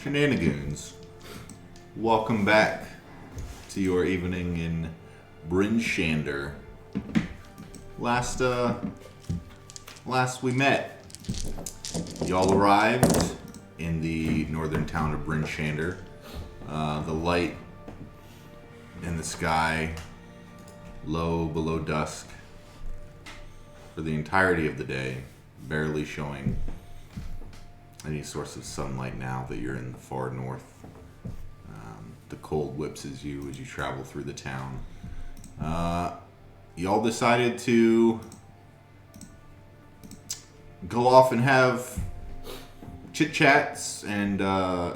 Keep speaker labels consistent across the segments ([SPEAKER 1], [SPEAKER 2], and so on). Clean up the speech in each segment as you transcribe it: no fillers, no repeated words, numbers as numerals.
[SPEAKER 1] Shenanigoons, welcome back to your evening in Bryn Shander. Last we met, y'all arrived in the northern town of Bryn Shander. The light in the sky, low below dusk, for the entirety of the day, barely showing any source of sunlight now that you're in the far north. The cold whips as you travel through the town. Y'all decided to go off and have chit-chats and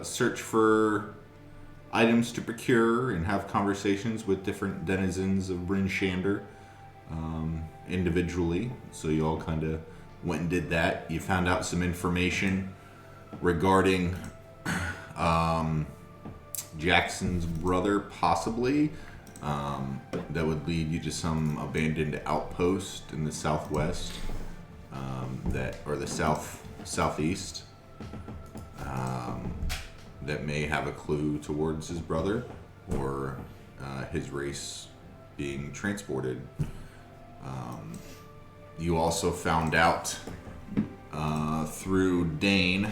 [SPEAKER 1] search for items to procure and have conversations with different denizens of Bryn Shander individually. So you all kind of went and did that. You found out some information regarding Jackson's brother, possibly, that would lead you to some abandoned outpost in the southwest, or the southeast, that may have a clue towards his brother or his race being transported. You also found out through Dane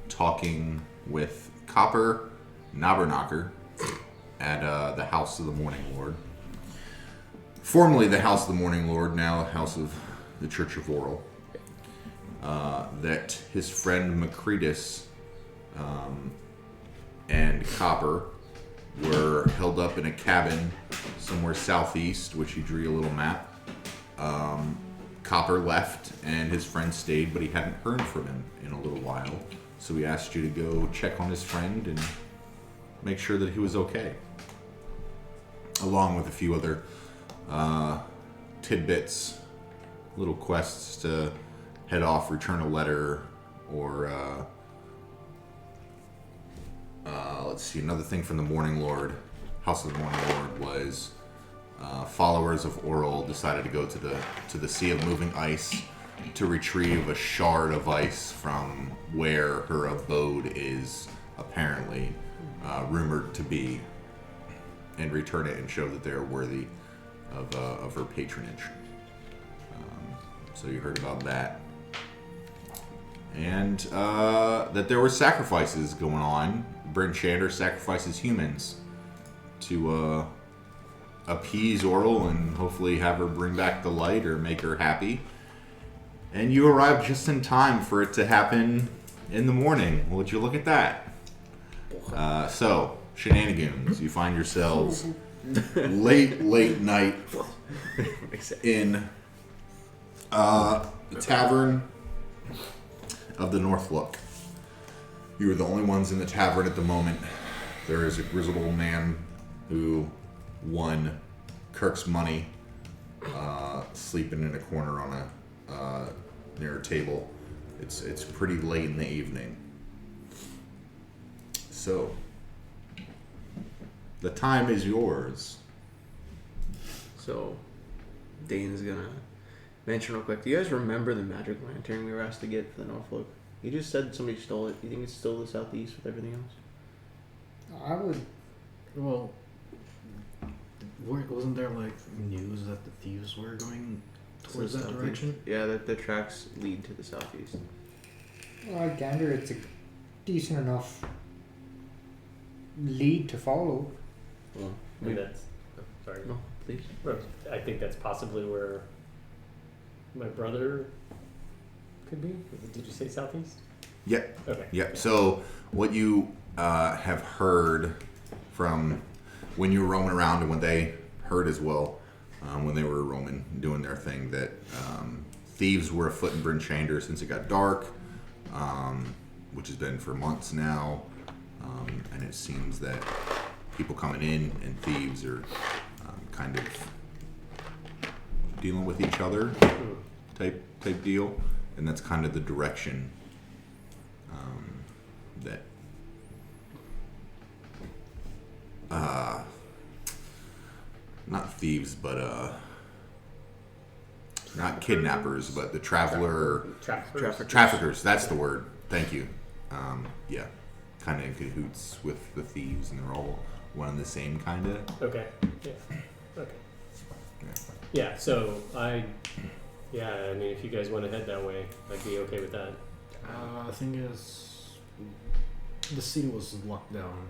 [SPEAKER 1] talking with Copper Knobberknocker at the House of the Morning Lord. Formerly the House of the Morning Lord, now House of the Church of Auril. That his friend Macretus and Copper were held up in a cabin somewhere southeast, which he drew a little map. Copper left and his friend stayed, but he hadn't heard from him in a little while. So we asked you to go check on his friend and make sure that he was okay. Along with a few other tidbits, little quests to head off, return a letter, or let's see, another thing from the Morning Lord, House of the Morning Lord, was followers of Auril decided to go to the Sea of Moving Ice to retrieve a shard of ice from where her abode is apparently rumored to be, and return it and show that they are worthy of her patronage. So you heard about that. And that there were sacrifices going on. Bryn Shander sacrifices humans to appease Auril and hopefully have her bring back the light or make her happy. And you arrived just in time for it to happen in the morning. Would you look at that? So, Shenanigoons, you find yourselves late night in the Tavern of the Northlook. You are the only ones in the tavern at the moment. There is a grizzled old man who won Kirk's money, sleeping in a corner on a near a table. It's pretty late in the evening. So, the time is yours.
[SPEAKER 2] So, Dane's gonna mention real quick. Do you guys remember the magic lantern we were asked to get for the Norfolk? You just said somebody stole it. Do you think it's still the southeast with everything else?
[SPEAKER 3] I would. Well, wasn't there like news that the thieves were going towards that direction?
[SPEAKER 2] Yeah, that the tracks lead to the southeast.
[SPEAKER 3] Well, I gander it's a decent enough lead to follow.
[SPEAKER 2] Well,
[SPEAKER 4] I mean, that's... Oh, sorry.
[SPEAKER 2] No, please.
[SPEAKER 4] I think that's possibly where my brother could be. Did you say southeast?
[SPEAKER 1] Yep.
[SPEAKER 4] Okay.
[SPEAKER 1] Yep. So what you have heard from when you were roaming around and what they heard as well, when they were roaming, doing their thing, that thieves were afoot in Bryn Shander since it got dark, which has been for months now, and it seems that people coming in and thieves are kind of dealing with each other type deal, and that's kind of the direction that not thieves, but not kidnappers, but the traffickers. That's the word. Thank you. Yeah, kind of in cahoots with the thieves, and they're all one and the same kind of.
[SPEAKER 4] Okay. Yeah. Okay.
[SPEAKER 1] Yeah.
[SPEAKER 4] Yeah. So I mean, if you guys want to head that way, I'd be okay with that.
[SPEAKER 3] The thing is, the city was locked down.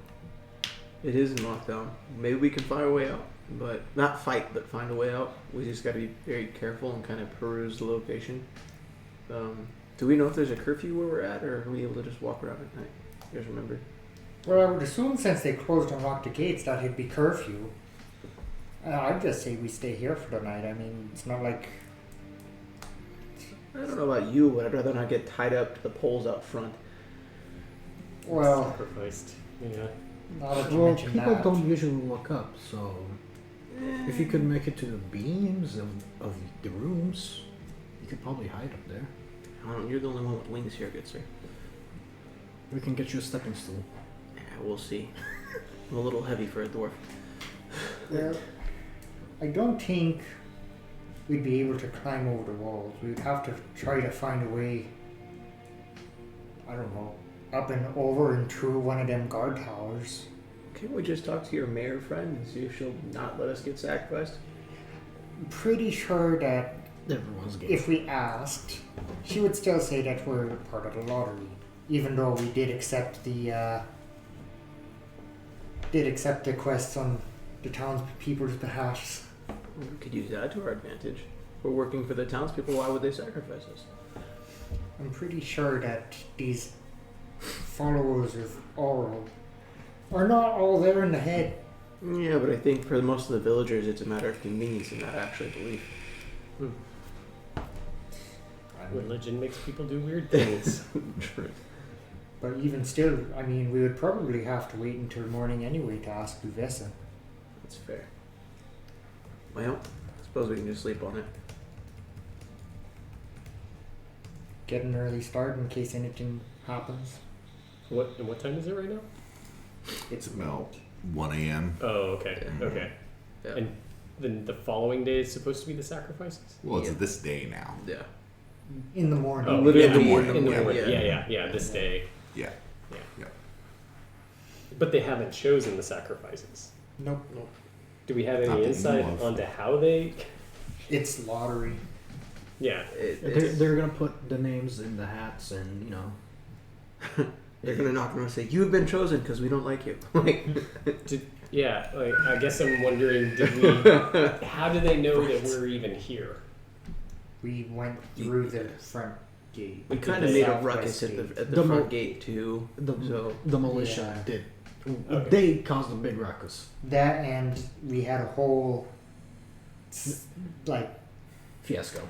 [SPEAKER 2] It is in lockdown. Maybe we can find a way out, but not fight, but find a way out. We just got to be very careful and kind of peruse the location. Do we know if there's a curfew where we're at, or are we able to just walk around at night? You guys remember?
[SPEAKER 5] Well, I would assume since they closed and locked the gates that it'd be curfew. I'd just say we stay here for the night. I mean, it's not like...
[SPEAKER 2] I don't know about you, but I'd rather not get tied up to the poles out front.
[SPEAKER 5] Well,
[SPEAKER 4] Sacrificed. Yeah.
[SPEAKER 5] now that you
[SPEAKER 3] Well,
[SPEAKER 5] mention
[SPEAKER 3] people
[SPEAKER 5] that.
[SPEAKER 3] don't usually look up, so if you could make it to the beams of the rooms, you could probably hide up there.
[SPEAKER 2] You're the only one with wings here, good sir.
[SPEAKER 3] We can get you a stepping stool.
[SPEAKER 2] Yeah, we'll see. I'm a little heavy for a dwarf.
[SPEAKER 5] Well, I don't think we'd be able to climb over the walls. We'd have to try to find a way, I don't know, up and over and through one of them guard towers.
[SPEAKER 2] Can't we just talk to your mayor friend and see if she'll not let us get sacrificed?
[SPEAKER 5] I'm pretty sure that
[SPEAKER 3] Everyone's game.
[SPEAKER 5] if we asked, she would still say that we're part of the lottery, even though we did accept the quests on the townspeople's behalf.
[SPEAKER 2] We could use that to our advantage. We're working for the townspeople, why would they sacrifice us?
[SPEAKER 5] I'm pretty sure that these followers of Auril are not all there in the head.
[SPEAKER 2] Yeah, but I think for most of the villagers it's a matter of convenience and not actually belief.
[SPEAKER 4] Religion makes people do weird things.
[SPEAKER 2] True.
[SPEAKER 5] But even still, I mean, we would probably have to wait until morning anyway to ask Duvessa.
[SPEAKER 2] That's fair. Well, I suppose we can just sleep on it.
[SPEAKER 5] Get an early start in case anything happens.
[SPEAKER 4] What time is it right now?
[SPEAKER 1] It's about 1 a.m.
[SPEAKER 4] Oh, okay.
[SPEAKER 2] Yeah.
[SPEAKER 4] Okay.
[SPEAKER 2] Yeah.
[SPEAKER 4] And then the following day is supposed to be the sacrifices?
[SPEAKER 1] Well, it's
[SPEAKER 2] Yeah.
[SPEAKER 1] this day now.
[SPEAKER 2] Yeah.
[SPEAKER 5] In the morning.
[SPEAKER 4] Oh,
[SPEAKER 2] Literally
[SPEAKER 1] in the morning,
[SPEAKER 2] in the
[SPEAKER 1] yeah.
[SPEAKER 2] morning.
[SPEAKER 4] Yeah, this day.
[SPEAKER 1] Yeah.
[SPEAKER 4] Yeah.
[SPEAKER 1] Yeah.
[SPEAKER 4] But they haven't chosen the sacrifices.
[SPEAKER 5] Nope.
[SPEAKER 4] Do we have
[SPEAKER 1] Not that
[SPEAKER 4] any
[SPEAKER 1] we
[SPEAKER 4] insight
[SPEAKER 1] know of.
[SPEAKER 4] onto how they...
[SPEAKER 5] It's lottery.
[SPEAKER 4] Yeah.
[SPEAKER 3] They're gonna put the names in the hats, and
[SPEAKER 2] They're gonna knock around and say, "You've been chosen because we don't like you." Like,
[SPEAKER 4] Yeah, like, I guess I'm wondering, how do they know that we're even here?
[SPEAKER 5] We went through the front gate.
[SPEAKER 2] we kind
[SPEAKER 4] the
[SPEAKER 2] of made a
[SPEAKER 5] southwest
[SPEAKER 2] ruckus at
[SPEAKER 5] gate.
[SPEAKER 2] the
[SPEAKER 3] The
[SPEAKER 2] front
[SPEAKER 3] mo-
[SPEAKER 2] gate too.
[SPEAKER 3] the
[SPEAKER 2] So
[SPEAKER 3] the militia
[SPEAKER 5] Yeah.
[SPEAKER 3] did.
[SPEAKER 4] Okay.
[SPEAKER 3] They caused a big ruckus.
[SPEAKER 5] That and we had a whole, like,
[SPEAKER 3] Fiasco.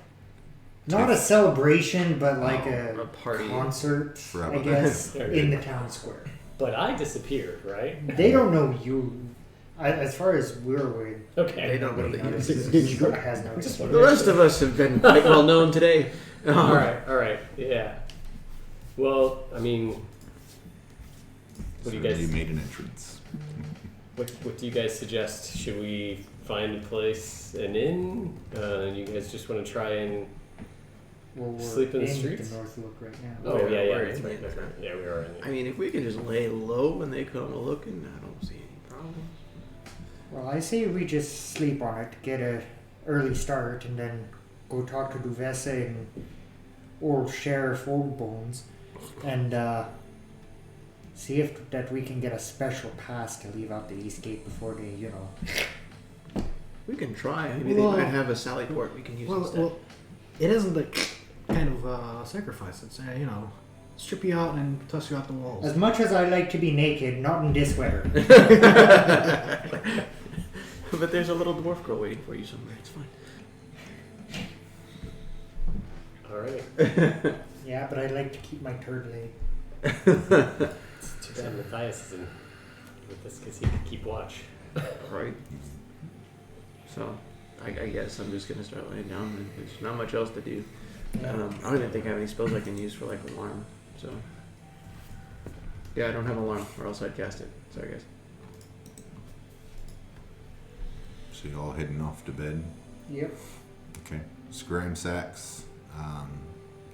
[SPEAKER 5] not a celebration, but like
[SPEAKER 2] a
[SPEAKER 5] a
[SPEAKER 2] party.
[SPEAKER 5] concert,
[SPEAKER 1] Forever.
[SPEAKER 5] I guess,
[SPEAKER 4] Okay.
[SPEAKER 5] in the town square.
[SPEAKER 4] But I disappeared, right?
[SPEAKER 5] They don't know you. As far as we're aware,
[SPEAKER 4] Okay.
[SPEAKER 2] They don't know
[SPEAKER 5] nobody
[SPEAKER 2] that you
[SPEAKER 5] knows.
[SPEAKER 2] exist.
[SPEAKER 5] Scott has no
[SPEAKER 4] Just
[SPEAKER 5] excuse.
[SPEAKER 4] wondering.
[SPEAKER 2] The rest of us have been quite well known today.
[SPEAKER 4] All right, yeah. Well, I mean, what do you
[SPEAKER 1] Certainly
[SPEAKER 4] guys?
[SPEAKER 1] made an entrance.
[SPEAKER 4] What do you guys suggest? Should we find a place, an inn? You guys just want to try and?
[SPEAKER 5] Well, we're
[SPEAKER 4] Sleep in the
[SPEAKER 5] in
[SPEAKER 4] streets?
[SPEAKER 5] the North Look right now.
[SPEAKER 4] Oh
[SPEAKER 2] Yeah,
[SPEAKER 4] yeah,
[SPEAKER 2] we're
[SPEAKER 4] that's
[SPEAKER 2] in
[SPEAKER 4] right.
[SPEAKER 2] the
[SPEAKER 4] That's
[SPEAKER 2] inn.
[SPEAKER 4] right. Yeah, we are in.
[SPEAKER 2] I mean, if we can just lay low when they come looking, I don't see any problem.
[SPEAKER 5] Well, I say we just sleep on it, get a early start, and then go talk to Duvessa and old Sheriff Old Bones, and see if that we can get a special pass to leave out the East Gate before they,
[SPEAKER 2] We can try. Maybe
[SPEAKER 3] Well-
[SPEAKER 2] they might have a sally port we can use instead.
[SPEAKER 3] Well, it isn't the kind of sacrifice. It's strip you out and toss you out the walls.
[SPEAKER 5] As much as I like to be naked, not in this weather.
[SPEAKER 2] But there's a little dwarf girl waiting for you somewhere. It's fine.
[SPEAKER 4] All right.
[SPEAKER 5] Yeah, but I like to keep my turd laid.
[SPEAKER 4] It's too bad Matthias isn't with us because he could keep watch.
[SPEAKER 2] Right. So, I guess I'm just gonna start laying down. And there's not much else to do. I don't even think I have any spells I can use for like alarm. So, yeah, I don't have alarm, or else I'd cast it. Sorry, guys.
[SPEAKER 1] So you all heading off to bed.
[SPEAKER 5] Yep.
[SPEAKER 1] Okay. Scram sacks.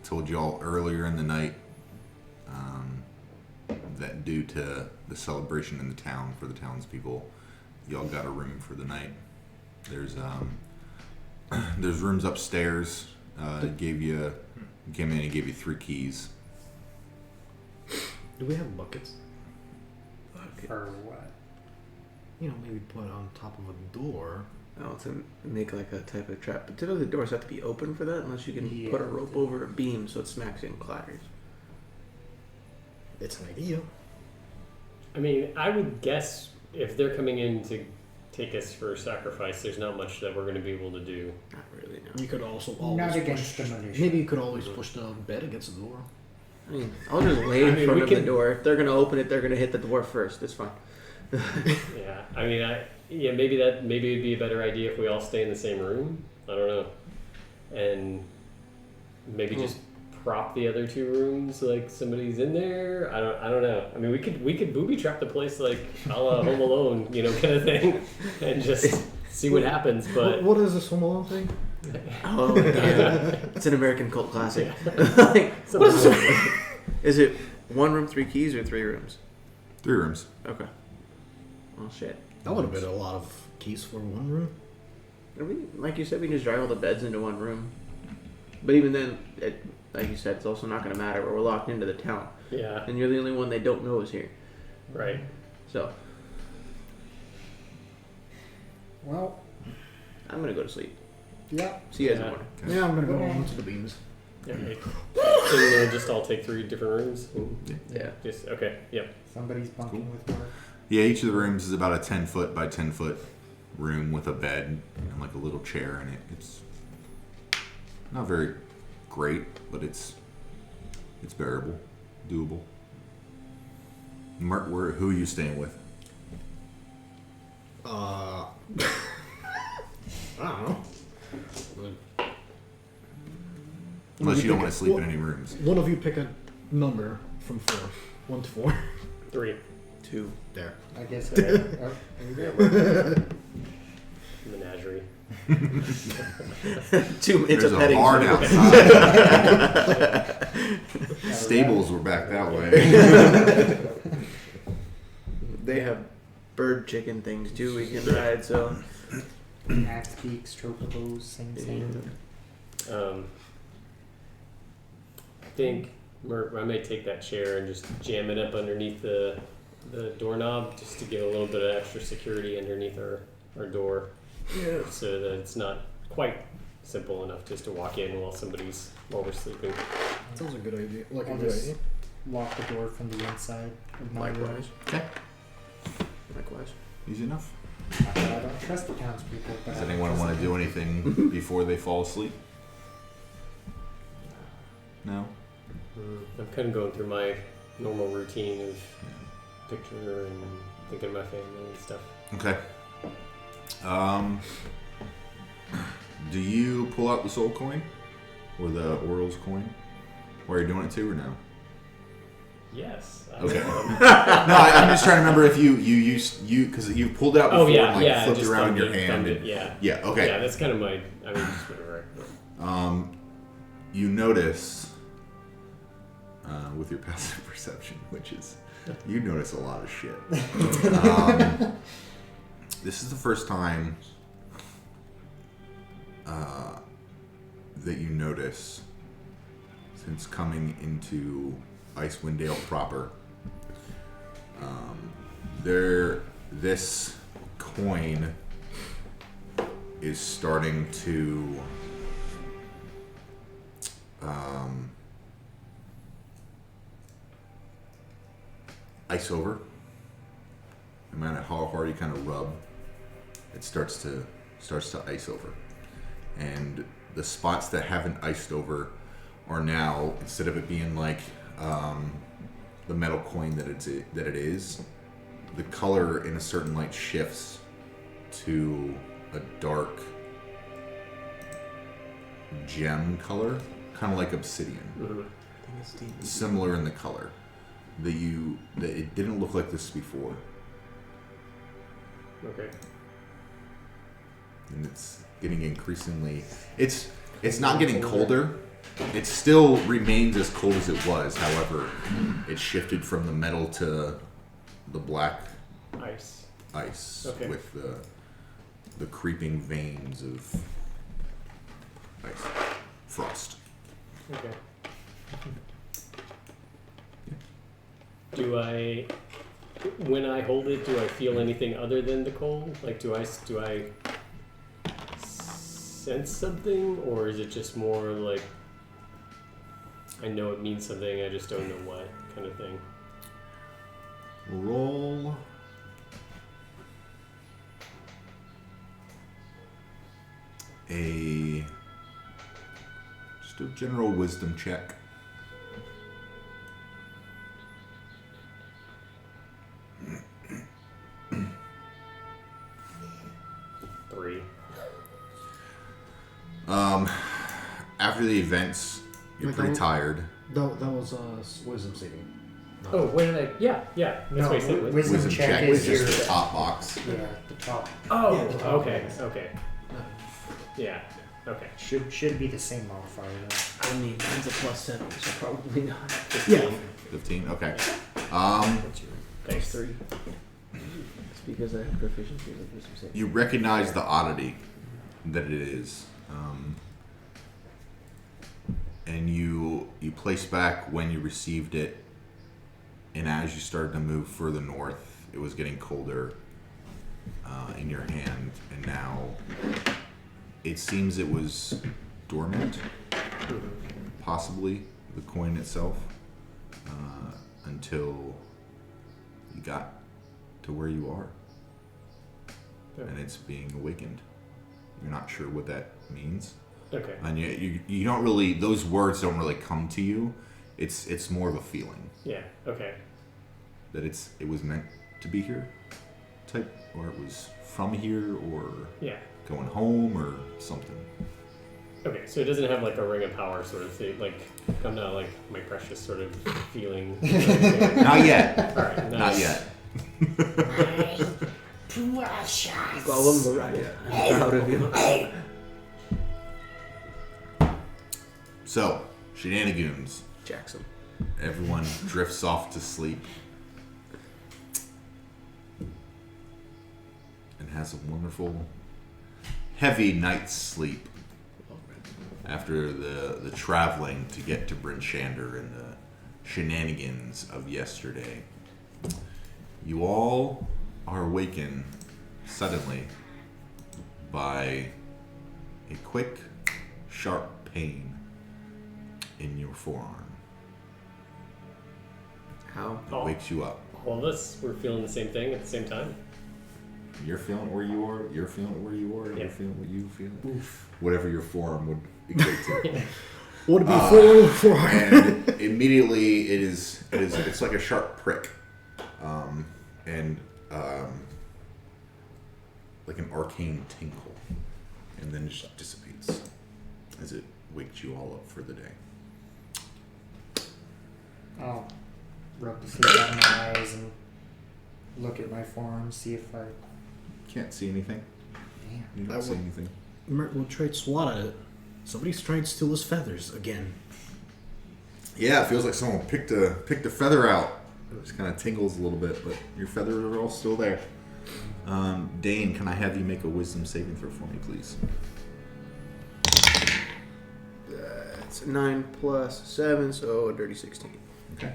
[SPEAKER 1] Told y'all earlier in the night that due to the celebration in the town for the townspeople, y'all got a room for the night. There's there's rooms upstairs. Came in and gave you 3 keys.
[SPEAKER 3] Do we have buckets?
[SPEAKER 5] Or what?
[SPEAKER 3] You know, maybe put it on top of a door.
[SPEAKER 2] Oh, to make like a type of trap. But typically the doors have to be open for that unless you can
[SPEAKER 5] Yeah.
[SPEAKER 2] put a rope over a beam so it smacks you and clatters.
[SPEAKER 3] It's an idea.
[SPEAKER 4] I mean, I would guess if they're coming in to take us for sacrifice, there's not much that we're going to be able to do.
[SPEAKER 2] Not really, no.
[SPEAKER 3] You could also always
[SPEAKER 5] Not against
[SPEAKER 3] push,
[SPEAKER 5] the militia.
[SPEAKER 3] maybe you could always push the bed against the door.
[SPEAKER 2] I mean, I'll just lay in
[SPEAKER 4] I mean,
[SPEAKER 2] front
[SPEAKER 4] we
[SPEAKER 2] of the
[SPEAKER 4] can-
[SPEAKER 2] door. If they're gonna open it, they're gonna hit the door first. It's fine.
[SPEAKER 4] Yeah, I mean, maybe it'd be a better idea if we all stay in the same room. I don't know, and maybe just prop the other 2 rooms like somebody's in there. I don't know. I mean, we could booby trap the place like a la Home Alone, kind of thing, and just see what happens. But
[SPEAKER 3] What is this Home Alone thing?
[SPEAKER 2] Oh, yeah. It's an American cult classic.
[SPEAKER 4] Yeah.
[SPEAKER 2] Like, what is it? Is it 1 room, 3 keys, or 3 rooms?
[SPEAKER 1] 3 rooms.
[SPEAKER 2] Okay. Well, shit.
[SPEAKER 3] That would have been a lot of keys for one room.
[SPEAKER 2] Like you said, we can just drive all the beds into 1 room. But even then, like you said, it's also not going to matter. We're locked into the town,
[SPEAKER 4] yeah,
[SPEAKER 2] and you're the only one they don't know is here.
[SPEAKER 4] right.
[SPEAKER 2] So
[SPEAKER 5] Well,
[SPEAKER 2] I'm gonna go to sleep.
[SPEAKER 5] yeah.
[SPEAKER 2] See you guys in the
[SPEAKER 4] Yeah.
[SPEAKER 2] morning.
[SPEAKER 3] Yeah, I'm gonna go into the beams.
[SPEAKER 4] Yeah, right. So we'll just all take 3 different rooms.
[SPEAKER 2] Yeah.
[SPEAKER 4] Just okay. Yep.
[SPEAKER 5] Somebody's bunking
[SPEAKER 1] Cool.
[SPEAKER 5] with Mark.
[SPEAKER 1] Yeah, each of the rooms is about a 10-foot by 10-foot room with a bed and like a little chair in it. It's not very great, but it's bearable, doable. Mark, who are you staying with?
[SPEAKER 3] I don't know.
[SPEAKER 1] Unless you don't want to sleep in any rooms.
[SPEAKER 3] One of you pick a number from 4. 1 to 4.
[SPEAKER 4] 3
[SPEAKER 2] 2.
[SPEAKER 3] There.
[SPEAKER 5] I guess. There
[SPEAKER 4] menagerie.
[SPEAKER 2] 2 minutes
[SPEAKER 1] There's
[SPEAKER 2] of
[SPEAKER 1] a
[SPEAKER 2] petting.
[SPEAKER 1] barn outside. Stables were back that way.
[SPEAKER 2] They have bird chicken things too we can ride, so
[SPEAKER 5] Axe beaks, chocobos, sing sing.
[SPEAKER 4] I think I may take that chair and just jam it up underneath the doorknob just to give a little bit of extra security underneath our door.
[SPEAKER 2] yeah.
[SPEAKER 4] So that it's not quite simple enough just to walk in while we're sleeping.
[SPEAKER 3] Sounds a good idea. Like a
[SPEAKER 5] I'll
[SPEAKER 3] good
[SPEAKER 5] just
[SPEAKER 3] idea.
[SPEAKER 5] lock the door from the inside of my room.
[SPEAKER 2] Likewise.
[SPEAKER 1] Okay,
[SPEAKER 2] Likewise.
[SPEAKER 1] easy enough.
[SPEAKER 5] Not that I don't trust the townspeople. But
[SPEAKER 1] Does
[SPEAKER 5] I don't
[SPEAKER 1] anyone
[SPEAKER 5] trust
[SPEAKER 1] want to
[SPEAKER 5] them.
[SPEAKER 1] do anything before they fall asleep? No?
[SPEAKER 4] I'm kind of going through my normal routine of picture and thinking of my family and stuff.
[SPEAKER 1] Okay. Do you pull out the soul coin? Or the Auril's coin? While you're doing it too, or no?
[SPEAKER 4] Yes.
[SPEAKER 1] Okay. No, I'm just trying to remember if you because you pulled it out before
[SPEAKER 4] Oh yeah,
[SPEAKER 1] and like
[SPEAKER 4] yeah.
[SPEAKER 1] flipped
[SPEAKER 4] just
[SPEAKER 1] around in your
[SPEAKER 4] thumbed it,
[SPEAKER 1] hand.
[SPEAKER 4] thumbed
[SPEAKER 1] And,
[SPEAKER 4] it, yeah.
[SPEAKER 1] yeah, okay.
[SPEAKER 4] Yeah, that's kind of my. I mean, just whatever.
[SPEAKER 1] You notice with your passive perception, which is you notice a lot of shit. This is the first time that you notice since coming into Icewind Dale proper. This coin is starting to ice over. No matter how hard you kind of rub, it starts to ice over, and the spots that haven't iced over are now, instead of it being like the metal coin that it is, the color in a certain light shifts to a dark gem color, kind of like obsidian.
[SPEAKER 4] Mm-hmm.
[SPEAKER 1] Similar in the color. That it didn't look like this before,
[SPEAKER 4] Okay.
[SPEAKER 1] and it's getting increasingly. It's not getting colder. It still remains as cold as it was. However, it shifted from the metal to the black
[SPEAKER 4] Ice. Okay.
[SPEAKER 1] with the creeping veins of ice. Frost.
[SPEAKER 4] Okay. Do I, when I hold it, do I feel anything other than the cold? Like, do I sense something, or is it just more like I know it means something, I just don't know what kind of thing?
[SPEAKER 1] Roll just a general wisdom check.
[SPEAKER 4] Three.
[SPEAKER 1] After the events, you're pretty tired.
[SPEAKER 3] That was wisdom saving.
[SPEAKER 4] Oh, what did I? Yeah. That's
[SPEAKER 5] No,
[SPEAKER 4] what I said.
[SPEAKER 5] wisdom check is
[SPEAKER 1] just
[SPEAKER 5] your
[SPEAKER 1] the top box.
[SPEAKER 5] yeah, the top.
[SPEAKER 4] Oh,
[SPEAKER 3] Yeah, the top
[SPEAKER 4] okay.
[SPEAKER 3] box.
[SPEAKER 4] Okay. Yeah. Okay.
[SPEAKER 5] Should be the same modifier though.
[SPEAKER 2] I mean, mine's a +7, so probably not.
[SPEAKER 3] Yeah.
[SPEAKER 1] 15. Okay.
[SPEAKER 2] What's your Thanks. 3. It's because I have proficiency with wisdom saving.
[SPEAKER 1] You recognize the oddity that it is, and you place back when you received it, and as you started to move further north, it was getting colder in your hand, and now it seems it was dormant, possibly the coin itself, until you got to where you are. And it's being awakened. You're not sure what that means.
[SPEAKER 4] Okay.
[SPEAKER 1] And you don't really, those words don't really come to you. It's more of a feeling
[SPEAKER 4] Yeah. Okay.
[SPEAKER 1] that it was meant to be here type, or it was from here, or
[SPEAKER 4] Yeah.
[SPEAKER 1] going home, or something.
[SPEAKER 4] Okay. So it doesn't have like a ring of power sort of thing. Like I'm not like my precious sort of feeling.
[SPEAKER 1] Not yet.
[SPEAKER 4] All right.
[SPEAKER 1] Not yet.
[SPEAKER 2] Gollum, Mariah, I'm proud of you.
[SPEAKER 1] So, Shenanigoons.
[SPEAKER 2] Jackson.
[SPEAKER 1] Everyone drifts off to sleep and has a wonderful, heavy night's sleep after the traveling to get to Bryn Shander and the shenanigans of yesterday. You all are awakened suddenly by a quick, sharp pain in your forearm.
[SPEAKER 2] How?
[SPEAKER 1] It wakes you up.
[SPEAKER 4] All of us were feeling the same thing at the same time.
[SPEAKER 1] You're feeling it where you are. You're feeling it where you are.
[SPEAKER 4] Yeah.
[SPEAKER 1] You're feeling what you feel. Whatever your forearm would equate to.
[SPEAKER 3] Would it be for
[SPEAKER 1] And immediately it's like a sharp prick, and like an arcane tinkle, and then it just dissipates as it wakes you all up for the day.
[SPEAKER 5] I'll rub the sleep out of my eyes and look at my forearm, see if I.
[SPEAKER 1] Can't see anything.
[SPEAKER 5] Damn.
[SPEAKER 1] You
[SPEAKER 3] I
[SPEAKER 1] don't see
[SPEAKER 3] would-
[SPEAKER 1] anything.
[SPEAKER 3] Mert will try to swat at it. Somebody's trying to steal his feathers again.
[SPEAKER 1] Yeah, it feels like someone picked a feather out. It just kind of tingles a little bit, but your feathers are all still there. Dane, can I have you make a wisdom saving throw for me, please?
[SPEAKER 2] It's 9 plus 7, so a dirty 16.
[SPEAKER 1] Okay.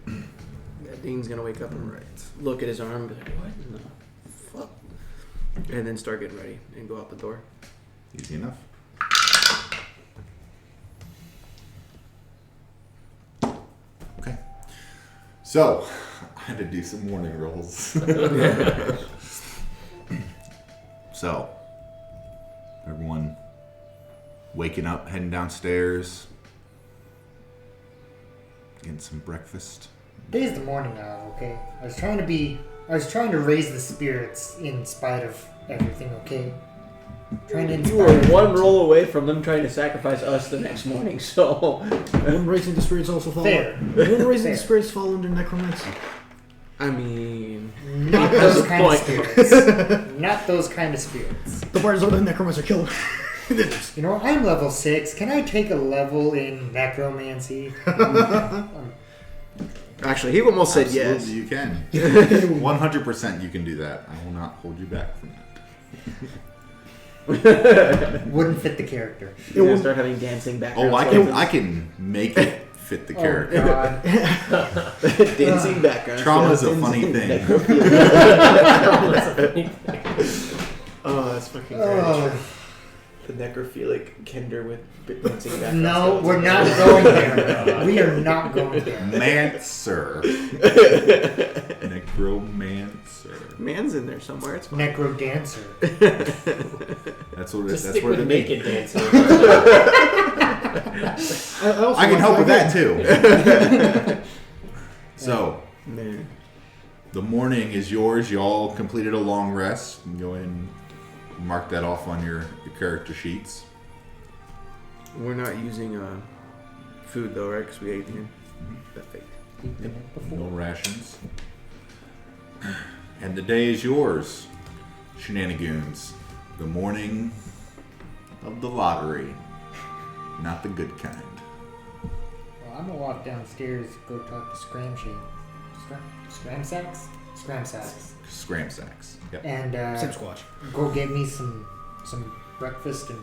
[SPEAKER 2] Yeah, Dean's gonna wake up and look at his arm and be like, what in the fuck? And then start getting ready and go out the door.
[SPEAKER 1] Easy enough. Okay. So, I had to do some morning rolls. So, everyone waking up, heading downstairs, getting some breakfast.
[SPEAKER 5] Today's the morning now, okay? I was trying to raise the spirits in spite of everything, okay? Trying to
[SPEAKER 2] You
[SPEAKER 5] inspire
[SPEAKER 2] were
[SPEAKER 5] them
[SPEAKER 2] one
[SPEAKER 5] to-
[SPEAKER 2] roll away from them trying to sacrifice us the next morning, so.
[SPEAKER 3] Wouldn't raising the spirits also fall?
[SPEAKER 5] Fair.
[SPEAKER 3] Wouldn't raising the
[SPEAKER 5] Fair.
[SPEAKER 3] spirits fall under necromancy?
[SPEAKER 2] I mean.
[SPEAKER 5] Not
[SPEAKER 2] That's
[SPEAKER 5] those
[SPEAKER 2] the
[SPEAKER 5] kind of
[SPEAKER 2] point.
[SPEAKER 5] spirits. Not those kind of spirits.
[SPEAKER 3] The bars of the necromancer killer.
[SPEAKER 5] You know, I'm level 6. Can I take a level in necromancy?
[SPEAKER 2] Actually, he almost said yes.
[SPEAKER 1] Absolutely, you can. 100% you can do that. I will not hold you back from that.
[SPEAKER 5] Wouldn't fit the character.
[SPEAKER 2] He's gonna start having dancing background.
[SPEAKER 1] Oh, I can make it fit the character.
[SPEAKER 5] God.
[SPEAKER 2] dancing background.
[SPEAKER 1] Trauma's a funny thing.
[SPEAKER 2] Oh, that's fucking great.
[SPEAKER 5] Oh.
[SPEAKER 2] The necrophilic Kender with dancing background.
[SPEAKER 5] No, we're not going there. We are not going there.
[SPEAKER 1] Mancer. Necromancer.
[SPEAKER 2] Man's in there somewhere. It's fine.
[SPEAKER 5] Necro dancer.
[SPEAKER 1] That's what it
[SPEAKER 4] Just
[SPEAKER 1] is. That's
[SPEAKER 4] stick
[SPEAKER 1] what
[SPEAKER 4] with
[SPEAKER 1] it
[SPEAKER 4] naked
[SPEAKER 1] means.
[SPEAKER 4] dancer.
[SPEAKER 1] I can help with that too. So,
[SPEAKER 2] Man.
[SPEAKER 1] the morning is yours. You all completed a long rest. You can go and mark that off on your character sheets.
[SPEAKER 2] We're not using food though, right? Because we ate here. Perfect.
[SPEAKER 1] No rations. And the day is yours. Shenanigoons. The morning of the lottery. Not the good kind.
[SPEAKER 5] Well, I'm gonna walk downstairs, go talk to Scramsacks? Scramsacks.
[SPEAKER 1] Scramsacks. Yep.
[SPEAKER 5] And
[SPEAKER 3] Sasquatch.
[SPEAKER 5] go get me some breakfast and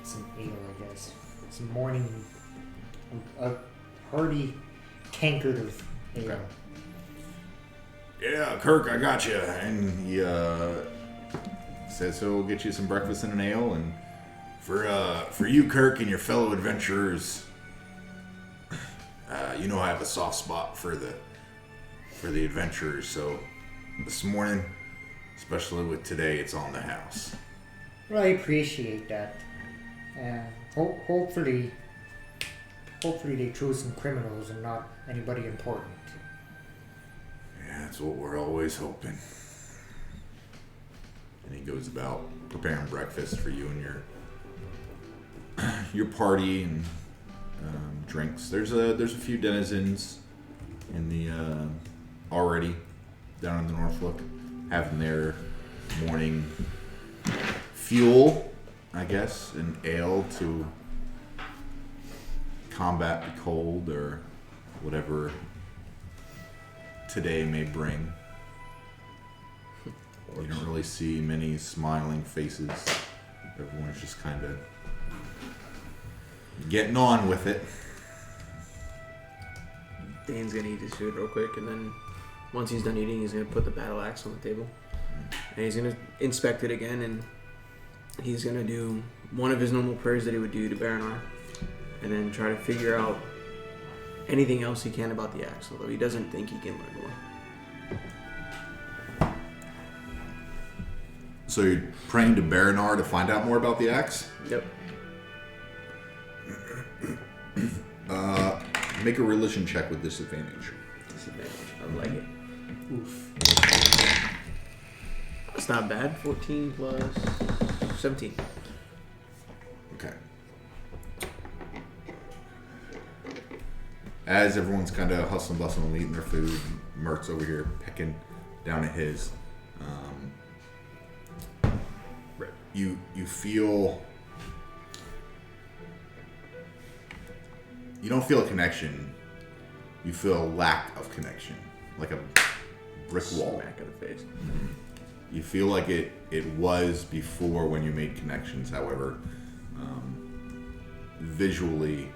[SPEAKER 5] some ale, I guess. Some morning, a hearty tankard of ale.
[SPEAKER 1] Okay. Yeah, Kirk, I got you. And he says he'll get you some breakfast and an ale. And for you, Kirk, and your fellow adventurers, you know I have a soft spot for the adventurers. So this morning, especially with today, it's on the house.
[SPEAKER 5] Well, I appreciate that. Hopefully they chose some criminals and not anybody important.
[SPEAKER 1] Yeah, that's what we're always hoping. And he goes about preparing breakfast for you and your party and drinks. There's a few denizens in the already down in the Norfolk having their morning fuel, I guess, and ale to combat the cold or whatever today may bring. You don't really see many smiling faces. Everyone's just kind of getting on with it.
[SPEAKER 2] Dane's gonna eat his food real quick, and then once he's done eating, he's gonna put the battle axe on the table, and he's gonna inspect it again, and he's gonna do one of his normal prayers that he would do to Baranar, and then try to figure out anything else he can about the axe, although he doesn't think he can learn more.
[SPEAKER 1] So you're praying to Baranar to find out more about the axe?
[SPEAKER 2] Yep.
[SPEAKER 1] Make a religion check with disadvantage.
[SPEAKER 2] Disadvantage. I like it.
[SPEAKER 5] Oof.
[SPEAKER 2] It's not bad. 14 plus 17.
[SPEAKER 1] Okay. As everyone's kind of hustling, bustling, eating their food, Mert's over here pecking down at his. You feel. You don't feel a connection. You feel a lack of connection, like a brick wall.
[SPEAKER 2] Smack in the face.
[SPEAKER 1] You feel like it was before when you made connections. However, visually,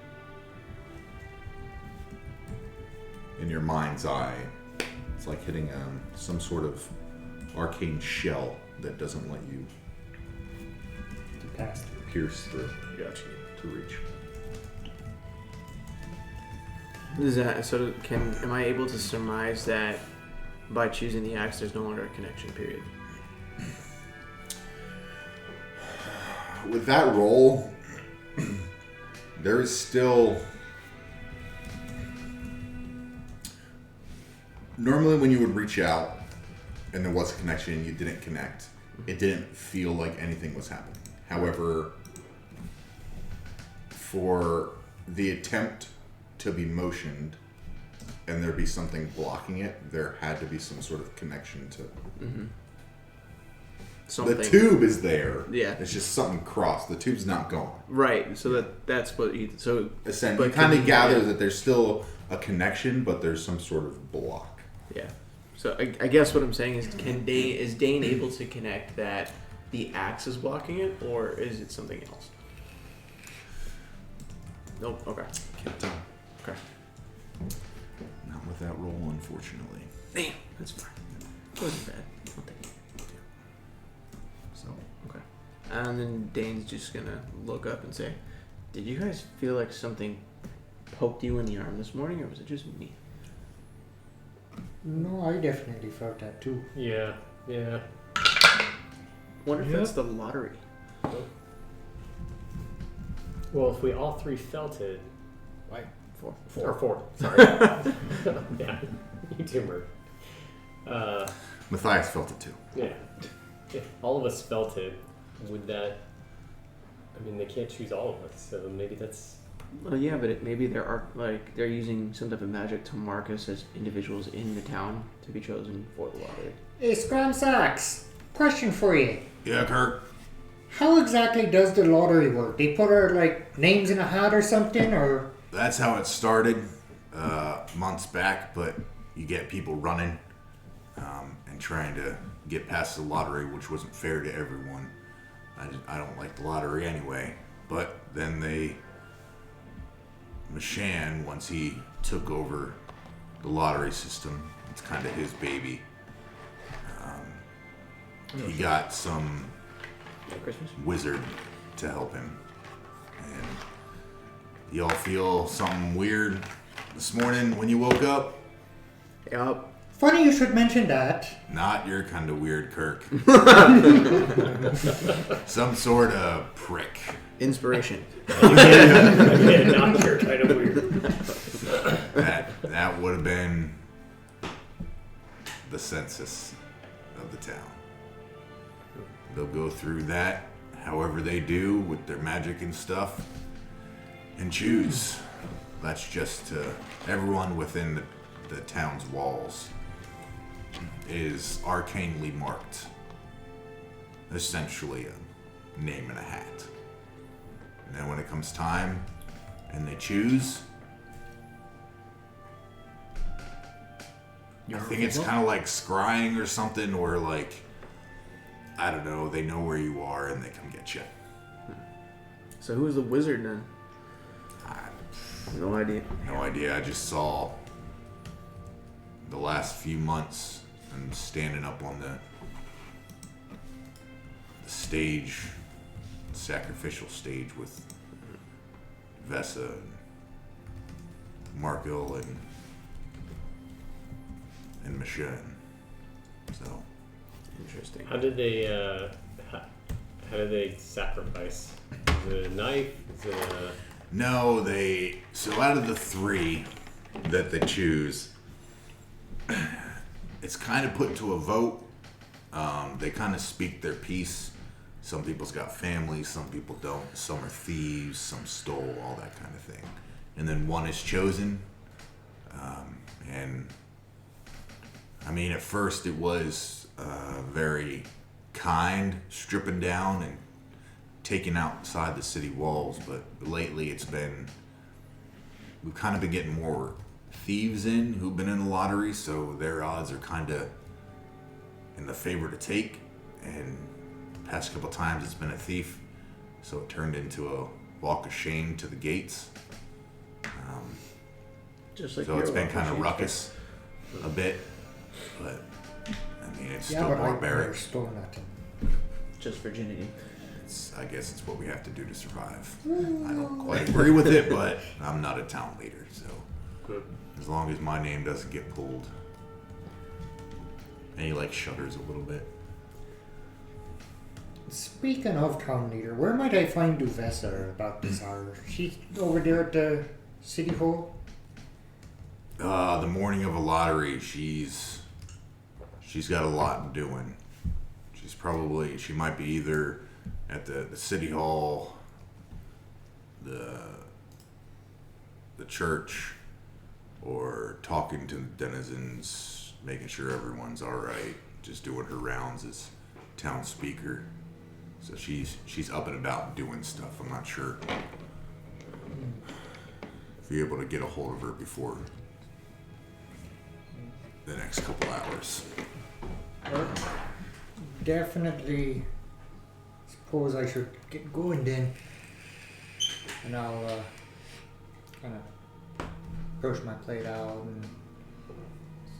[SPEAKER 1] in your mind's eye, it's like hitting some sort of arcane shell that doesn't let you
[SPEAKER 5] Pass.
[SPEAKER 1] pierce through
[SPEAKER 2] Gotcha.
[SPEAKER 1] to reach.
[SPEAKER 2] Is that so? Am I able to surmise that by choosing the axe, there's no longer a connection period?
[SPEAKER 1] With that roll, there is still. Normally, when you would reach out and there was a connection and you didn't connect, it didn't feel like anything was happening. However, for the attempt to be motioned and there be something blocking it, there had to be some sort of connection to
[SPEAKER 2] something.
[SPEAKER 1] The tube is there.
[SPEAKER 2] Yeah.
[SPEAKER 1] It's just something crossed. The tube's not gone.
[SPEAKER 2] Right. So that's what you. So.
[SPEAKER 1] Essentially,
[SPEAKER 2] But
[SPEAKER 1] you kind
[SPEAKER 2] can
[SPEAKER 1] of
[SPEAKER 2] you-
[SPEAKER 1] gather that there's still a connection, but there's some sort of block.
[SPEAKER 2] Yeah. So I guess what I'm saying is, is Dane able to connect that the axe is blocking it, or is it something else? Nope. Okay.
[SPEAKER 1] Can't tell.
[SPEAKER 2] Okay.
[SPEAKER 1] Not with that roll, unfortunately.
[SPEAKER 2] Damn. That's fine. It wasn't bad. I'll take it.
[SPEAKER 1] So
[SPEAKER 2] Okay. And then Dane's just gonna look up and say, "Did you guys feel like something poked you in the arm this morning, or was it just me?"
[SPEAKER 5] No, I definitely felt that too.
[SPEAKER 4] Yeah.
[SPEAKER 2] Wonder if
[SPEAKER 3] Yep.
[SPEAKER 2] that's the lottery.
[SPEAKER 4] Well, if we all three felt it,
[SPEAKER 3] Why?
[SPEAKER 2] Four.
[SPEAKER 4] Sorry. Yeah, you too, Murph.
[SPEAKER 1] Matthias felt it too.
[SPEAKER 4] Yeah. If all of us felt it, would that? I mean, they can't choose all of us, so maybe that's.
[SPEAKER 2] Well, yeah, but maybe they're using some type of magic to mark us as individuals in the town to be chosen for the lottery.
[SPEAKER 5] Hey, Scram Sacks, question for you.
[SPEAKER 1] Yeah, Kirk.
[SPEAKER 5] How exactly does the lottery work? They put our names in a hat or something, or
[SPEAKER 1] That's how it started months back, but you get people running and trying to get past the lottery, which wasn't fair to everyone. I don't like the lottery anyway. But then Mashan, once he took over the lottery system, it's kind of his baby. He got some
[SPEAKER 2] Christmas.
[SPEAKER 1] wizard to help him. And y'all feel something weird this morning when you woke up?
[SPEAKER 2] Yep.
[SPEAKER 5] funny you should mention that.
[SPEAKER 1] Not your kind of weird, Kirk. Some sort of prick.
[SPEAKER 2] Inspiration.
[SPEAKER 4] Yeah, not your kind of weird.
[SPEAKER 1] That would have been the census of the town. They'll go through that however they do with their magic and stuff and choose. That's just everyone within the town's walls is arcanely marked. Essentially a name in a hat. And then when it comes time and they choose, I think it's kind of like scrying or something, or like, I don't know, they know where you are and they come get you.
[SPEAKER 2] So who's the wizard then? No idea.
[SPEAKER 1] No idea. I just saw the last few months and standing up on the stage, sacrificial stage with Vesa and Markel and Michelle. So
[SPEAKER 2] Interesting.
[SPEAKER 4] How did they sacrifice? Is it a knife? Is it a...
[SPEAKER 1] no, so out of the three that they choose, it's kind of put to a vote. They kind of speak their piece. Some people's got families, some people don't. Some are thieves, some stole, all that kind of thing. And then one is chosen. And I mean, at first it was very kind, stripping down and taking outside the city walls. But lately we've kind of been getting more thieves in who've been in the lottery, so their odds are kind of in the favor to take. And the past couple times it's been a thief, so it turned into a walk of shame to the gates.
[SPEAKER 2] Just like
[SPEAKER 1] So
[SPEAKER 2] your
[SPEAKER 1] it's been
[SPEAKER 2] walk
[SPEAKER 1] kind of
[SPEAKER 2] shame.
[SPEAKER 1] ruckus a bit, but I mean, it's
[SPEAKER 5] Yeah,
[SPEAKER 1] still
[SPEAKER 5] but I
[SPEAKER 1] barbaric.
[SPEAKER 5] never stole nothing.
[SPEAKER 2] Just virginity.
[SPEAKER 1] I guess it's what we have to do to survive. I don't quite agree with it, but I'm not a town leader, so
[SPEAKER 4] Good.
[SPEAKER 1] as long as my name doesn't get pulled. And he shudders a little bit.
[SPEAKER 5] Speaking of town leader, where might I find Duvessa about this hour? She's over there at the city hall.
[SPEAKER 1] The morning of a lottery, she's got a lot doing. She might be either at the city hall, the church, or talking to the denizens, making sure everyone's all right. Just doing her rounds as town speaker. So she's up and about doing stuff. I'm not sure if you're able to get a hold of her before the next couple hours.
[SPEAKER 5] Well, definitely suppose I should get going then. And I'll kind of push my plate out and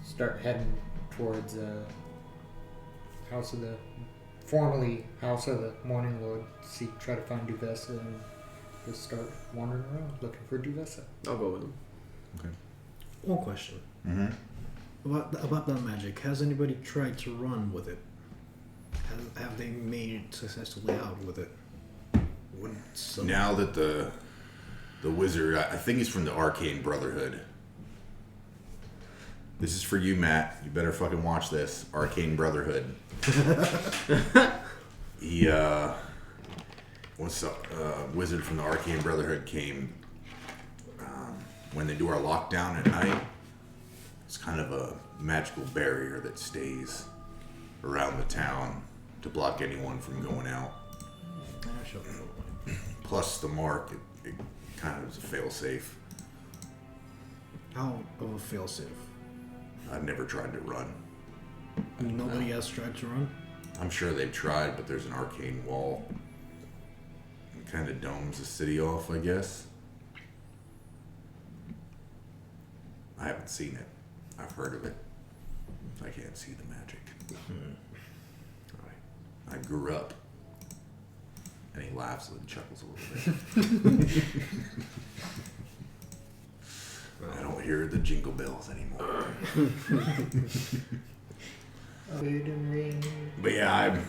[SPEAKER 5] start heading towards formerly House of the Morning Lord. Try to find Duvessa and just start wandering around looking for Duvessa.
[SPEAKER 2] I'll go with him.
[SPEAKER 1] Okay.
[SPEAKER 3] One question.
[SPEAKER 1] Mm-hmm.
[SPEAKER 3] About that magic, has anybody tried to run with it? Have they made it successfully out with it?
[SPEAKER 1] Now that the wizard, I think he's from the Arcane Brotherhood. This is for you, Matt. You better fucking watch this. Arcane Brotherhood. He, wizard from the Arcane Brotherhood came when they do our lockdown at night. It's kind of a magical barrier that stays around the town to block anyone from going out. Plus the mark, it kind of is a fail-safe.
[SPEAKER 3] How of a failsafe?
[SPEAKER 1] I've never tried to run.
[SPEAKER 3] Nobody else tried to run?
[SPEAKER 1] I'm sure they've tried, but there's an arcane wall. It kind of domes the city off, I guess. I haven't seen it. I've heard of it. I can't see the magic. I grew up. And he laughs and chuckles a little bit. I don't hear the jingle bells anymore. But yeah, I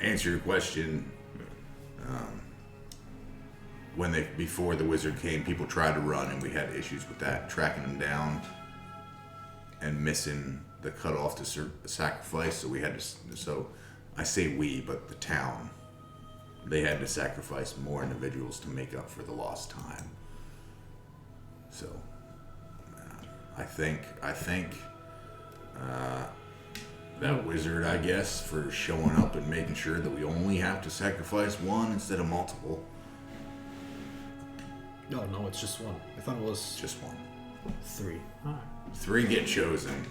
[SPEAKER 1] answer your question. Before the wizard came, people tried to run, and we had issues with that, tracking them down and missing the cutoff to sacrifice. So we had to. So I say we, but the town. They had to sacrifice more individuals to make up for the lost time. So I think that wizard, I guess, for showing up and making sure that we only have to sacrifice one instead of multiple.
[SPEAKER 3] No, it's just one. I thought it was
[SPEAKER 1] Just one.
[SPEAKER 3] 3. Alright.
[SPEAKER 1] 3 get chosen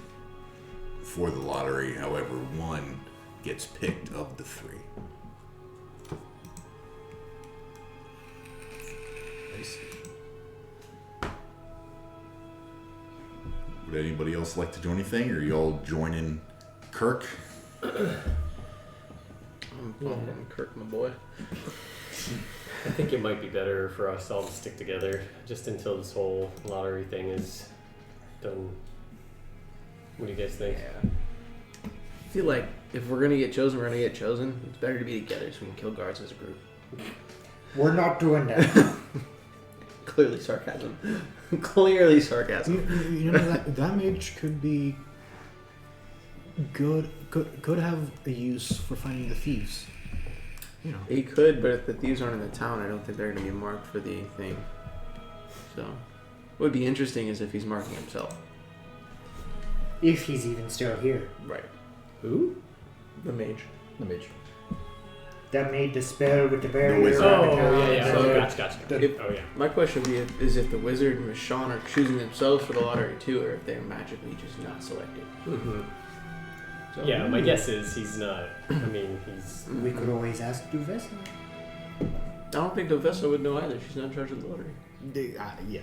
[SPEAKER 1] for the lottery. However, 1 gets picked of the 3.
[SPEAKER 3] I see.
[SPEAKER 1] Would anybody else like to do anything, or y'all joining Kirk?
[SPEAKER 2] I'm following Kirk, my boy.
[SPEAKER 4] I think it might be better for us all to stick together just until this whole lottery thing is done. What do you guys think?
[SPEAKER 2] Yeah. I feel like if we're gonna get chosen, we're gonna get chosen. It's better to be together so we can kill guards as a group.
[SPEAKER 5] We're not doing that.
[SPEAKER 2] Clearly sarcasm. Clearly sarcasm.
[SPEAKER 3] You know that mage could be good. Could have a use for finding the thieves. You know.
[SPEAKER 2] He could, but if the thieves aren't in the town, I don't think they're gonna be marked for the thing. So, what would be interesting is if he's marking himself.
[SPEAKER 5] If he's even still here.
[SPEAKER 2] Right.
[SPEAKER 4] Who?
[SPEAKER 2] The mage.
[SPEAKER 3] The mage.
[SPEAKER 5] That made the spell with the barrier.
[SPEAKER 1] wizard.
[SPEAKER 5] around the
[SPEAKER 4] Oh,
[SPEAKER 5] town.
[SPEAKER 4] yeah.
[SPEAKER 2] So-
[SPEAKER 4] Gotcha.
[SPEAKER 2] If-
[SPEAKER 4] Oh, yeah.
[SPEAKER 2] My question would be is if the wizard and Sean are choosing themselves for the lottery too, or if they're magically just not selected.
[SPEAKER 4] Mm-hmm.
[SPEAKER 2] So,
[SPEAKER 4] Yeah, my guess is he's not. I mean, he's.
[SPEAKER 5] We could always ask Duvessa.
[SPEAKER 2] I don't think Dovessa would know either. She's not in charge of the lottery.
[SPEAKER 3] Yeah.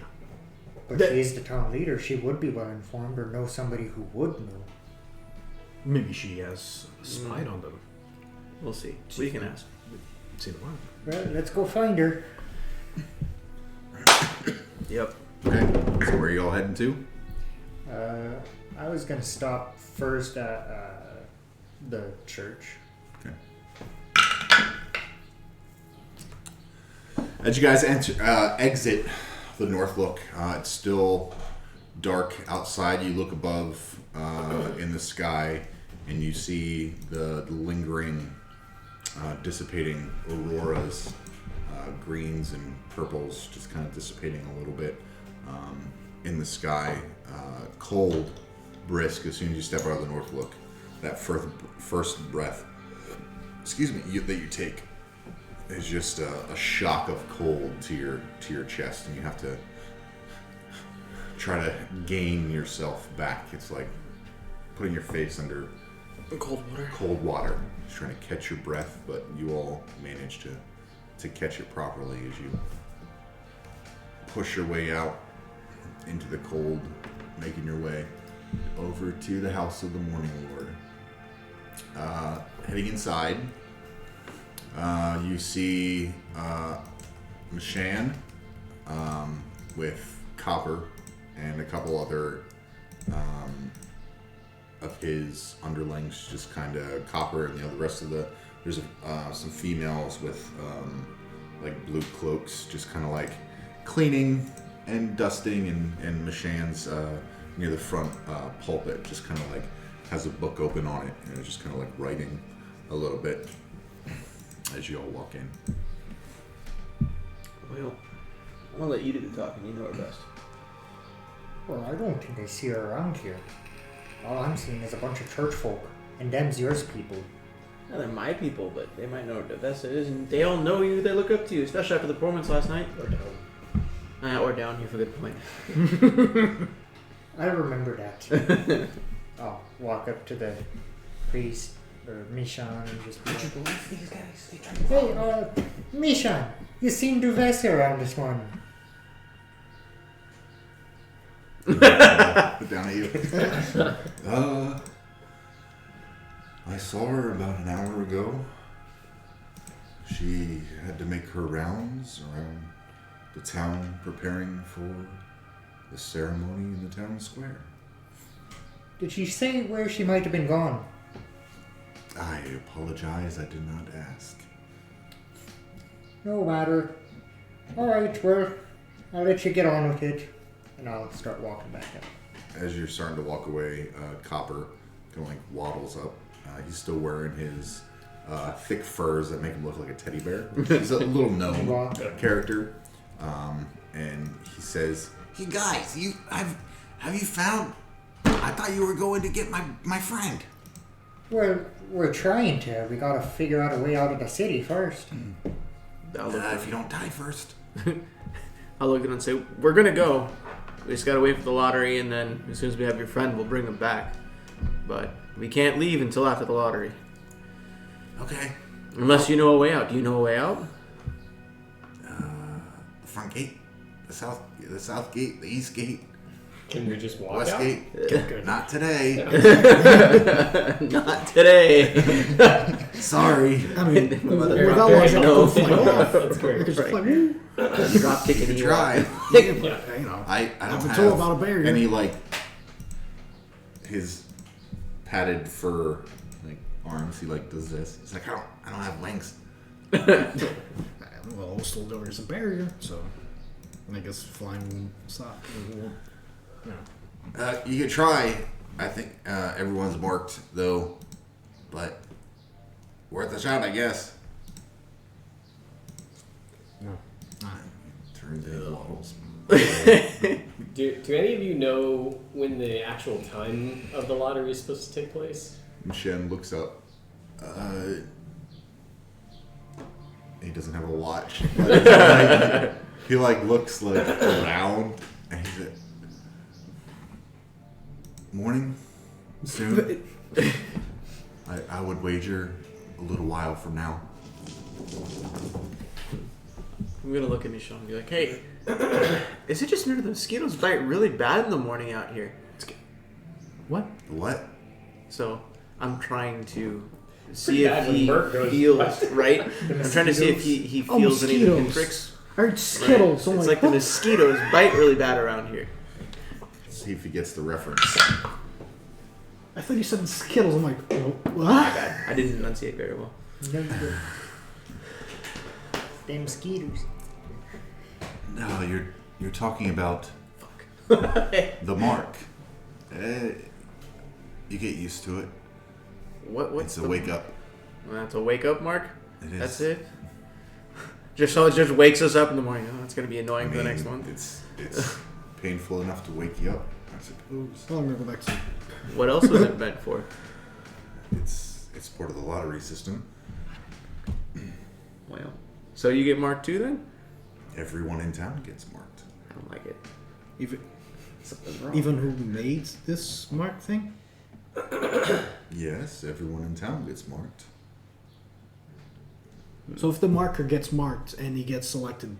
[SPEAKER 5] But
[SPEAKER 3] That-
[SPEAKER 5] she is the town leader. She would be well informed or know somebody who would know.
[SPEAKER 3] Maybe she has spied on them.
[SPEAKER 2] We'll see. We can ask.
[SPEAKER 3] See the one.
[SPEAKER 5] Well, let's go find her.
[SPEAKER 2] Yep.
[SPEAKER 1] Okay. So where are y'all heading to?
[SPEAKER 5] I was going to stop first at the church.
[SPEAKER 1] Okay. As you guys exit the North Look, it's still dark outside. You look above in the sky, and you see the lingering, dissipating auroras, greens and purples, just kind of dissipating a little bit in the sky. Cold, brisk as soon as you step out of the North Look. That first breath that you take is just a shock of cold to your chest, and you have to try to gain yourself back. It's like putting your face under cold water. Just trying to catch your breath, but you all manage to catch it properly as you push your way out into the cold, making your way over to the house of the Morning Lord. Heading inside, you see Mishan with Copper and a couple other of his underlings, just kind of Copper and the rest of the. There's some females with like blue cloaks, just kind of like cleaning and dusting, and Mishan's near the front pulpit, just kind of like has a book open on it, and it's just kind of like writing a little bit as you all walk in.
[SPEAKER 2] Well, I'll let you do the talking. You know her best.
[SPEAKER 5] Well, I don't think I see her around here. All I'm seeing is a bunch of church folk, and them's yours people.
[SPEAKER 2] Yeah, they're my people, but they might know what the best it is, and they all know you. They look up to you, especially after the performance last night.
[SPEAKER 4] Or down.
[SPEAKER 2] Or down here for a good point.
[SPEAKER 5] I remember that. I'll walk up to the priest or Mishan and just be like,
[SPEAKER 2] These guys, they try
[SPEAKER 5] "Hey, Mishan, you seen Duvessa around this morning?"
[SPEAKER 1] Down at you. I saw her about an hour ago. She had to make her rounds around the town preparing for the ceremony in the town square.
[SPEAKER 5] Did she say where she might have been gone?
[SPEAKER 1] I apologize, I did not ask.
[SPEAKER 5] No matter. Alright, well, I'll let you get on with it. And I'll start walking back up.
[SPEAKER 1] As you're starting to walk away, Copper kind of like waddles up. He's still wearing his thick furs that make him look like a teddy bear. He's a little gnome character. And he says, "Hey guys, have you found? I thought you were going to get my friend."
[SPEAKER 5] Well, we're trying to. We gotta figure out a way out of the city first.
[SPEAKER 1] If you don't die first.
[SPEAKER 2] I'll look at him and say, "We're gonna go. We just gotta wait for the lottery, and then as soon as we have your friend, we'll bring him back. But we can't leave until after the lottery.
[SPEAKER 1] Okay.
[SPEAKER 2] Unless you know a way out. Do you know a way out?"
[SPEAKER 1] The front gate, the south gate, the east gate,
[SPEAKER 4] Can we just walk
[SPEAKER 1] west
[SPEAKER 4] out?
[SPEAKER 1] gate.
[SPEAKER 4] Good.
[SPEAKER 1] Not today.
[SPEAKER 2] Not today.
[SPEAKER 1] Sorry.
[SPEAKER 3] I mean,
[SPEAKER 2] Mother
[SPEAKER 3] without
[SPEAKER 2] rocker,
[SPEAKER 3] watching
[SPEAKER 2] no.
[SPEAKER 3] it fly off,
[SPEAKER 4] That's great.
[SPEAKER 3] you could just
[SPEAKER 2] Right.
[SPEAKER 3] play, woo.
[SPEAKER 2] Drop kicking
[SPEAKER 1] You
[SPEAKER 2] you.
[SPEAKER 1] try.
[SPEAKER 3] Yeah,
[SPEAKER 4] Yeah.
[SPEAKER 3] but, you know,
[SPEAKER 1] I don't
[SPEAKER 3] I've been
[SPEAKER 1] have
[SPEAKER 3] told about a barrier.
[SPEAKER 1] any like his padded fur like arms. He like does this. He's like, I don't have wings.
[SPEAKER 3] Well, I was told there's a barrier, so I guess flying won't stop. It won't, you know.
[SPEAKER 1] You could try. I think everyone's marked though, but worth a shot, I guess.
[SPEAKER 3] No.
[SPEAKER 1] Turns into waddles.
[SPEAKER 4] Do any of you know when the actual time of the lottery is supposed to take place?
[SPEAKER 1] Shen looks up. He doesn't have a watch. He looks like around, and he's like, morning, soon. I would wager a little while from now.
[SPEAKER 2] I'm gonna look at Michelle and be like, "Hey, is it just me or the mosquitoes bite really bad in the morning out here?"
[SPEAKER 3] What?
[SPEAKER 1] What?
[SPEAKER 2] So I'm trying to see
[SPEAKER 4] bad
[SPEAKER 2] if
[SPEAKER 4] when
[SPEAKER 2] he
[SPEAKER 4] Bert goes
[SPEAKER 2] feels
[SPEAKER 4] by.
[SPEAKER 2] right. I'm trying to see if he feels any of the
[SPEAKER 3] mosquitoes.
[SPEAKER 2] pinpricks.
[SPEAKER 3] I heard Skittles.
[SPEAKER 2] Right.
[SPEAKER 3] I'm
[SPEAKER 2] It's
[SPEAKER 3] like,
[SPEAKER 2] like the
[SPEAKER 3] what?
[SPEAKER 2] mosquitoes bite really bad around here.
[SPEAKER 1] See if he gets the reference.
[SPEAKER 3] I thought you said Skittles. I'm like, oh,
[SPEAKER 2] My
[SPEAKER 3] what?
[SPEAKER 2] bad. I didn't enunciate very well.
[SPEAKER 5] No, you don't. Them mosquitoes.
[SPEAKER 1] No, you're talking about the mark. You get used to it.
[SPEAKER 2] What's
[SPEAKER 1] It's a wake up.
[SPEAKER 2] That's a wake up, Mark.
[SPEAKER 1] It is.
[SPEAKER 2] That's it. Just so it just wakes us up in the morning. Oh, it's gonna be annoying for the next one.
[SPEAKER 1] It's painful enough to wake you up, I suppose.
[SPEAKER 3] Well, I'm gonna go back to.
[SPEAKER 2] What else was it meant for?
[SPEAKER 1] It's part of the lottery system.
[SPEAKER 2] So you get marked too then?
[SPEAKER 1] Everyone in town gets marked.
[SPEAKER 2] I don't like it.
[SPEAKER 3] Even,
[SPEAKER 2] Something's wrong.
[SPEAKER 3] even who made this mark thing?
[SPEAKER 1] Yes, everyone in town gets marked.
[SPEAKER 3] So if the marker gets marked and he gets selected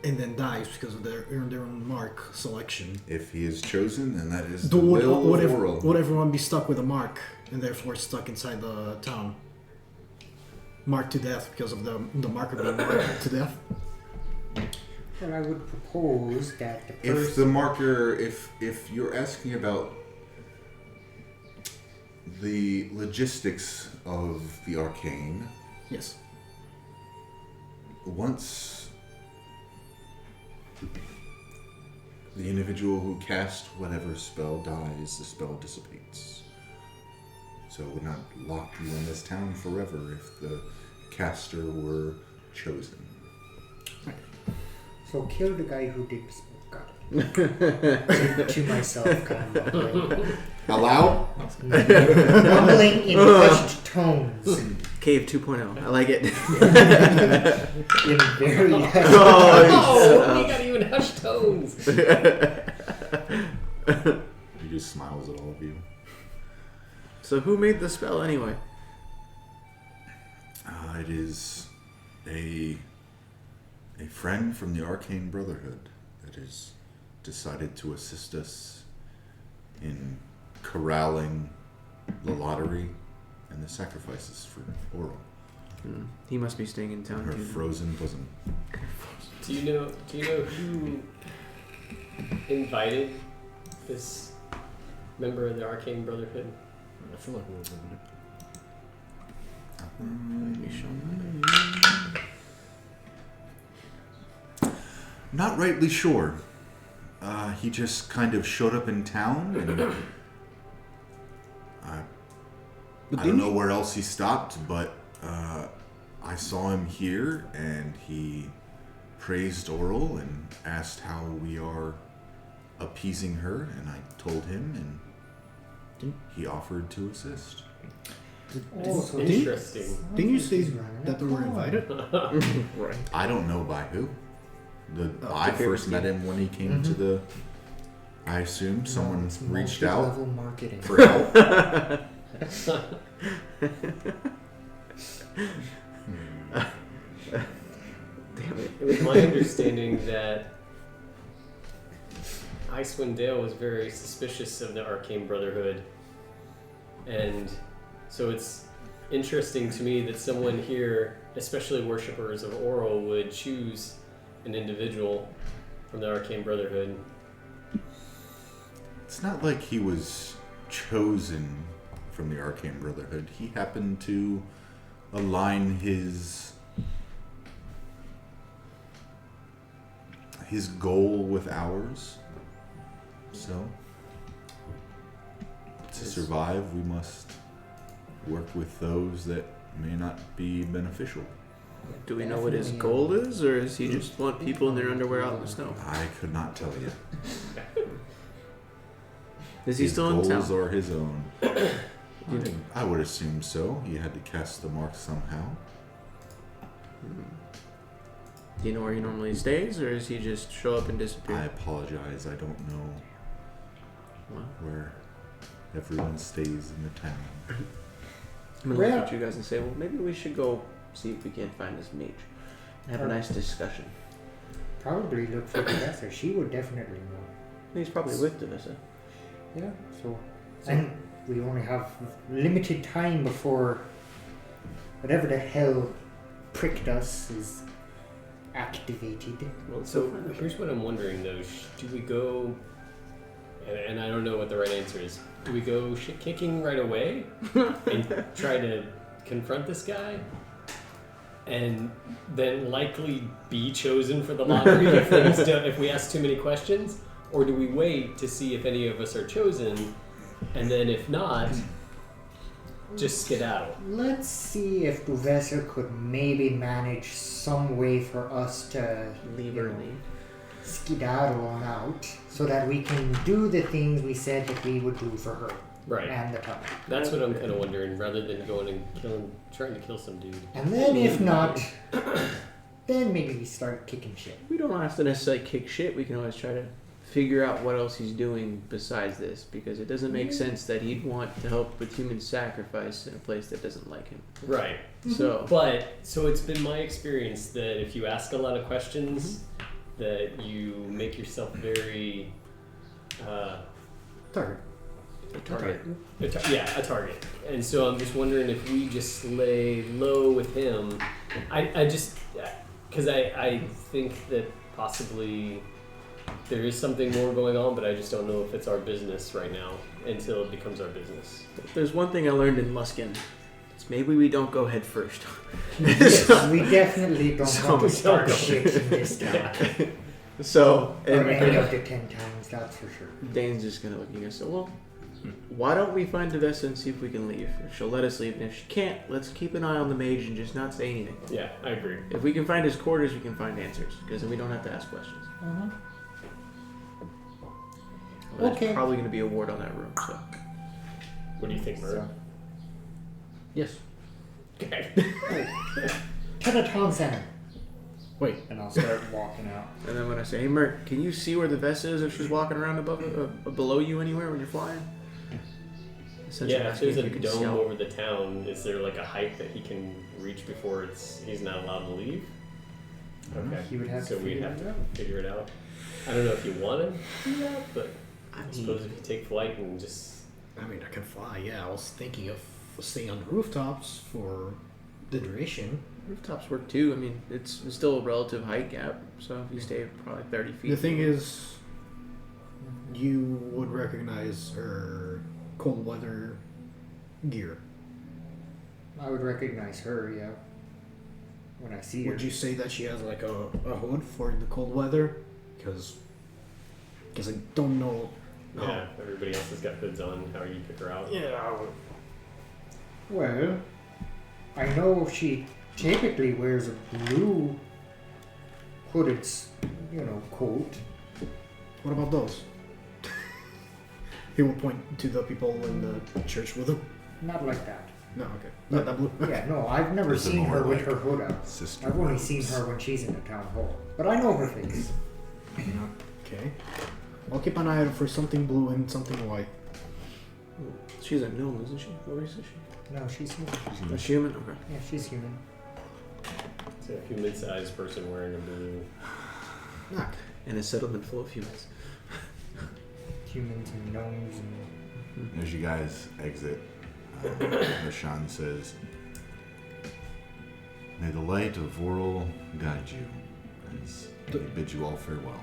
[SPEAKER 3] and then dies because of their own mark selection,
[SPEAKER 1] If he is chosen, then that is the will of Auril.
[SPEAKER 3] would everyone be stuck with a mark and therefore stuck inside the town? Marked to death because of the marker being marked to death?
[SPEAKER 5] Well, I would propose that the
[SPEAKER 1] If
[SPEAKER 5] person.
[SPEAKER 1] the marker, if you're asking about the logistics of the arcane,
[SPEAKER 3] Yes.
[SPEAKER 1] once the individual who cast whatever spell dies, the spell dissipates. So it would not lock you in this town forever if the caster were chosen.
[SPEAKER 5] So kill the guy who did the spell. Got it. to myself, kind of mumbling.
[SPEAKER 1] Allow?
[SPEAKER 5] Mumbling in hushed tones.
[SPEAKER 2] Cave 2.0. I like it.
[SPEAKER 5] In very hushed
[SPEAKER 4] Oh, we got even hushed tones.
[SPEAKER 1] He just smiles at all of you.
[SPEAKER 2] So who made the spell anyway?
[SPEAKER 1] It is a friend from the Arcane Brotherhood that has decided to assist us in corralling the lottery and the sacrifices for Auril
[SPEAKER 2] He must be staying in town
[SPEAKER 1] and her
[SPEAKER 2] too.
[SPEAKER 1] frozen bosom.
[SPEAKER 4] Do you know who invited this member of the Arcane Brotherhood?
[SPEAKER 3] I feel like we're over it.
[SPEAKER 2] Maybe show
[SPEAKER 1] Not rightly sure. He just kind of showed up in town, and I don't know where else he stopped, but I saw him here, and he praised Auril and asked how we are appeasing her, and I told him, and he offered to assist.
[SPEAKER 5] Oh, so
[SPEAKER 4] Interesting.
[SPEAKER 3] Didn't you say
[SPEAKER 5] he's running
[SPEAKER 3] that they were invited?
[SPEAKER 2] Right.
[SPEAKER 1] I don't know by who.
[SPEAKER 2] Oh,
[SPEAKER 1] I
[SPEAKER 2] the
[SPEAKER 1] first
[SPEAKER 2] favorite
[SPEAKER 1] met him when he came to the. I assume someone
[SPEAKER 5] It's
[SPEAKER 1] reached out
[SPEAKER 5] multi-level marketing.
[SPEAKER 1] for help.
[SPEAKER 2] Damn it.
[SPEAKER 4] It was my understanding that Icewind Dale was very suspicious of the Arcane Brotherhood, and so it's interesting to me that someone here, especially worshippers of Auril, would choose an individual from the Arcane Brotherhood.
[SPEAKER 1] It's not like he was chosen from the Arcane Brotherhood. He happened to align his goal with ours. So, to survive, we must work with those that may not be beneficial.
[SPEAKER 2] Do we know what his goal is, or does he just want people in their underwear out in the snow?
[SPEAKER 1] I could not tell you.
[SPEAKER 2] Is he
[SPEAKER 1] His
[SPEAKER 2] still in
[SPEAKER 1] goals
[SPEAKER 2] town?
[SPEAKER 1] are his own. I would assume so. He had to cast the mark somehow.
[SPEAKER 2] Do you know where he normally stays, or does he just show up and disappear?
[SPEAKER 1] I apologize. I don't know
[SPEAKER 2] Well,
[SPEAKER 1] where everyone stays in the town.
[SPEAKER 2] I'm gonna look at you guys and say, well, maybe we should go see if we can't find this mage and have a nice discussion.
[SPEAKER 5] Probably look for Vanessa. She would definitely know.
[SPEAKER 2] He's probably with Vanessa.
[SPEAKER 5] Yeah. So, and we only have limited time before whatever the hell pricked us is activated.
[SPEAKER 4] Well, so here's what I'm wondering though: do we go? And I don't know what the right answer is. Do we go shit kicking right away and try to confront this guy, and then likely be chosen for the lottery if we ask too many questions, or do we wait to see if any of us are chosen, and then if not, just skedaddle?
[SPEAKER 5] Let's see if Professor could maybe manage some way for us to
[SPEAKER 2] Leave
[SPEAKER 5] you know,
[SPEAKER 2] early.
[SPEAKER 5] skedaddle on out so that we can do the things we said that we would do for her
[SPEAKER 4] Right.
[SPEAKER 5] and the town.
[SPEAKER 4] That's what I'm kind of wondering, rather than going and trying to kill some dude.
[SPEAKER 5] And then if not, then maybe we start kicking shit.
[SPEAKER 2] We don't have to necessarily kick shit. We can always try to figure out what else he's doing besides this, because it doesn't make sense that he'd want to help with human sacrifice in a place that doesn't like him.
[SPEAKER 4] Right.
[SPEAKER 2] So,
[SPEAKER 4] So it's been my experience that if you ask a lot of questions, that you make yourself very
[SPEAKER 3] Target.
[SPEAKER 2] a target.
[SPEAKER 4] a target. And so I'm just wondering if we just lay low with him. I just because I think that possibly there is something more going on, but I just don't know if it's our business right now until it becomes our business.
[SPEAKER 2] If there's one thing I learned in Luskin, it's maybe we don't go head first.
[SPEAKER 5] Yes, we definitely don't
[SPEAKER 2] So
[SPEAKER 5] want
[SPEAKER 2] we
[SPEAKER 5] to start
[SPEAKER 2] don't go.
[SPEAKER 5] shit in this town.
[SPEAKER 2] So,
[SPEAKER 5] Or any
[SPEAKER 2] and
[SPEAKER 5] of the 10 towns, that's for sure.
[SPEAKER 2] Dane's just gonna look at you and say, well, why don't we find Devessa and see if we can leave? If she'll let us leave, and if she can't, let's keep an eye on the mage and just not say anything.
[SPEAKER 4] Yeah, I agree.
[SPEAKER 2] If we can find his quarters, we can find answers, because then we don't have to ask questions.
[SPEAKER 5] Uh-huh.
[SPEAKER 2] Well,
[SPEAKER 5] Okay.
[SPEAKER 2] There's probably gonna be a ward on that room, so.
[SPEAKER 4] What do you think, Murray?
[SPEAKER 5] So,
[SPEAKER 3] Yes.
[SPEAKER 4] Okay.
[SPEAKER 5] to the town center.
[SPEAKER 3] Wait.
[SPEAKER 5] And I'll start walking out.
[SPEAKER 2] And then when I say, hey, Mert, can you see where the vest is if she's walking around above, below you anywhere when you're flying? Essentially
[SPEAKER 4] Yeah, if
[SPEAKER 2] asking
[SPEAKER 4] there's a
[SPEAKER 2] you can
[SPEAKER 4] dome
[SPEAKER 2] scout.
[SPEAKER 4] over the town, is there like a height that he can reach before he's not allowed to leave? Okay.
[SPEAKER 5] He would have
[SPEAKER 4] So
[SPEAKER 5] to
[SPEAKER 4] we'd
[SPEAKER 5] figure
[SPEAKER 4] have
[SPEAKER 5] it
[SPEAKER 4] to
[SPEAKER 5] out.
[SPEAKER 4] figure it out. I don't know if you want to do that, but
[SPEAKER 2] I
[SPEAKER 4] I
[SPEAKER 2] mean,
[SPEAKER 4] suppose if you take flight and just
[SPEAKER 3] I mean, I can fly. Yeah, I was thinking of staying on the rooftops for the duration.
[SPEAKER 2] rooftops work too. I mean, it's still a relative height gap, so if you stay probably 30 feet.
[SPEAKER 3] The thing is, you would recognize her cold weather gear.
[SPEAKER 5] I would recognize her, yeah. When I see her.
[SPEAKER 3] Would you say that she has like a hood for the cold weather? Because I don't know.
[SPEAKER 4] yeah, everybody else has got hoods on. How you pick her out?
[SPEAKER 3] Yeah.
[SPEAKER 5] Well, I know she typically wears a blue hooded, coat.
[SPEAKER 3] What about those? He will point to the people in the church with him.
[SPEAKER 5] Not like that.
[SPEAKER 3] No, okay. Not that blue.
[SPEAKER 5] Yeah, no, I've never
[SPEAKER 1] Those are
[SPEAKER 5] seen her
[SPEAKER 1] more
[SPEAKER 5] with
[SPEAKER 1] like
[SPEAKER 5] her hood up.
[SPEAKER 1] Sister
[SPEAKER 5] I've only
[SPEAKER 1] robes.
[SPEAKER 5] seen her when she's in the town hall. But I know her face.
[SPEAKER 3] Okay. I'll keep an eye out for something blue and something white.
[SPEAKER 2] She's a gnome, isn't she? What race is she?
[SPEAKER 5] No, she's human.
[SPEAKER 2] A human? Okay.
[SPEAKER 5] Yeah, she's human.
[SPEAKER 4] It's a human-sized person wearing a blue.
[SPEAKER 3] Knock.
[SPEAKER 2] And a settlement full of humans.
[SPEAKER 5] Humans and gnomes and...
[SPEAKER 1] As you guys exit, Rashan says, "May the light of Auril guide you, as we bid you all farewell."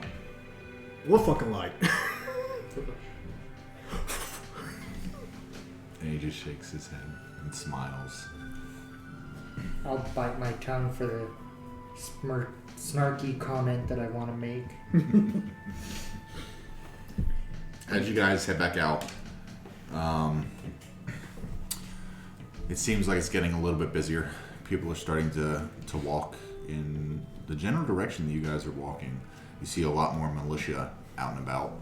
[SPEAKER 3] What fucking light?
[SPEAKER 1] And he just shakes his head and smiles.
[SPEAKER 5] I'll bite my tongue for the snarky comment that I want to make.
[SPEAKER 1] As you guys head back out, it seems like it's getting a little bit busier. People are starting to walk in the general direction that you guys are walking. You see a lot more militia out and about,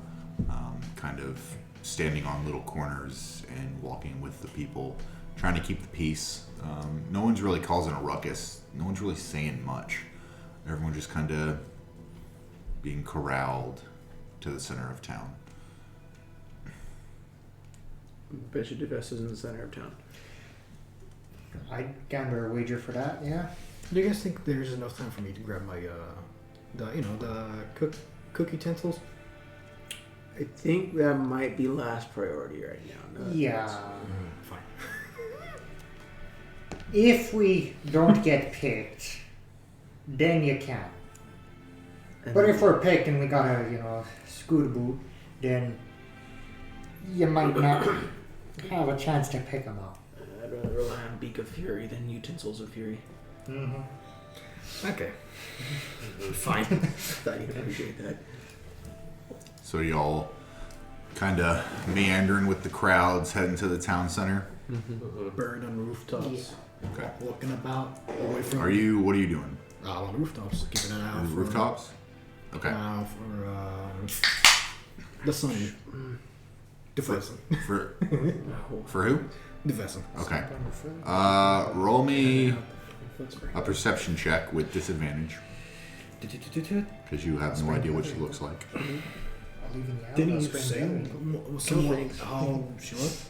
[SPEAKER 1] kind of standing on little corners and walking with the people, trying to keep the peace. No one's really causing a ruckus. No one's really saying much. Everyone just kind of being corralled to the center of town.
[SPEAKER 2] Bet you Devess is in the center of town.
[SPEAKER 5] I'd gamble a wager for that, yeah?
[SPEAKER 3] Do you guys think there's enough time for me to grab my the cook utensils?
[SPEAKER 2] I think that might be last priority right now. No,
[SPEAKER 5] Yeah.
[SPEAKER 3] Fine.
[SPEAKER 5] If we don't get picked, then you can.
[SPEAKER 2] And
[SPEAKER 5] But if we're picked and we got a, scooter-boot, then you might not have a chance to pick them up.
[SPEAKER 2] I'd rather rely on Beak of Fury than Utensils of Fury.
[SPEAKER 5] Mm-hmm.
[SPEAKER 3] Okay. Fine.
[SPEAKER 2] Thought you'd appreciate that.
[SPEAKER 1] So y'all kind of meandering with the crowds heading to the town center.
[SPEAKER 3] Bird on rooftops.
[SPEAKER 1] Okay.
[SPEAKER 3] Looking about away from.
[SPEAKER 1] What are you doing?
[SPEAKER 3] on rooftops? Keeping an eye out
[SPEAKER 1] The
[SPEAKER 3] for
[SPEAKER 1] rooftops? Okay.
[SPEAKER 3] For the sun. Defensive.
[SPEAKER 1] For who?
[SPEAKER 3] Defensive.
[SPEAKER 1] Okay. Roll me a perception check with disadvantage. Because you have no idea what she looks like.
[SPEAKER 5] Leaving the
[SPEAKER 3] Didn't you
[SPEAKER 5] outhouse
[SPEAKER 3] say
[SPEAKER 5] spring
[SPEAKER 3] somewhat
[SPEAKER 2] thanks.
[SPEAKER 3] how she looked?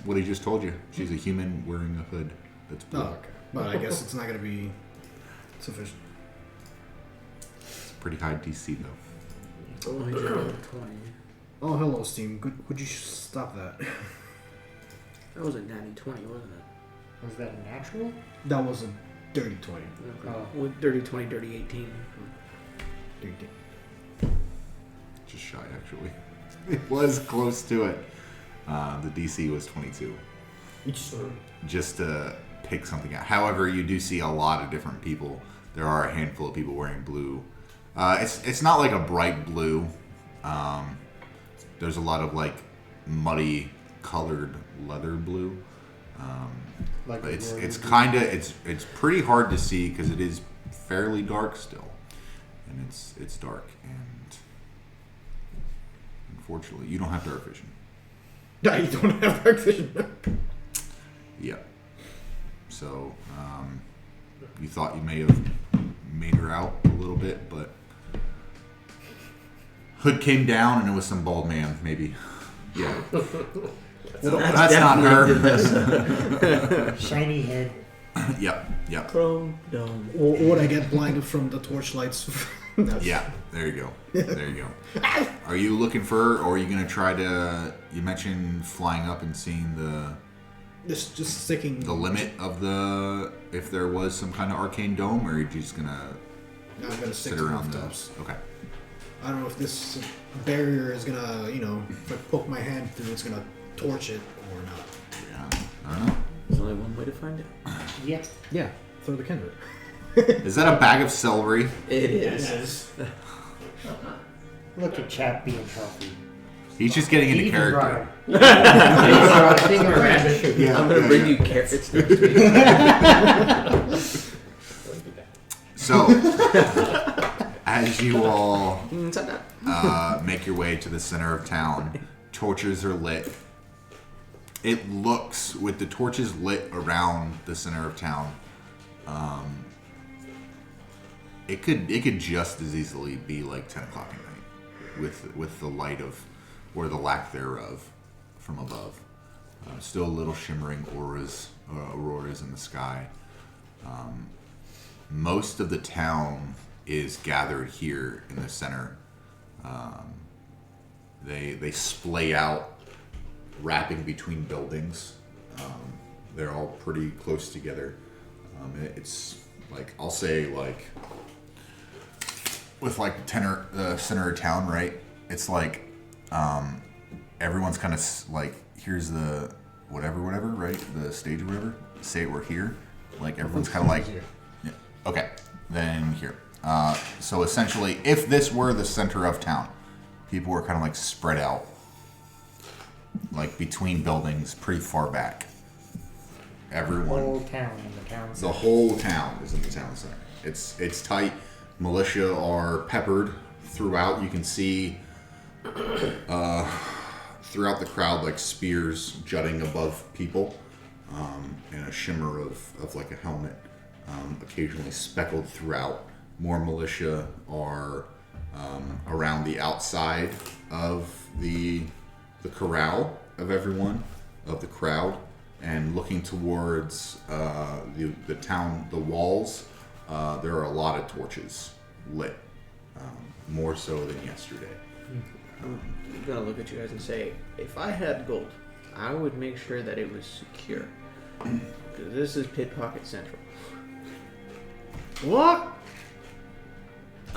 [SPEAKER 1] What he just told you. She's a human wearing a hood. That's blue.
[SPEAKER 3] Oh, okay. But I guess it's not going to be sufficient.
[SPEAKER 1] It's a pretty high DC though.
[SPEAKER 2] Oh, he's at 20.
[SPEAKER 3] Oh, hello, Steam. Would you stop that?
[SPEAKER 2] That was a natty 20, wasn't it?
[SPEAKER 5] Was that a natural?
[SPEAKER 3] That was a dirty 20.
[SPEAKER 5] Oh.
[SPEAKER 2] With dirty 20, dirty 18.
[SPEAKER 3] Dirty.
[SPEAKER 1] Just shy, actually. It was close to it. The DC was 22. Just to pick something out. However, you do see a lot of different people. There are a handful of people wearing blue. It's not like a bright blue. There's a lot of like muddy colored leather blue.
[SPEAKER 5] Like
[SPEAKER 1] But
[SPEAKER 5] a
[SPEAKER 1] it's
[SPEAKER 5] royal
[SPEAKER 1] kind of it's pretty hard to see because it is fairly dark still, and it's dark, and unfortunately you don't have dark vision.
[SPEAKER 3] No, you don't have dark vision.
[SPEAKER 1] Yeah. So you thought you may have made her out a little bit, but hood came down and it was some bald man, maybe. Yeah. That's not her.
[SPEAKER 5] Shiny head.
[SPEAKER 1] Yep.
[SPEAKER 2] Chrome dome.
[SPEAKER 3] Or would I get blinded from the torchlights?
[SPEAKER 1] Yeah, there you go. There you go. Are you looking for her, or are you going to try to... You mentioned flying up and seeing the
[SPEAKER 3] Just sticking...
[SPEAKER 1] the limit of the... If there was some kind of arcane dome, or are you just going to
[SPEAKER 3] I'm going to stick
[SPEAKER 1] sit
[SPEAKER 3] to
[SPEAKER 1] around
[SPEAKER 3] rooftops.
[SPEAKER 1] those? Okay.
[SPEAKER 3] I don't know if this barrier is going to, if I poke my hand through, it's going to torch it or not.
[SPEAKER 1] Yeah. I don't know.
[SPEAKER 2] There's only one way to find out.
[SPEAKER 5] Yeah.
[SPEAKER 3] Yeah, throw the kindred.
[SPEAKER 1] Is that a bag of celery?
[SPEAKER 2] It is.
[SPEAKER 5] Look at Chap being healthy.
[SPEAKER 1] He's just getting into
[SPEAKER 5] He even
[SPEAKER 1] character.
[SPEAKER 5] brought a thing of rabbit.
[SPEAKER 1] Yeah,
[SPEAKER 2] I'm going to bring you carrots next week.
[SPEAKER 1] So, as you all make your way to the center of town, torches are lit. It looks, with the torches lit around the center of town, it could just as easily be like 10 o'clock at night, with the light of, or the lack thereof, from above. Still a little shimmering auroras in the sky. Most of the town is gathered here in the center. They splay out, wrapping between buildings. They're all pretty close together. It's like, I'll say like, with like the center of town, right? It's like everyone's kind of like, here's the whatever, right? The stage or whatever. Say we're here. Like everyone's kind of like, yeah, okay, then here. So essentially, if this were the center of town, people were kind of like spread out, like between buildings, pretty far back. Everyone.
[SPEAKER 5] The whole town in the town
[SPEAKER 1] The
[SPEAKER 5] center.
[SPEAKER 1] whole town is in the town center. It's tight. Militia are peppered throughout. You can see throughout the crowd like spears jutting above people, and a shimmer of like a helmet, occasionally speckled throughout. More militia are around the outside of the corral of everyone, of the crowd, and looking towards the town, the walls. There are a lot of torches lit, more so than yesterday.
[SPEAKER 2] I'm gonna look at you guys and say, if I had gold, I would make sure that it was secure. Because this is Pickpocket Central.
[SPEAKER 3] What?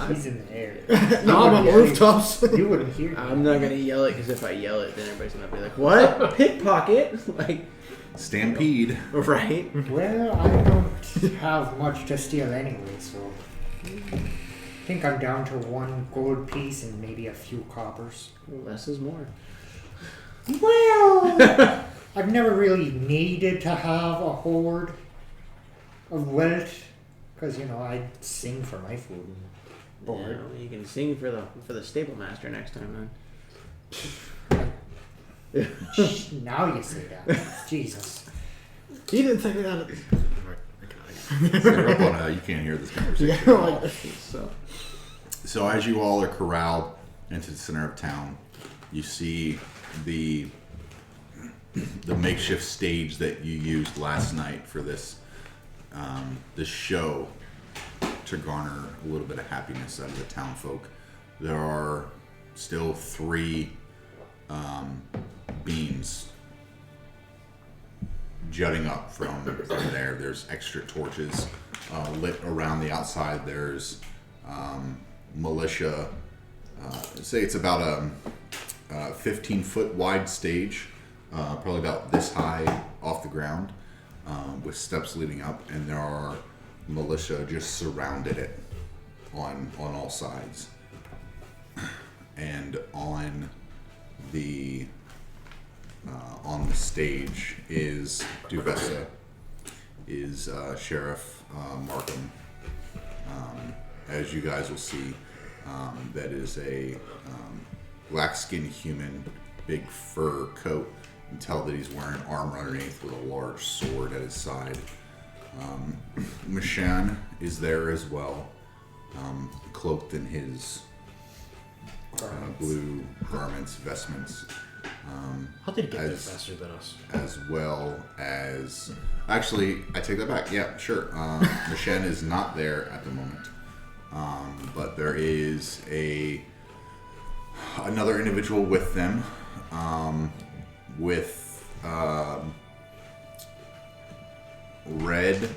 [SPEAKER 5] He's in the air.
[SPEAKER 3] No, I'm on rooftops.
[SPEAKER 5] You wouldn't hear that.
[SPEAKER 2] I'm not gonna yell it, because if I yell it, then everybody's gonna be like, what? Pickpocket? Like,
[SPEAKER 1] Stampede.
[SPEAKER 2] right?
[SPEAKER 5] Well, I don't have much to steal anyway, so I think I'm down to 1 gold piece and maybe a few coppers.
[SPEAKER 2] Less is more.
[SPEAKER 5] Well, I've never really needed to have a hoard of wealth, because I sing for my food and board.
[SPEAKER 2] You can sing for the stable master next time,
[SPEAKER 5] Now you say that. Jesus.
[SPEAKER 3] He didn't think that.
[SPEAKER 1] You're up on you can't hear this conversation at all. So as you all are corralled into the center of town, you see the makeshift stage that you used last night for this this show to garner a little bit of happiness out of the town folk. There are still 3 beams jutting up from there. There's extra torches lit around the outside. There's militia. Say it's about a 15-foot wide stage, probably about this high off the ground, with steps leading up, and there are militia just surrounded it on all sides. And on the stage is Duvessa, is Sheriff Markham. As you guys will see, that is a black-skinned human, big fur coat. You can tell that he's wearing armor underneath with a large sword at his side. Mishan is there as well, cloaked in his blue garments, vestments.
[SPEAKER 3] How did he get there faster than us?
[SPEAKER 1] As well as... Actually, I take that back. Yeah, sure. Mishan is not there at the moment. But there is another individual with them, with red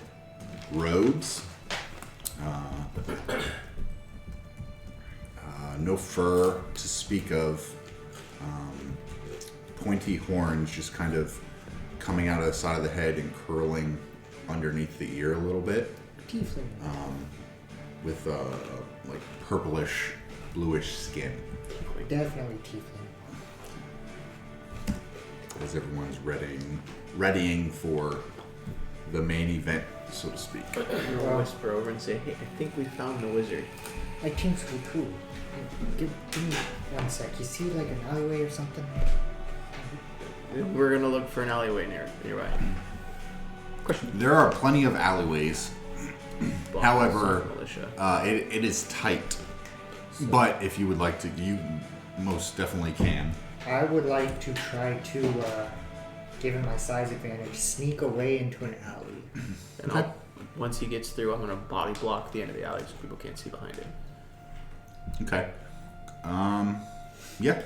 [SPEAKER 1] robes, no fur to speak of, pointy horns just kind of coming out of the side of the head and curling underneath the ear a little bit.
[SPEAKER 5] Tiefling.
[SPEAKER 1] With like purplish, bluish skin.
[SPEAKER 5] Definitely tiefling.
[SPEAKER 1] As everyone's readying for the main event, so to speak.
[SPEAKER 2] You'll whisper over and say, "Hey, I think we found the wizard."
[SPEAKER 5] I think so too. Give me 1 sec. You see like an alleyway or something?
[SPEAKER 2] We're gonna look for an alleyway nearby. Question.
[SPEAKER 1] There are plenty of alleyways.
[SPEAKER 2] Well,
[SPEAKER 1] However,
[SPEAKER 2] militia.
[SPEAKER 1] it is tight. But if you would like to, you most definitely can.
[SPEAKER 5] I would like to try to, given my size advantage, sneak away into an alley.
[SPEAKER 2] And once he gets through, I'm gonna body block the end of the alley so people can't see behind him.
[SPEAKER 1] Okay. Yeah.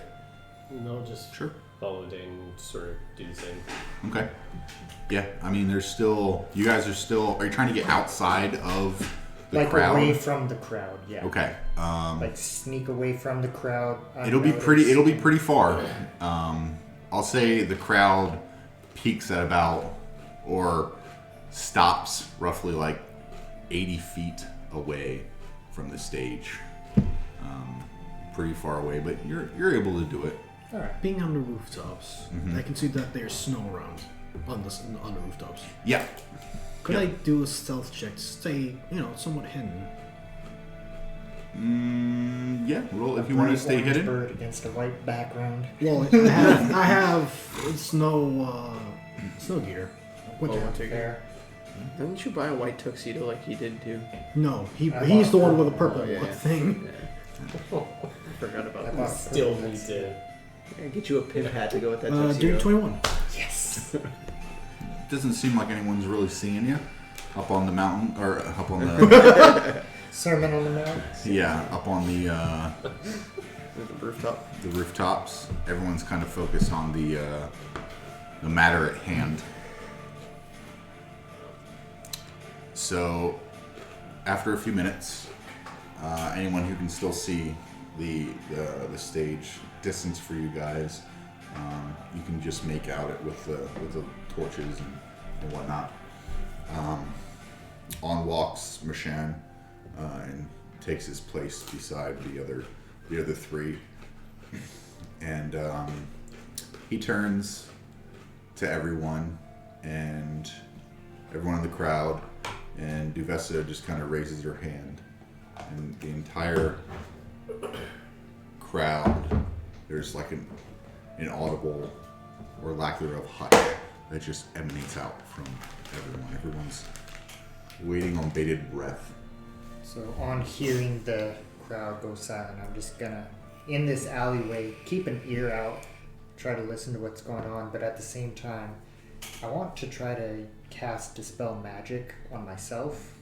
[SPEAKER 4] No, just
[SPEAKER 1] Sure.
[SPEAKER 4] follow Dane and sort of do the same.
[SPEAKER 1] Okay. Yeah, I mean, there's still... You guys are still... Are you trying to get outside of the
[SPEAKER 5] like
[SPEAKER 1] crowd?
[SPEAKER 5] away from the crowd, yeah.
[SPEAKER 1] Okay.
[SPEAKER 5] Like sneak away from the crowd.
[SPEAKER 1] It'll be pretty far. I'll say the crowd peaks at about... Or stops roughly like 80 feet away from the stage. Pretty far away, but you're able to do it.
[SPEAKER 5] All right.
[SPEAKER 3] Being on the rooftops, I can see that there's snow around on the rooftops.
[SPEAKER 1] Yeah.
[SPEAKER 3] Could I do a stealth check to stay, somewhat hidden?
[SPEAKER 1] Yeah. Roll if you want to stay
[SPEAKER 5] Orange
[SPEAKER 1] hidden.
[SPEAKER 5] Bird against a white background.
[SPEAKER 3] Well, I have snow gear.
[SPEAKER 5] Fair.
[SPEAKER 2] Didn't you buy a white tuxedo like he did too?
[SPEAKER 3] No, he's
[SPEAKER 5] bought
[SPEAKER 3] the one with the
[SPEAKER 2] purple.
[SPEAKER 3] purple
[SPEAKER 2] Oh, yeah.
[SPEAKER 3] thing.
[SPEAKER 2] Yeah. I forgot about
[SPEAKER 5] I
[SPEAKER 2] that.
[SPEAKER 5] bought
[SPEAKER 4] Still
[SPEAKER 5] purple.
[SPEAKER 4] need to.
[SPEAKER 2] Yeah, get you a pimp hat to go with that
[SPEAKER 3] Do
[SPEAKER 2] tuxedo.
[SPEAKER 3] 21.
[SPEAKER 5] Yes.
[SPEAKER 1] Doesn't seem like anyone's really seeing you up on the mountain or up on the
[SPEAKER 5] Sermon on the Mount.
[SPEAKER 1] yeah, up on the
[SPEAKER 2] rooftop.
[SPEAKER 1] the rooftops. Everyone's kind of focused on the matter at hand. So, after a few minutes, anyone who can still see the stage distance for you guys, you can just make out it with the torches and whatnot. On walks Mishan and takes his place beside the other 3, and he turns to everyone and everyone in the crowd. And Duvessa just kind of raises her hand, and the entire crowd, there's like an audible or lack thereof hush that just emanates out from everyone. Everyone's Waiting on bated breath.
[SPEAKER 5] So on hearing the crowd go silent, I'm just gonna, in this alleyway, keep an ear out, try to listen to what's going on, but at the same time, I want to try to cast Dispel Magic on myself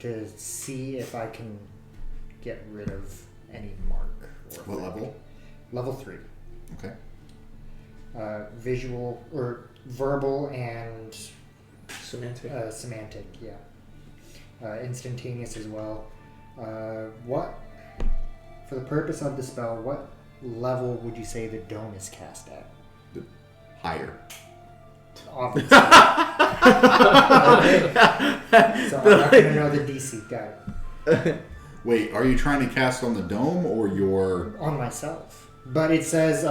[SPEAKER 5] to see if I can get rid of any mark. Or
[SPEAKER 1] What level?
[SPEAKER 5] Level 3.
[SPEAKER 1] Okay.
[SPEAKER 5] Visual, or verbal and
[SPEAKER 2] Semantic.
[SPEAKER 5] semantic, yeah. Instantaneous as well. What, for the purpose of the spell, what level would you say the dome is cast at?
[SPEAKER 1] Higher.
[SPEAKER 5] Obviously. So I'm not going to know the DC. Got it.
[SPEAKER 1] Wait, are you trying to cast on the dome or your...
[SPEAKER 5] On myself. But it says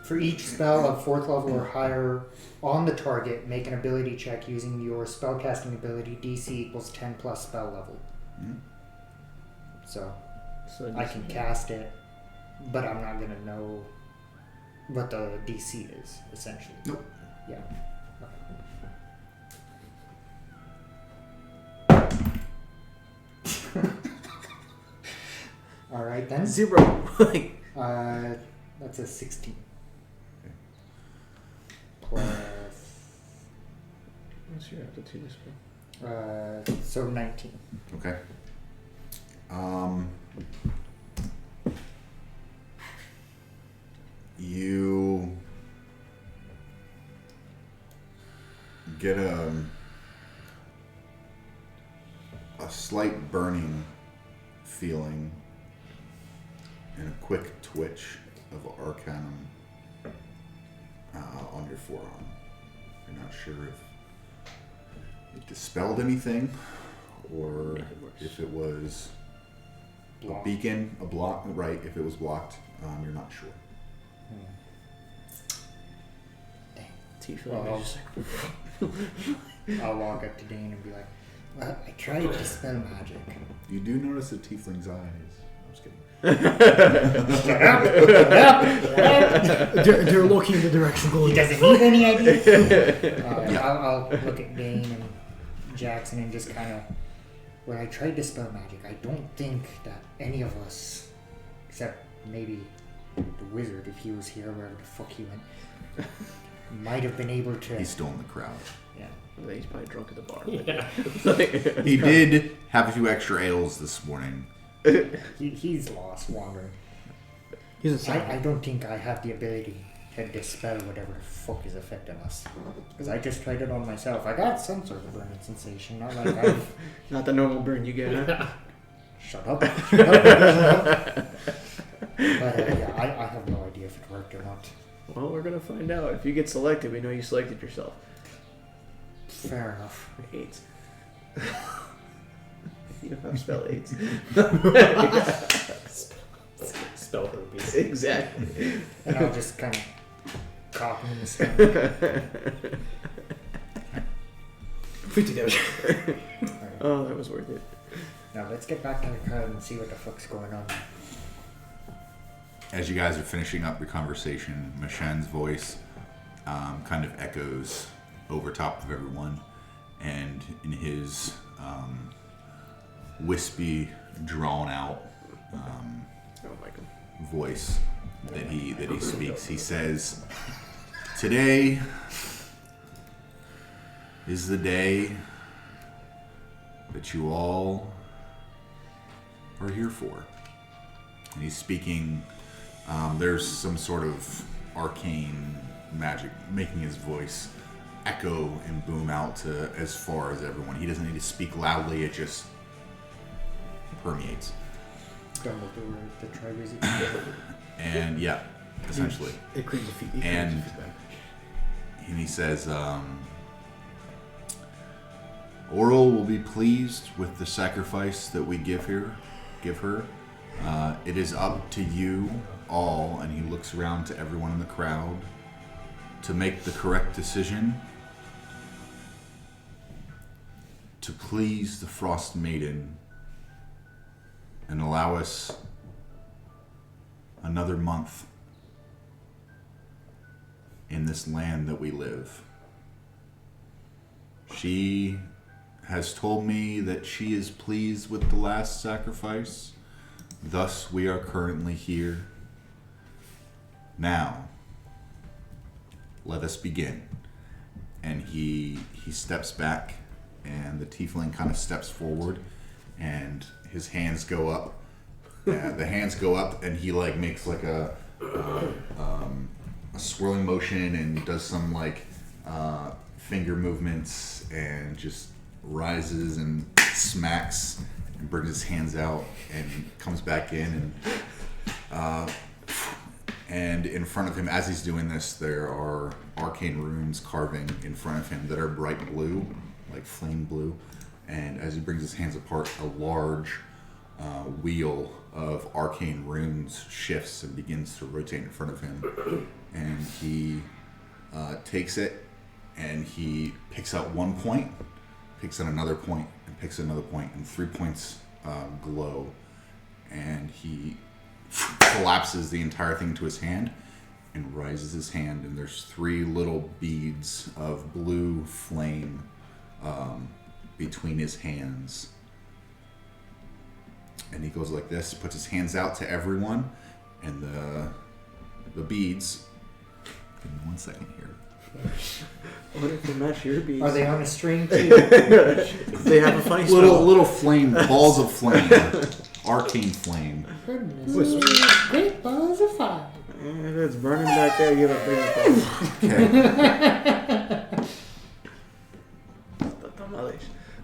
[SPEAKER 5] for each spell of 4th level or higher on the target, make an ability check using your spellcasting ability. DC equals 10 plus spell level.
[SPEAKER 1] Hmm?
[SPEAKER 5] So
[SPEAKER 2] So
[SPEAKER 5] I can cast it, but I'm not going to know what the DC is, essentially.
[SPEAKER 1] Nope.
[SPEAKER 5] Yeah. All right then.
[SPEAKER 2] 0.
[SPEAKER 5] That's a 16. Plus,
[SPEAKER 2] What's your aptitude spell?
[SPEAKER 5] so 19.
[SPEAKER 1] Okay. You get a slight burning feeling and a quick twitch of arcanum on your forearm. You're not sure if it dispelled anything or if it was a beacon, a block, right? If it was blocked, you're not sure.
[SPEAKER 2] Tiefling
[SPEAKER 5] Well,
[SPEAKER 2] is just
[SPEAKER 5] I'll walk up to Dane and be like, well, I tried to dispel magic.
[SPEAKER 1] You do notice a tiefling's eyes. I'm just kidding.
[SPEAKER 5] Shut up! Shut up! Shut up!
[SPEAKER 3] They're looking in the direction
[SPEAKER 5] He
[SPEAKER 3] going.
[SPEAKER 5] doesn't need any ideas.
[SPEAKER 1] Yeah.
[SPEAKER 5] I'll look at Dane and Jackson and just kind of, when I tried to spell magic, I don't think that any of us, except maybe the wizard, if he was here, wherever the fuck he went, might have been able to.
[SPEAKER 1] He's still in the crowd.
[SPEAKER 5] Yeah.
[SPEAKER 2] He's probably drunk at the bar.
[SPEAKER 4] Yeah.
[SPEAKER 1] He did have a few extra ales this morning.
[SPEAKER 5] He's lost, wandering.
[SPEAKER 3] He's a
[SPEAKER 5] I don't think I have the ability to dispel whatever the fuck is affecting us. Because I just tried it on myself. I got some sort of burning sensation, not like I've.
[SPEAKER 2] Not the normal burn you get, huh?
[SPEAKER 5] Shut up. Shut up. Shut up. But yeah, I have no idea if it worked or not.
[SPEAKER 2] Well, we're gonna find out. If you get selected, we know you selected yourself.
[SPEAKER 5] Fair enough.
[SPEAKER 2] AIDS. You don't have spell AIDS.
[SPEAKER 4] Spell herpes.
[SPEAKER 2] Exactly.
[SPEAKER 5] And I'll just kind of cock him in the stomach.
[SPEAKER 3] 50 damage.
[SPEAKER 5] Alright.
[SPEAKER 2] Oh, that was worth it.
[SPEAKER 5] Now let's get back to the crowd and see what the fuck's going on.
[SPEAKER 1] As you guys are finishing up your conversation, Mashen's voice kind of echoes over top of everyone, and in his wispy, drawn-out
[SPEAKER 2] Oh, Michael.
[SPEAKER 1] voice that he speaks, he says, "Today is the day that you all are here for." And he's speaking. There's some sort of arcane magic making his voice echo and boom out to as far as everyone. He doesn't need to speak loudly, it just permeates.
[SPEAKER 5] Dumbledore, the Triwizard.
[SPEAKER 1] And yeah, essentially.
[SPEAKER 3] It creates a feedback.
[SPEAKER 1] And he says, Auril will be pleased with the sacrifice that we give her. It is up to you all, and he looks around to everyone in the crowd, to make the correct decision to please the Frostmaiden and allow us another month in this land that we live. She has told me that she is pleased with the last sacrifice. Thus, we are currently here. Now, let us begin. And he steps back, and the tiefling kind of steps forward, and his hands go up. The hands go up, and he like makes like a swirling motion and does some like finger movements and just rises and smacks and brings his hands out and comes back in and in front of him as he's doing this there are arcane runes carving in front of him that are bright blue, like flame blue, and as he brings his hands apart, a large wheel of arcane runes shifts and begins to rotate in front of him, and he takes it and he picks out one point, picks out another point, and picks another point, and 3 points glow, and he collapses the entire thing to his hand and rises his hand, and there's 3 little beads of blue flame between his hands. And he goes like this, puts his hands out to everyone, and the beads. Give me 1 second here.
[SPEAKER 2] What if they match your beads?
[SPEAKER 5] Are they on a string too?
[SPEAKER 2] They have a funny smell.
[SPEAKER 1] Little flame, balls of flame, arcane flame.
[SPEAKER 5] Goodness. Great balls of fire.
[SPEAKER 2] If it's burning back there, you gotta bring it back.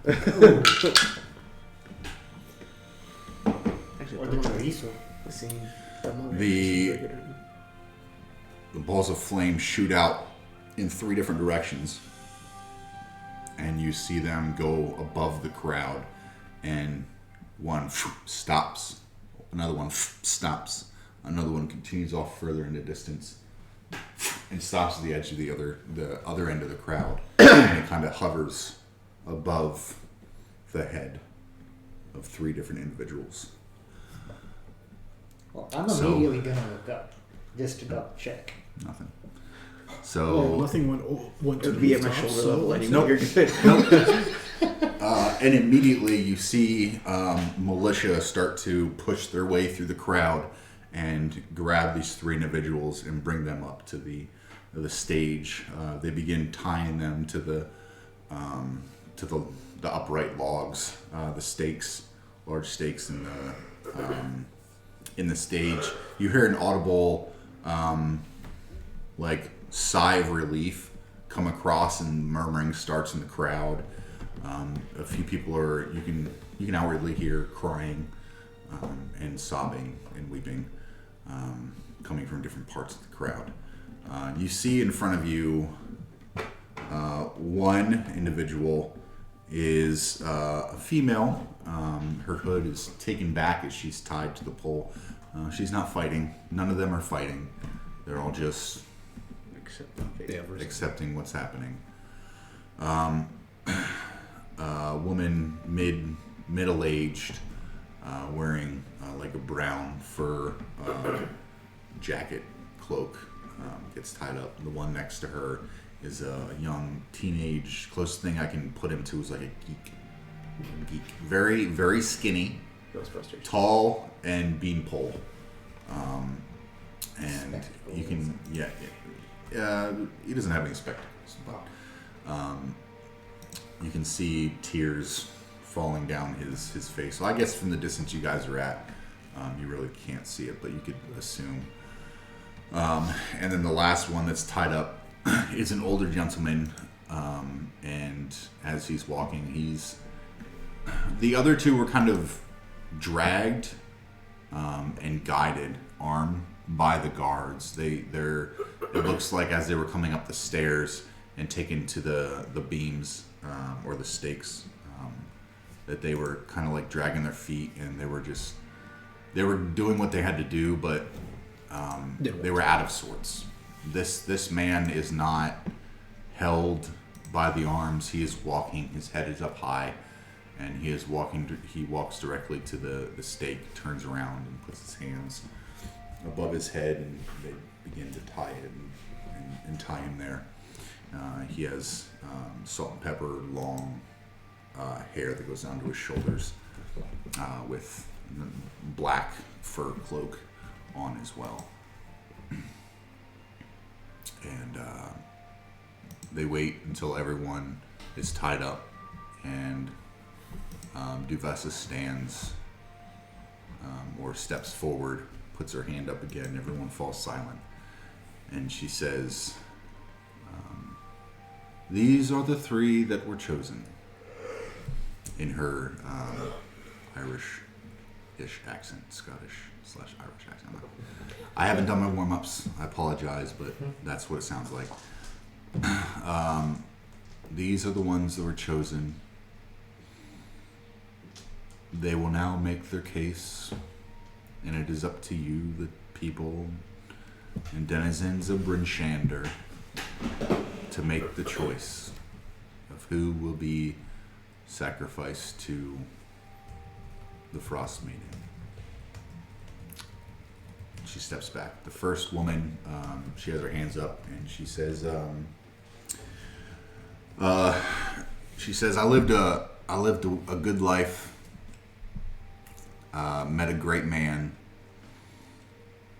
[SPEAKER 1] Okay.
[SPEAKER 2] Actually,
[SPEAKER 5] Or the chorizo.
[SPEAKER 2] the scene.
[SPEAKER 1] The balls of flame shoot out in 3 different directions, and you see them go above the crowd, and one stops, another one stops, another one continues off further into distance and stops at the edge of the other end of the crowd, and it kind of hovers above the head of 3 different individuals.
[SPEAKER 5] Well, I'm
[SPEAKER 1] So-
[SPEAKER 5] immediately gonna look up just to double check.
[SPEAKER 1] Nothing.
[SPEAKER 3] Oh,
[SPEAKER 1] So
[SPEAKER 3] nothing went to
[SPEAKER 2] It'd
[SPEAKER 3] the
[SPEAKER 2] be at my
[SPEAKER 3] rooftop,
[SPEAKER 2] shoulder
[SPEAKER 3] so-
[SPEAKER 2] level anyway.
[SPEAKER 1] Nope.
[SPEAKER 2] You're good.
[SPEAKER 1] And immediately you see militia start to push their way through the crowd and grab these 3 individuals and bring them up to the stage. They begin tying them to the upright logs, the stakes, large stakes in the stage. You hear an audible like sigh of relief come across, and murmuring starts in the crowd. A few people you can outwardly hear crying and sobbing and weeping coming from different parts of the crowd. You see in front of you one individual is a female. Her hood is taken back as she's tied to the pole. She's not fighting. None of them are fighting. They're all just accepting what's happening. A woman middle-aged, wearing like a brown fur jacket, cloak, gets tied up. The one next to her is a young teenage. Closest thing I can put him to is like a geek. Very, very skinny,
[SPEAKER 2] Ghostbusters.
[SPEAKER 1] tall, and beanpole. And you can, he doesn't have any spectacles, but you can see tears falling down his face. So I guess from the distance you guys are at, you really can't see it, but you could assume. And then the last one that's tied up is an older gentleman, and as he's walking, the other 2 were kind of dragged and guided, armed by the guards. It looks like as they were coming up the stairs and taken to the beams or the stakes, that they were kind of like dragging their feet, and they were doing what they had to do, but they were out of sorts. This man is not held by the arms. He is walking. His head is up high, and he is walking. He walks directly to the stake, turns around, and puts his hands above his head, and they begin to tie it and tie him there. He has salt and pepper, long hair that goes down to his shoulders, with a black fur cloak on as well. And they wait until everyone is tied up, and Duvessa stands or steps forward, puts her hand up again. Everyone falls silent, and she says, "These are the three that were chosen," in her Irish-ish accent, Scottish/Irish accent. I haven't done my warm-ups. I apologize, but that's what it sounds like. These are the ones that were chosen. They will now make their case, and it is up to you, the people and denizens of Bryn Shander, to make the choice of who will be sacrificed to the Frostmaiden. She steps back. The first woman, she has her hands up, and she says, "I lived a good life. Met a great man.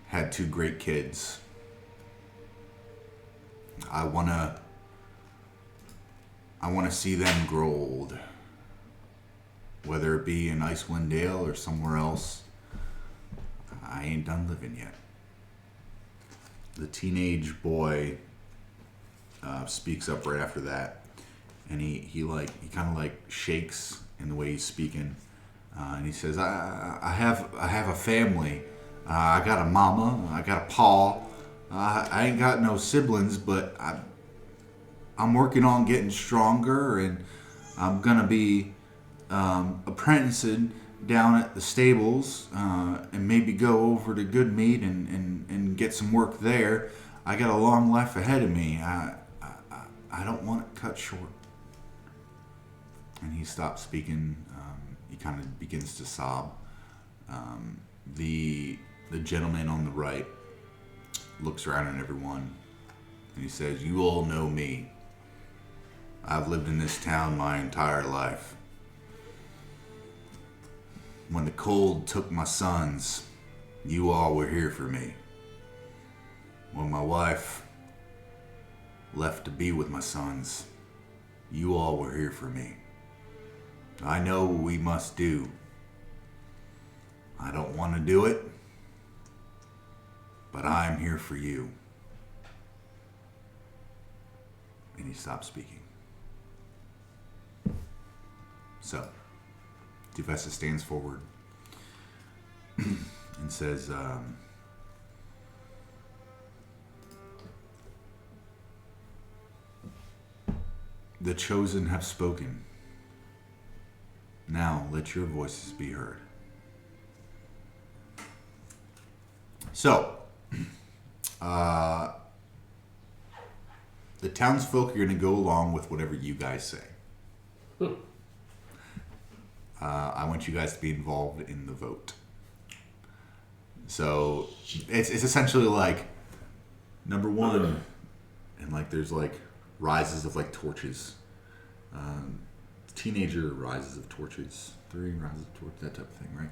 [SPEAKER 1] Had 2 great kids. I wanna see them grow old, whether it be in Icewind Dale or somewhere else. I ain't done living yet." The teenage boy speaks up right after that, and he kind of like shakes in the way he's speaking, and he says, I have a family. I got a mama, I got a pa. I ain't got no siblings, but I'm working on getting stronger, and I'm gonna be apprenticing down at the stables, and maybe go over to Good Meat and get some work there. I got a long life ahead of me. I don't want it cut short. And he stops speaking. He kind of begins to sob. The gentleman on the right looks around at everyone, and he says, "You all know me. I've lived in this town my entire life. When the cold took my sons, you all were here for me. When my wife left to be with my sons, you all were here for me. I know what we must do. I don't want to do it, but I'm here for you." And he stops speaking. So, Duvessa stands forward and says, "The chosen have spoken. Now let your voices be heard." So, the townsfolk are going to go along with whatever you guys say. I want you guys to be involved in the vote. So it's essentially like number 1, and like there's like rises of like torches. Teenager rises of torches, 3 rises of torches, that type of thing, right?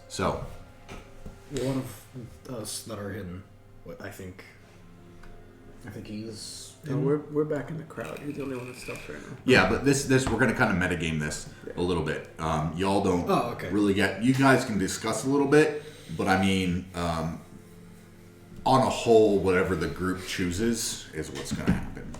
[SPEAKER 1] So
[SPEAKER 3] One of us that are hidden, I think he's.
[SPEAKER 2] No, we're back in the crowd. You're the only one that stops right now.
[SPEAKER 1] yeah, but this we're gonna kind of metagame this a little bit. Y'all don't really get. You guys can discuss a little bit, but I mean, on a whole, whatever the group chooses is what's gonna happen.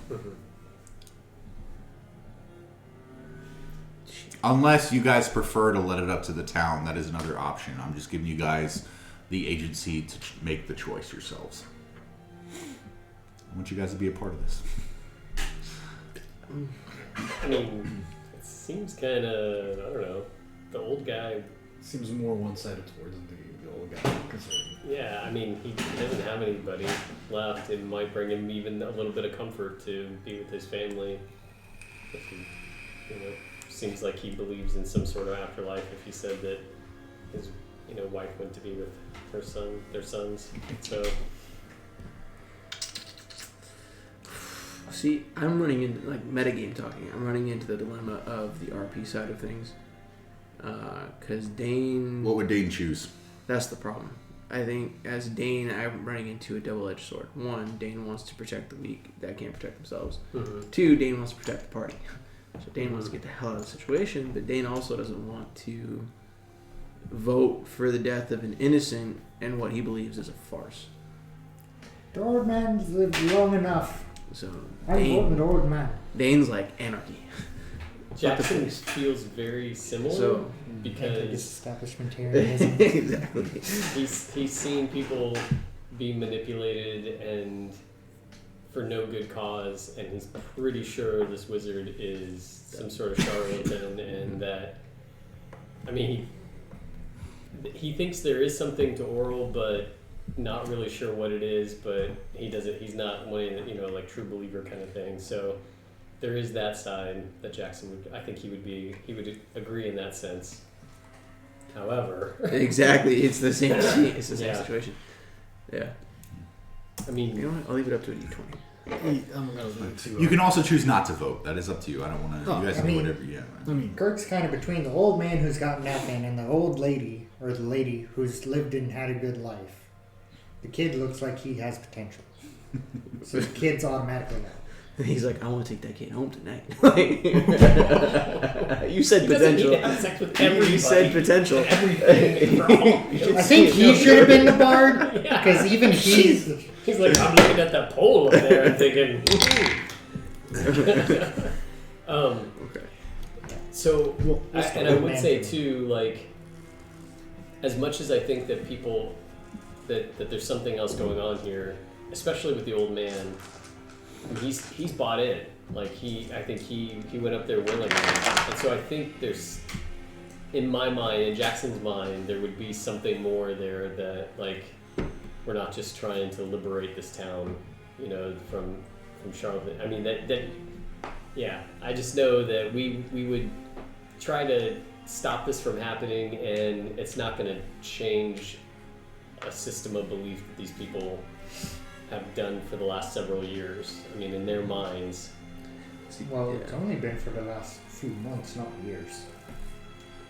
[SPEAKER 1] Unless you guys prefer to let it up to the town, that is another option. I'm just giving you guys the agency to make the choice yourselves. I want you guys to be a part of this.
[SPEAKER 4] I mean, it seems kind of, I don't know, the old guy.
[SPEAKER 3] Seems more one-sided towards the old guy.
[SPEAKER 4] Yeah, I mean, he doesn't have anybody left. It might bring him even a little bit of comfort to be with his family. If he, seems like he believes in some sort of afterlife. If he said that his, wife went to be with their sons. So
[SPEAKER 2] See, I'm running into, like, metagame talking, I'm running into the dilemma of the RP side of things. Because Dane...
[SPEAKER 1] What would Dane choose?
[SPEAKER 2] That's the problem. I think, as Dane, I'm running into a double-edged sword. One, Dane wants to protect the weak that can't protect themselves.
[SPEAKER 4] Mm-hmm.
[SPEAKER 2] Two, Dane wants to protect the party. So Dane wants to get the hell out of the situation, but Dane also doesn't want to vote for the death of an innocent and what he believes is a farce.
[SPEAKER 5] The old man's lived long enough.
[SPEAKER 2] So
[SPEAKER 5] I'm voting the old man.
[SPEAKER 2] Dane's like anarchy.
[SPEAKER 4] Jackson feels very similar
[SPEAKER 2] So-
[SPEAKER 4] because
[SPEAKER 5] Establishmentarianism.
[SPEAKER 2] Exactly.
[SPEAKER 4] he's seen people be manipulated and for no good cause, and he's pretty sure this wizard is some sort of charlatan, and that, I mean, he thinks there is something to Auril, but not really sure what it is, but he's not one of the, like, true believer kind of thing. So there is that side that Jackson would, I think he would agree in that sense. However,
[SPEAKER 2] Exactly. It's the same. It's the same
[SPEAKER 4] Yeah.
[SPEAKER 2] situation. Yeah.
[SPEAKER 4] I mean,
[SPEAKER 2] You know what? I'll leave it up to a D20.
[SPEAKER 3] I'm gonna leave it to.
[SPEAKER 1] You can also choose not to vote. That is up to you. I don't want to.
[SPEAKER 3] Oh,
[SPEAKER 1] You guys
[SPEAKER 5] I
[SPEAKER 1] can do
[SPEAKER 5] mean-
[SPEAKER 1] whatever. Yeah.
[SPEAKER 3] I mean,
[SPEAKER 5] Kirk's kind of between the old man who's got nothing and the old lady, or the lady who's lived and had a good life. The kid looks like he has potential. So the kid's automatically out.
[SPEAKER 2] He's like, I want to take that kid home tonight. You said
[SPEAKER 4] he doesn't need
[SPEAKER 2] potential.
[SPEAKER 4] to have sex with everybody.
[SPEAKER 2] You said potential.
[SPEAKER 4] Everything for all.
[SPEAKER 5] I think he should have been the bard, because even he's...
[SPEAKER 4] He's like, I'm looking at that pole up there and thinking,
[SPEAKER 2] Okay.
[SPEAKER 4] So,
[SPEAKER 3] Well,
[SPEAKER 4] and I would say too, like, as much as I think that people, that there's something else going on here, especially with the old man, he's bought in. Like, I think he went up there willingly, and so I think there's, in my mind, in Jackson's mind, there would be something more there that, like, we're not just trying to liberate this town, from Charlotte. I mean, yeah, I just know that we would try to stop this from happening, and it's not going to change a system of belief that these people have done for the last several years. I mean, in their minds.
[SPEAKER 5] Well, it's only been for the last few months, not years.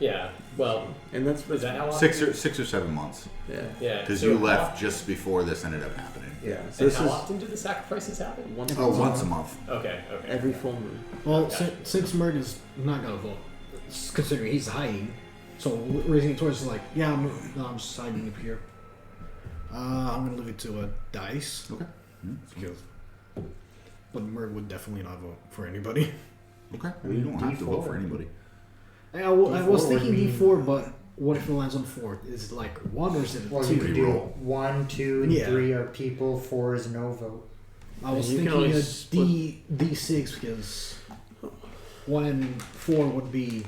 [SPEAKER 4] Yeah, well,
[SPEAKER 2] And that's
[SPEAKER 4] is that how often?
[SPEAKER 1] 6 or 7 months.
[SPEAKER 2] yeah.
[SPEAKER 4] Yeah,
[SPEAKER 1] Because
[SPEAKER 4] so
[SPEAKER 1] you
[SPEAKER 4] how
[SPEAKER 1] left
[SPEAKER 4] often-
[SPEAKER 1] just before this ended up happening.
[SPEAKER 2] Yeah.
[SPEAKER 4] And
[SPEAKER 2] So this
[SPEAKER 4] how
[SPEAKER 2] is
[SPEAKER 4] often do the sacrifices happen?
[SPEAKER 2] once
[SPEAKER 1] Oh, once a month.
[SPEAKER 4] Okay.
[SPEAKER 2] every full moon.
[SPEAKER 3] well,
[SPEAKER 4] Gotcha.
[SPEAKER 3] since Mert is not gonna vote, considering he's hiding, so raising it towards is like, yeah, I'm just hiding up here. I'm gonna leave it to a dice.
[SPEAKER 1] Okay.
[SPEAKER 3] Because, but Mert would definitely not vote for anybody.
[SPEAKER 1] Okay. Well, you don't have to vote for anybody.
[SPEAKER 3] I was
[SPEAKER 5] D4 would
[SPEAKER 3] thinking
[SPEAKER 5] mean-
[SPEAKER 3] D4, but what if it lands on 4? Is it like 1 or is it
[SPEAKER 5] Well,
[SPEAKER 3] 2?
[SPEAKER 5] you could do
[SPEAKER 1] Roll.
[SPEAKER 5] 1, 2, and
[SPEAKER 3] Yeah.
[SPEAKER 5] 3 are people, 4 is no vote.
[SPEAKER 3] I was
[SPEAKER 2] You can
[SPEAKER 3] thinking a
[SPEAKER 2] always split-
[SPEAKER 3] D6 because 1 and 4 would be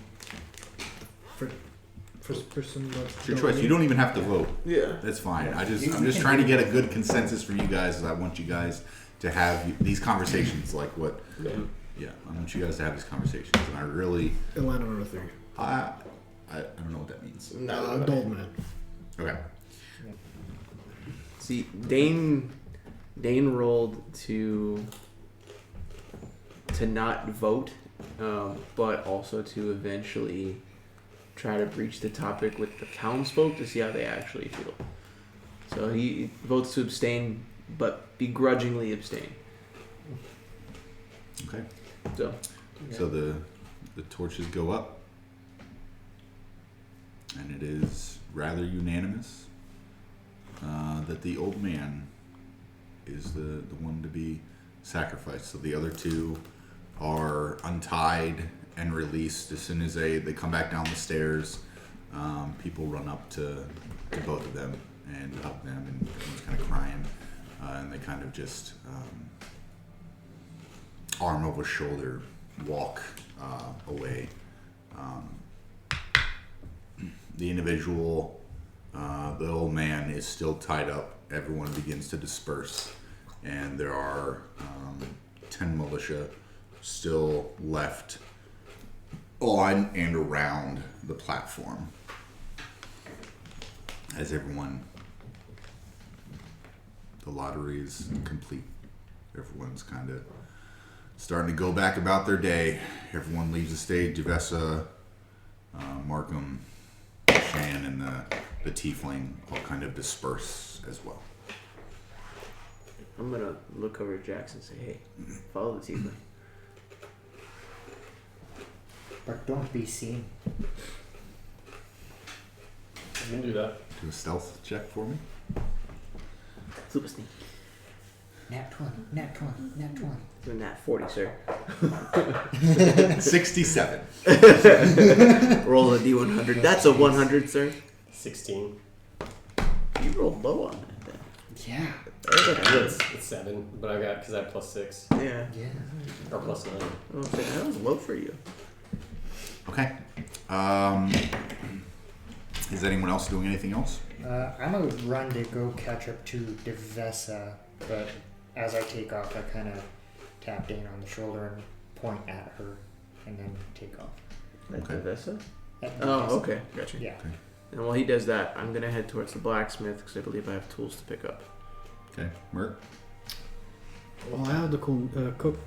[SPEAKER 3] first person.
[SPEAKER 1] It's your choice. You don't even have to vote.
[SPEAKER 2] Yeah.
[SPEAKER 1] That's fine. I'm just trying to get a good consensus for you guys. As I want you guys to have these conversations. Like what? Yeah. I want you guys to have these conversations, and I really,
[SPEAKER 3] Atlanta number 3.
[SPEAKER 1] I don't know what that means.
[SPEAKER 3] Gold man.
[SPEAKER 1] Okay.
[SPEAKER 2] See, Dane rolled to not vote, but also to eventually try to breach the topic with the townsfolk to see how they actually feel. So he votes to abstain, but begrudgingly abstain.
[SPEAKER 1] Okay.
[SPEAKER 2] So
[SPEAKER 1] So the torches go up, and it is rather unanimous that the old man is the one to be sacrificed. So the other two are untied and released as soon as they come back down the stairs. People run up to both of them and hug them, and everyone's kind of crying, and they kind of just arm over shoulder walk away. The individual, the old man, is still tied up. Everyone begins to disperse, and there are 10 militia still left on and around the platform. As everyone, the lottery is complete. Everyone's kind of starting to go back about their day. Everyone leaves the stage. Javessa, Markham, Shan, and the tiefling all kind of disperse as well.
[SPEAKER 2] I'm gonna look over at Jackson and say, "Hey, follow the tiefling."
[SPEAKER 5] But don't be seen.
[SPEAKER 4] I can do that.
[SPEAKER 1] Do a stealth check for me.
[SPEAKER 2] Super sneak.
[SPEAKER 5] Nat 20, nat 20, nat 20.
[SPEAKER 2] Doing that 40, sir.
[SPEAKER 1] 67.
[SPEAKER 2] Roll a D100. That's a 100, sir.
[SPEAKER 4] 16.
[SPEAKER 2] You rolled low on that. Then.
[SPEAKER 5] Yeah.
[SPEAKER 4] It's 7, but because I have +6
[SPEAKER 2] Yeah.
[SPEAKER 5] Yeah.
[SPEAKER 4] or +9.
[SPEAKER 2] Oh, so that was low for you.
[SPEAKER 1] Okay. Is anyone else doing anything else?
[SPEAKER 5] I'm gonna run to go catch up to Devessa, but as I take off, I kind of tap Dane on the shoulder and point at her, and then take off.
[SPEAKER 2] At
[SPEAKER 1] Okay.
[SPEAKER 2] Devessa?
[SPEAKER 5] At
[SPEAKER 2] Oh,
[SPEAKER 5] Devessa.
[SPEAKER 2] okay. Gotcha.
[SPEAKER 5] Yeah.
[SPEAKER 2] And while he does that, I'm going to head towards the blacksmith because I believe I have tools to pick up.
[SPEAKER 1] Okay. Merc?
[SPEAKER 3] Well, I have the cook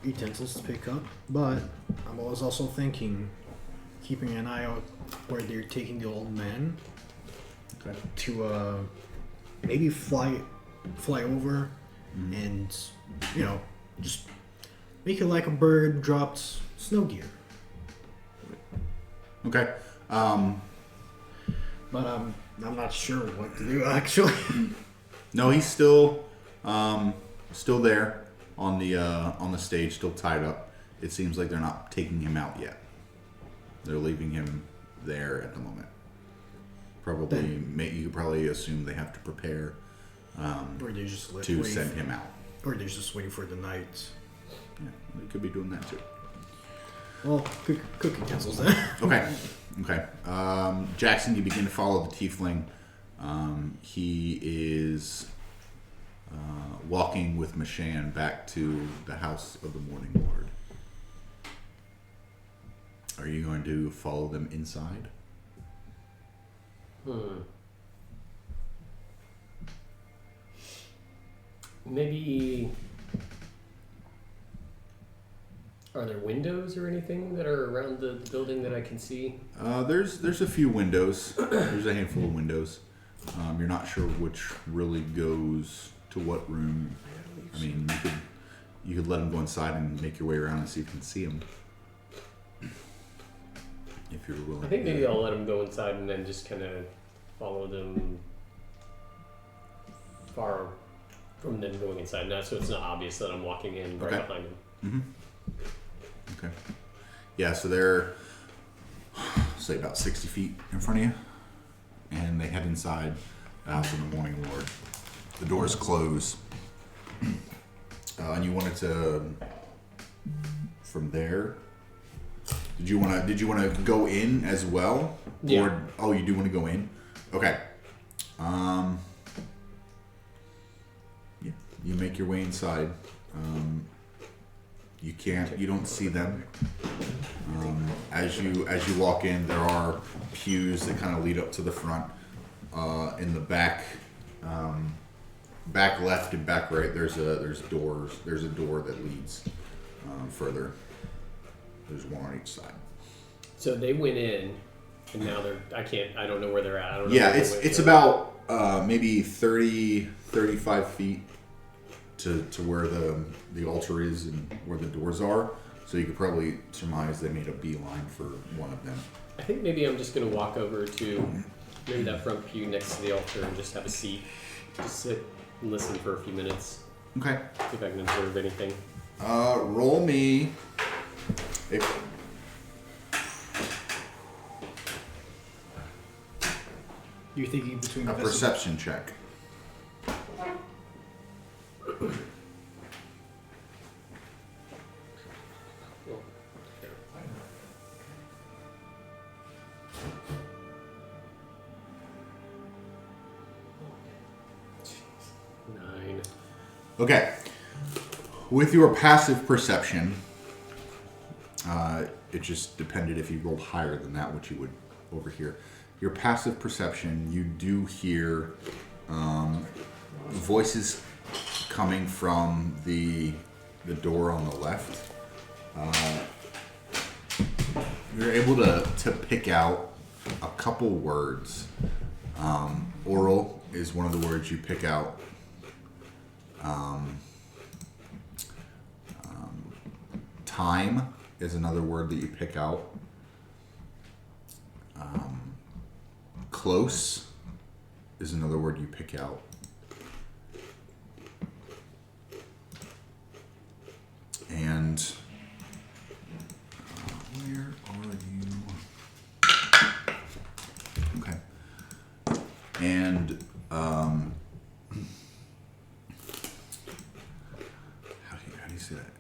[SPEAKER 3] utensils to pick up, but I was also thinking, keeping an eye out where they're taking the old man.
[SPEAKER 1] Okay.
[SPEAKER 3] To maybe fly over and just make it like a bird dropped snow gear.
[SPEAKER 1] Okay.
[SPEAKER 3] But I'm not sure what to do actually.
[SPEAKER 1] No, he's still there on the stage, still tied up. It seems like they're not taking him out yet. They're leaving him there at the moment. Probably, you could probably assume they have to prepare
[SPEAKER 3] Or they're just
[SPEAKER 1] to send him out.
[SPEAKER 3] Or they're just waiting for the night.
[SPEAKER 1] Yeah, they could be doing that too.
[SPEAKER 3] Well, cook utensils then.
[SPEAKER 1] Okay. Jackson, you begin to follow the tiefling. He is walking with Mashan back to the house of the Morning Lord. Are you going to follow them inside?
[SPEAKER 4] Maybe. Are there windows or anything that are around the building that I can see?
[SPEAKER 1] There's a few windows. There's a handful of windows. You're not sure which really goes to what room. I mean, you could let them go inside and make your way around and see if you can see them. If you're willing.
[SPEAKER 4] I think maybe I'll let them go inside and then just kind of follow them far from them going inside. Now, so it's not obvious that I'm walking in right behind them.
[SPEAKER 1] Mm-hmm. Okay. Yeah, so they're, say, about 60 feet in front of you. And they head inside the house of the Morning Lord. The doors close. And you wanted to, from there, did you want to go in as well?
[SPEAKER 4] Yeah.
[SPEAKER 1] Or, you do want to go in? Okay. Yeah. You make your way inside. You don't see them. As you walk in, there are pews that kind of lead up to the front. In the back, back left and back right, there's doors. There's a door that leads further. There's one on each side.
[SPEAKER 4] So they went in, and now I don't know where they're at. I don't know.
[SPEAKER 1] Yeah, it's about maybe 35 feet to where the altar is and where the doors are. So you could probably surmise they made a beeline for one of them.
[SPEAKER 4] I think maybe I'm just going to walk over to maybe that front pew next to the altar and just have a seat. Just sit and listen for a few minutes.
[SPEAKER 1] Okay.
[SPEAKER 4] See if I can observe anything.
[SPEAKER 1] Roll me.
[SPEAKER 3] You're thinking between
[SPEAKER 1] A perception check.
[SPEAKER 4] Nine.
[SPEAKER 1] Okay. With your passive perception, it just depended if you rolled higher than that, which you would over here. Your passive perception, you do hear voices coming from the the door on the left, you're able to pick out a couple words. Oral is one of the words you pick out. Time is another word that you pick out. Close is another word you pick out. And where are you? Okay. And how do you say that?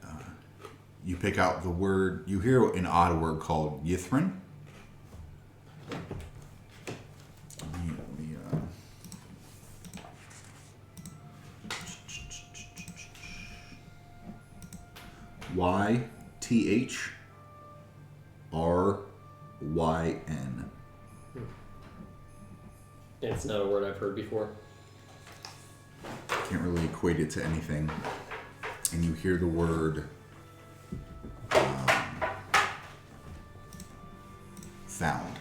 [SPEAKER 1] You pick out the word. You hear an odd word called Yithrin. YTHRYN.
[SPEAKER 4] It's not a word I've heard before.
[SPEAKER 1] Can't really equate it to anything. And you hear the word found.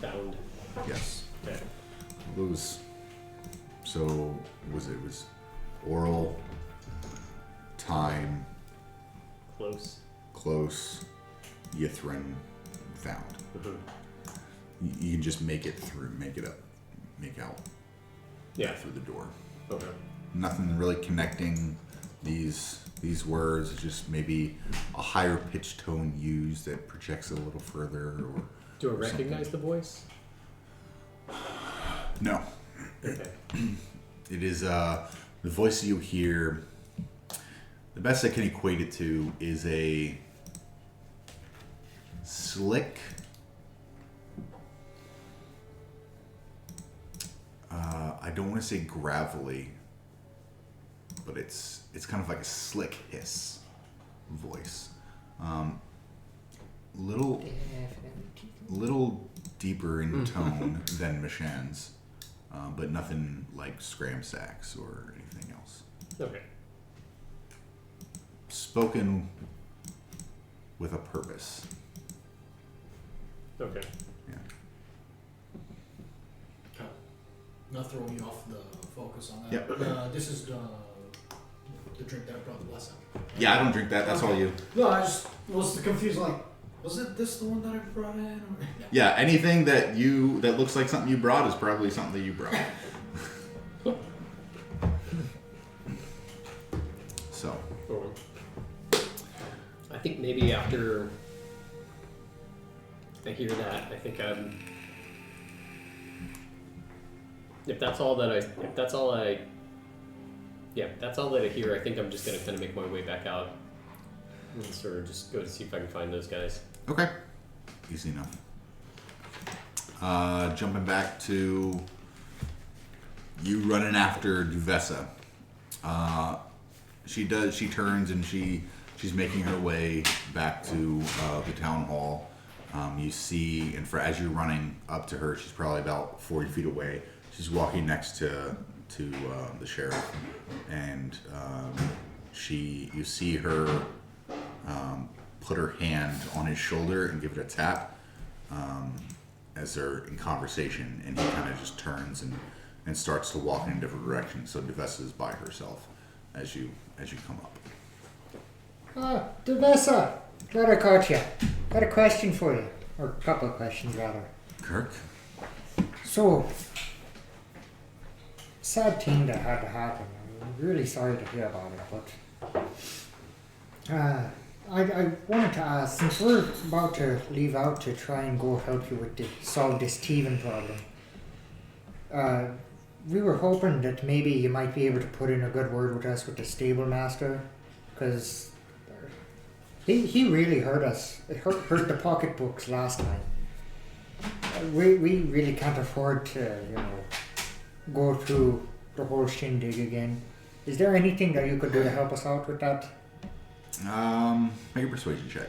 [SPEAKER 4] Found.
[SPEAKER 1] Yes.
[SPEAKER 4] Okay.
[SPEAKER 1] Those. So it was oral, time, close, Yithrin, found.
[SPEAKER 4] Mm-hmm.
[SPEAKER 1] You can just make it out.
[SPEAKER 4] Yeah.
[SPEAKER 1] Through the door.
[SPEAKER 4] Okay.
[SPEAKER 1] Nothing really connecting these words. It's just maybe a higher pitched tone used that projects it a little further. Or
[SPEAKER 4] do I recognize the voice?
[SPEAKER 1] No.
[SPEAKER 4] Okay.
[SPEAKER 1] It is the voice you hear. The best I can equate it to is a slick. I don't want to say gravelly, but it's kind of like a slick hiss voice. Little deeper in tone than Mishan's, but nothing like scram sacks or anything else.
[SPEAKER 4] Okay.
[SPEAKER 1] Spoken with a purpose.
[SPEAKER 4] Okay.
[SPEAKER 1] Yeah.
[SPEAKER 3] Not throwing you off the focus on that.
[SPEAKER 1] Yep.
[SPEAKER 3] This is the drink that I brought the last time.
[SPEAKER 1] Yeah, I don't drink that. That's all you.
[SPEAKER 3] No, I just was confused. Like, was it this the one that I brought in? Or...
[SPEAKER 1] Yeah, anything that looks like something you brought is probably something that you brought. So.
[SPEAKER 4] I think maybe after I hear that, I think if that's all that I hear, I think I'm just gonna kind of make my way back out and sort of just go to see if I can find those guys.
[SPEAKER 1] Okay. Easy enough. Jumping back to you running after Duvessa. She turns and she's making her way back to the town hall. You see, and as you're running up to her, she's probably about 40 feet away. She's walking next to the sheriff, and you see her put her hand on his shoulder and give it a tap as they're in conversation, and he kind of just turns and starts to walk in a different direction. So Duvessa is by herself as you come up.
[SPEAKER 5] Duvessa, glad I caught you. Got a question for you, or a couple of questions rather.
[SPEAKER 1] Kirk?
[SPEAKER 5] So, sad thing that had to happen. I'm really sorry to hear about it, but I wanted to ask, since we're about to leave out to try and go help you solve this thieving problem, we were hoping that maybe you might be able to put in a good word with us with the stable master, because he really hurt us. It hurt the pocketbooks last time. We really can't afford to, go through the whole shindig again. Is there anything that you could do to help us out with that?
[SPEAKER 1] Make a persuasion check.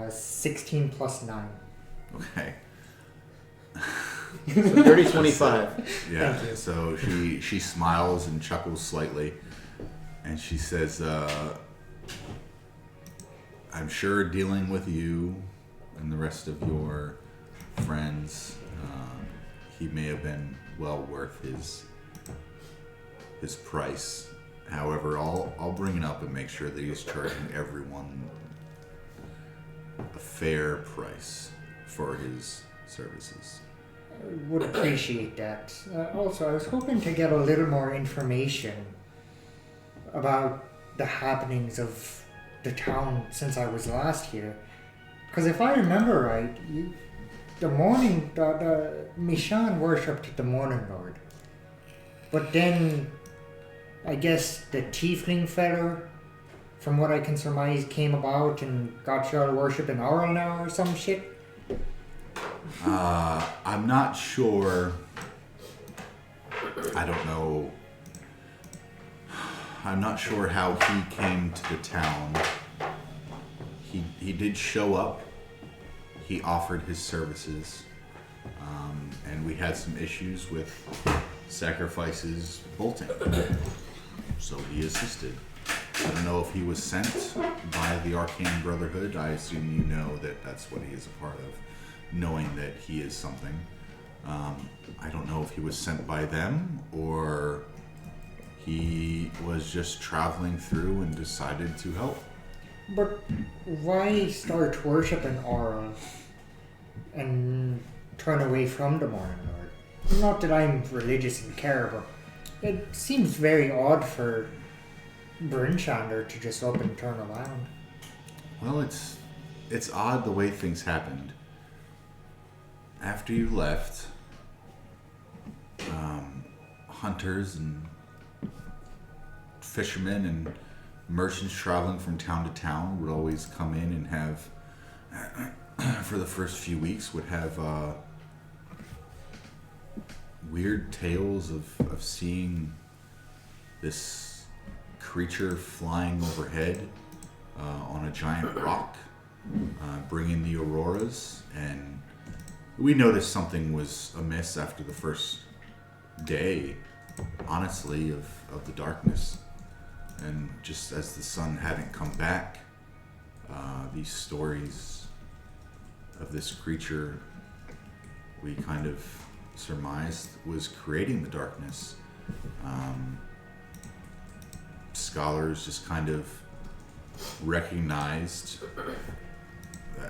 [SPEAKER 5] 16 plus 9.
[SPEAKER 1] Okay.
[SPEAKER 2] So dirty 25.
[SPEAKER 1] Yeah.
[SPEAKER 5] Thank you.
[SPEAKER 1] So she smiles and chuckles slightly, and she says, "I'm sure dealing with you and the rest of your friends, he may have been well worth his price. However, I'll bring it up and make sure that he's charging everyone a fair price for his services."
[SPEAKER 5] Would appreciate that. Also, I was hoping to get a little more information about the happenings of the town since I was last here. Because if I remember right, the Mishan worshipped the Morning Lord. But then, I guess the Tiefling feller, from what I can surmise, came about and got you all worshipping Auril now or some shit.
[SPEAKER 1] I'm not sure. I don't know. I'm not sure how he came to the town. He did show up. He offered his services. And we had some issues with sacrifices bolting. So he assisted. I don't know if he was sent by the Arcane Brotherhood. I assume you know that that's what he is a part of, knowing that he is something. I don't know if he was sent by them or he was just traveling through and decided to help.
[SPEAKER 5] But why start worshipping Auril and turn away from the Morning Lord? Not that I'm religious and care, but it seems very odd for Bryn Shander to just up and turn around.
[SPEAKER 1] Well, it's odd the way things happened. After you left, hunters and fishermen and merchants traveling from town to town would always come in and have, for the first few weeks, would have weird tales of seeing this creature flying overhead on a giant rock, bringing the auroras, and we noticed something was amiss after the first day, honestly, of the darkness. And just as the sun hadn't come back, these stories of this creature we kind of surmised was creating the darkness. Scholars just kind of recognized.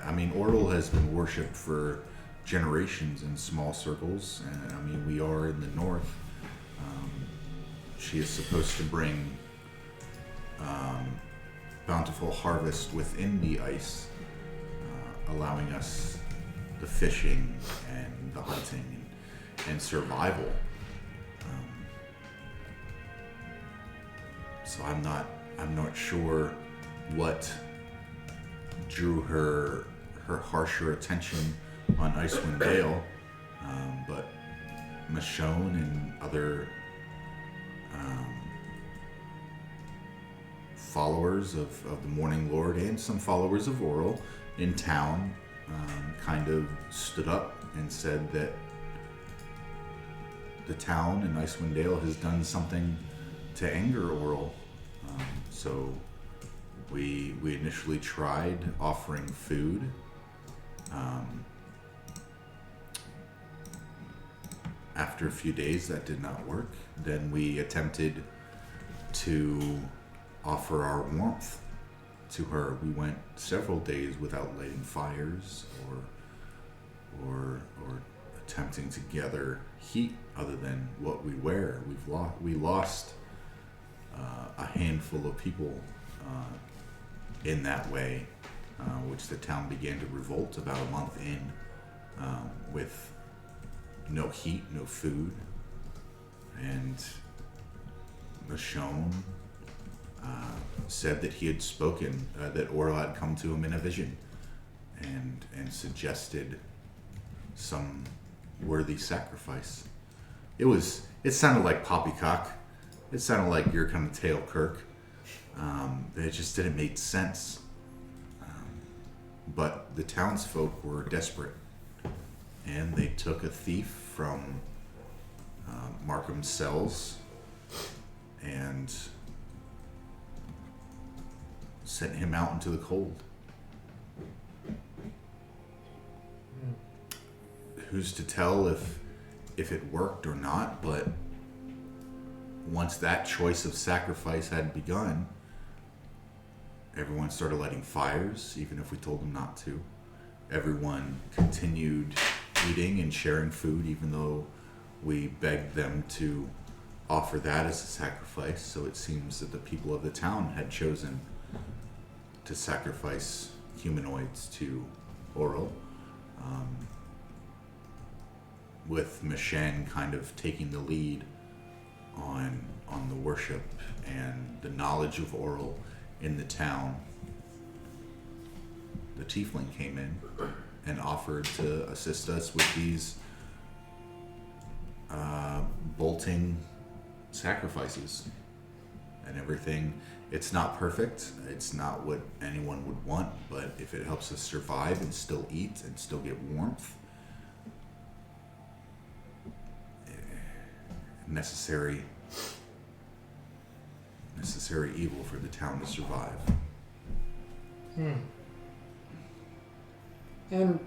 [SPEAKER 1] I mean, Auril has been worshipped for generations in small circles, and I mean, we are in the north. She is supposed to bring bountiful harvest within the ice, allowing us the fishing and the hunting and survival. So I'm not sure what drew her harsher attention on Icewind Dale, but Michonne and other followers of the Morning Lord and some followers of Auril in town kind of stood up and said that the town in Icewind Dale has done something to anger Auril. So we initially tried offering food. After a few days that did not work. Then we attempted to offer our warmth to her. We went several days without lighting fires or attempting to gather heat other than what we wear. We lost a handful of people in that way, which the town began to revolt about a month in, with no heat, no food, and Michonne said that he had spoken, that Auril had come to him in a vision and suggested some worthy sacrifice. It sounded like poppycock. It sounded like your kind of tale, Kirk. It just didn't make sense. But the townsfolk were desperate, and they took a thief from Markham's cells and sent him out into the cold. Who's to tell if it worked or not, but once that choice of sacrifice had begun, everyone started lighting fires, even if we told them not to. Everyone continued eating and sharing food, even though we begged them to offer that as a sacrifice. So it seems that the people of the town had chosen to sacrifice humanoids to Auril, with Mishan kind of taking the lead on the worship and the knowledge of Auril in the town. The tiefling came in and offered to assist us with these bolting sacrifices and everything. It's not perfect. It's not what anyone would want, but if it helps us survive and still eat and still get warmth, necessary evil for the town to survive.
[SPEAKER 5] And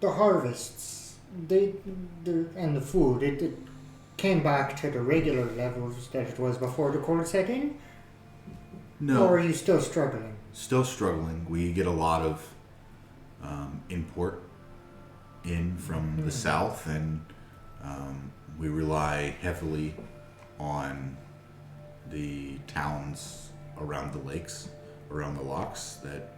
[SPEAKER 5] the harvests, and the food, it came back to the regular levels that it was before the cold set in?
[SPEAKER 1] No.
[SPEAKER 5] Or are you still struggling?
[SPEAKER 1] Still struggling. We get a lot of import in from the south, and we rely heavily on the towns around the lakes, around the locks that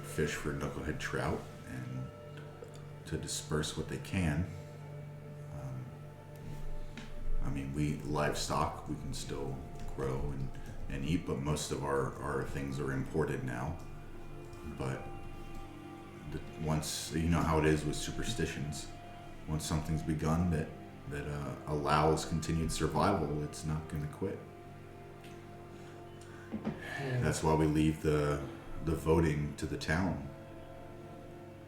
[SPEAKER 1] fish for knucklehead trout and to disperse what they can. I mean, livestock we can still grow and eat, but most of our things are imported now. But once, you know how it is with superstitions, once something's begun that allows continued survival, it's not going to quit. That's why we leave the voting to the town.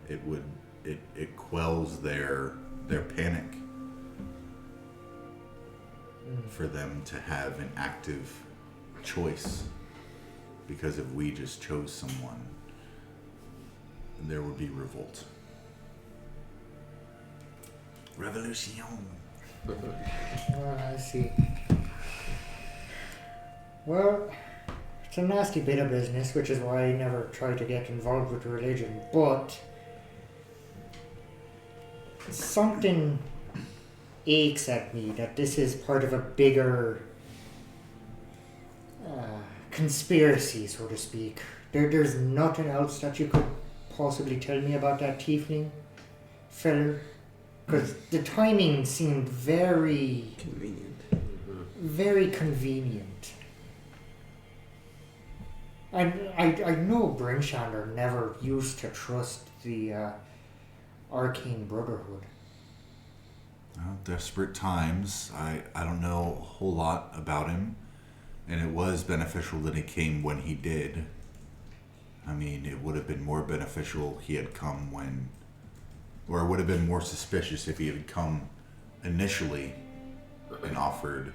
[SPEAKER 1] It quells their panic for them to have an active choice, because if we just chose someone, there would be revolt. Revolution.
[SPEAKER 5] I see. Well, it's a nasty bit of business, which is why I never try to get involved with religion, but something aches at me that this is part of a bigger conspiracy, so to speak. There's nothing else that you could possibly tell me about that tiefling feller? Because the timing seemed very
[SPEAKER 2] Convenient.
[SPEAKER 5] very convenient. And I know Bryn Shander never used to trust the arcane brotherhood.
[SPEAKER 1] Well, desperate times. I don't know a whole lot about him, and it was beneficial that he came when he did. I mean, it would have been more beneficial he had come when, or it would have been more suspicious if he had come initially and offered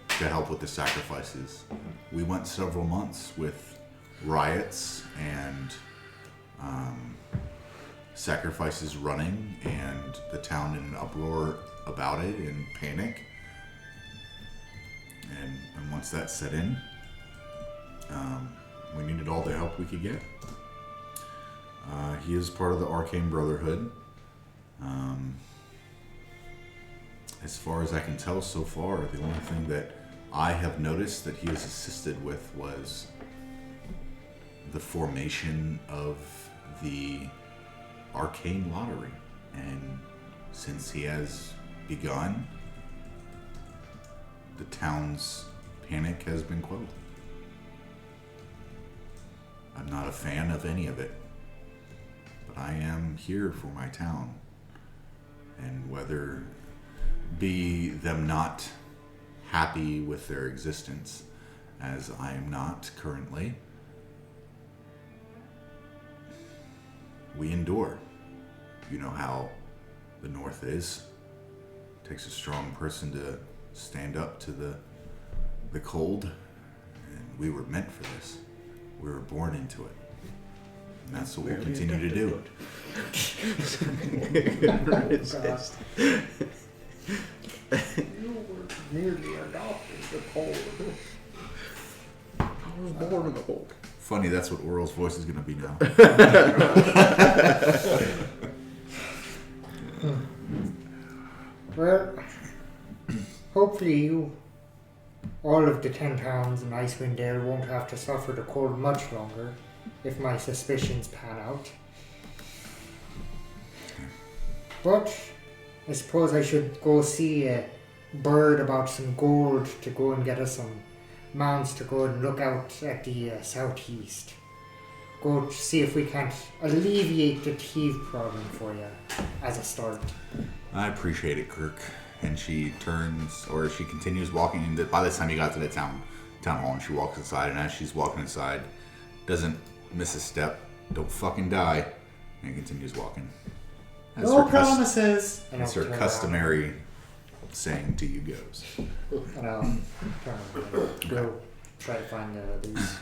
[SPEAKER 1] to help with the sacrifices. We went several months with riots and sacrifices running, and the town in an uproar about it and panic. And once that set in, we needed all the help we could get. He is part of the Arcane Brotherhood. As far as I can tell so far, the only thing that I have noticed that he has assisted with was the formation of the arcane lottery. And since he has begun, the town's panic has been quelled. I'm not a fan of any of it, but I am here for my town. And whether be them not happy with their existence, as I am not currently, we endure. You know how the North is. It takes a strong person to stand up to the cold. And we were meant for this. We were born into it. And that's what we'll continue to do.
[SPEAKER 2] Resist.
[SPEAKER 5] You were nearly adopted the cold.
[SPEAKER 2] I was born in the cold.
[SPEAKER 1] Funny, that's what Aurel's voice is going to be now.
[SPEAKER 5] Well, hopefully you, all of the 10 pounds in Icewind there, won't have to suffer the cold much longer, if my suspicions pan out. But I suppose I should go see a bird about some gold to go and get us some mounts to go and look out at the southeast. Go to see if we can't alleviate the thief problem for you as a start.
[SPEAKER 1] I appreciate it, Kirk. And she turns, or she continues walking. And by the time you got to the town hall, and she walks inside. And as she's walking inside, doesn't miss a step. Don't fucking die. And continues walking. As
[SPEAKER 5] No
[SPEAKER 1] her
[SPEAKER 5] promises! And
[SPEAKER 1] As
[SPEAKER 5] I'll
[SPEAKER 1] her
[SPEAKER 5] turn
[SPEAKER 1] customary saying to you goes.
[SPEAKER 5] around, and I'll turn around and go try to find the others.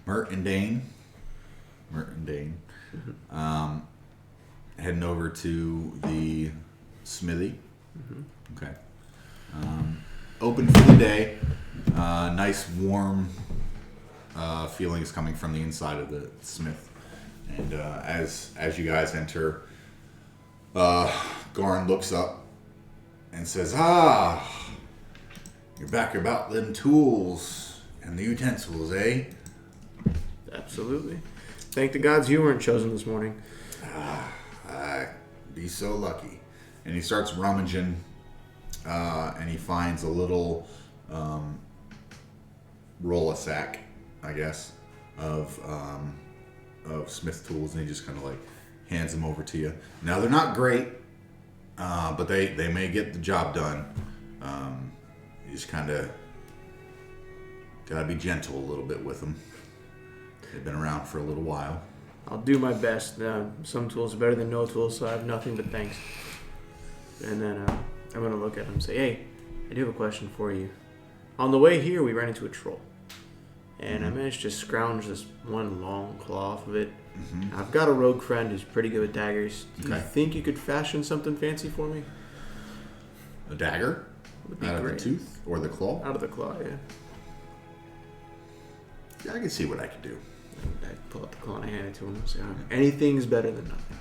[SPEAKER 1] Mert and Dane. Heading over to the smithy. Okay. Open for the day. Nice warm feelings coming from the inside of the smith. And as you guys enter, Garn looks up and says, you're back about them tools and the utensils, eh?
[SPEAKER 2] Absolutely. Thank the gods you weren't chosen this morning.
[SPEAKER 1] I'd be so lucky. And he starts rummaging, and he finds a little roll-a-sack, I guess, of smith tools, and he just kind of like hands them over to you. Now they're not great, but they may get the job done. You just kind of gotta be gentle a little bit with them. They've been around for a little while.
[SPEAKER 2] I'll do my best. Some tools are better than no tools, so I have nothing but thanks. And then I'm going to look at him and say, hey, I do have a question for you. On the way here, we ran into a troll. And I managed to scrounge this one long claw off of it. Mm-hmm. I've got a rogue friend who's pretty good with daggers. Do you think you could fashion something fancy for me?
[SPEAKER 1] A dagger? Out of the tooth? Or the claw?
[SPEAKER 2] Out of the claw, yeah.
[SPEAKER 1] Yeah, I can see what I can do.
[SPEAKER 2] I pull out the claw and I hand it to him and say, anything's better than nothing.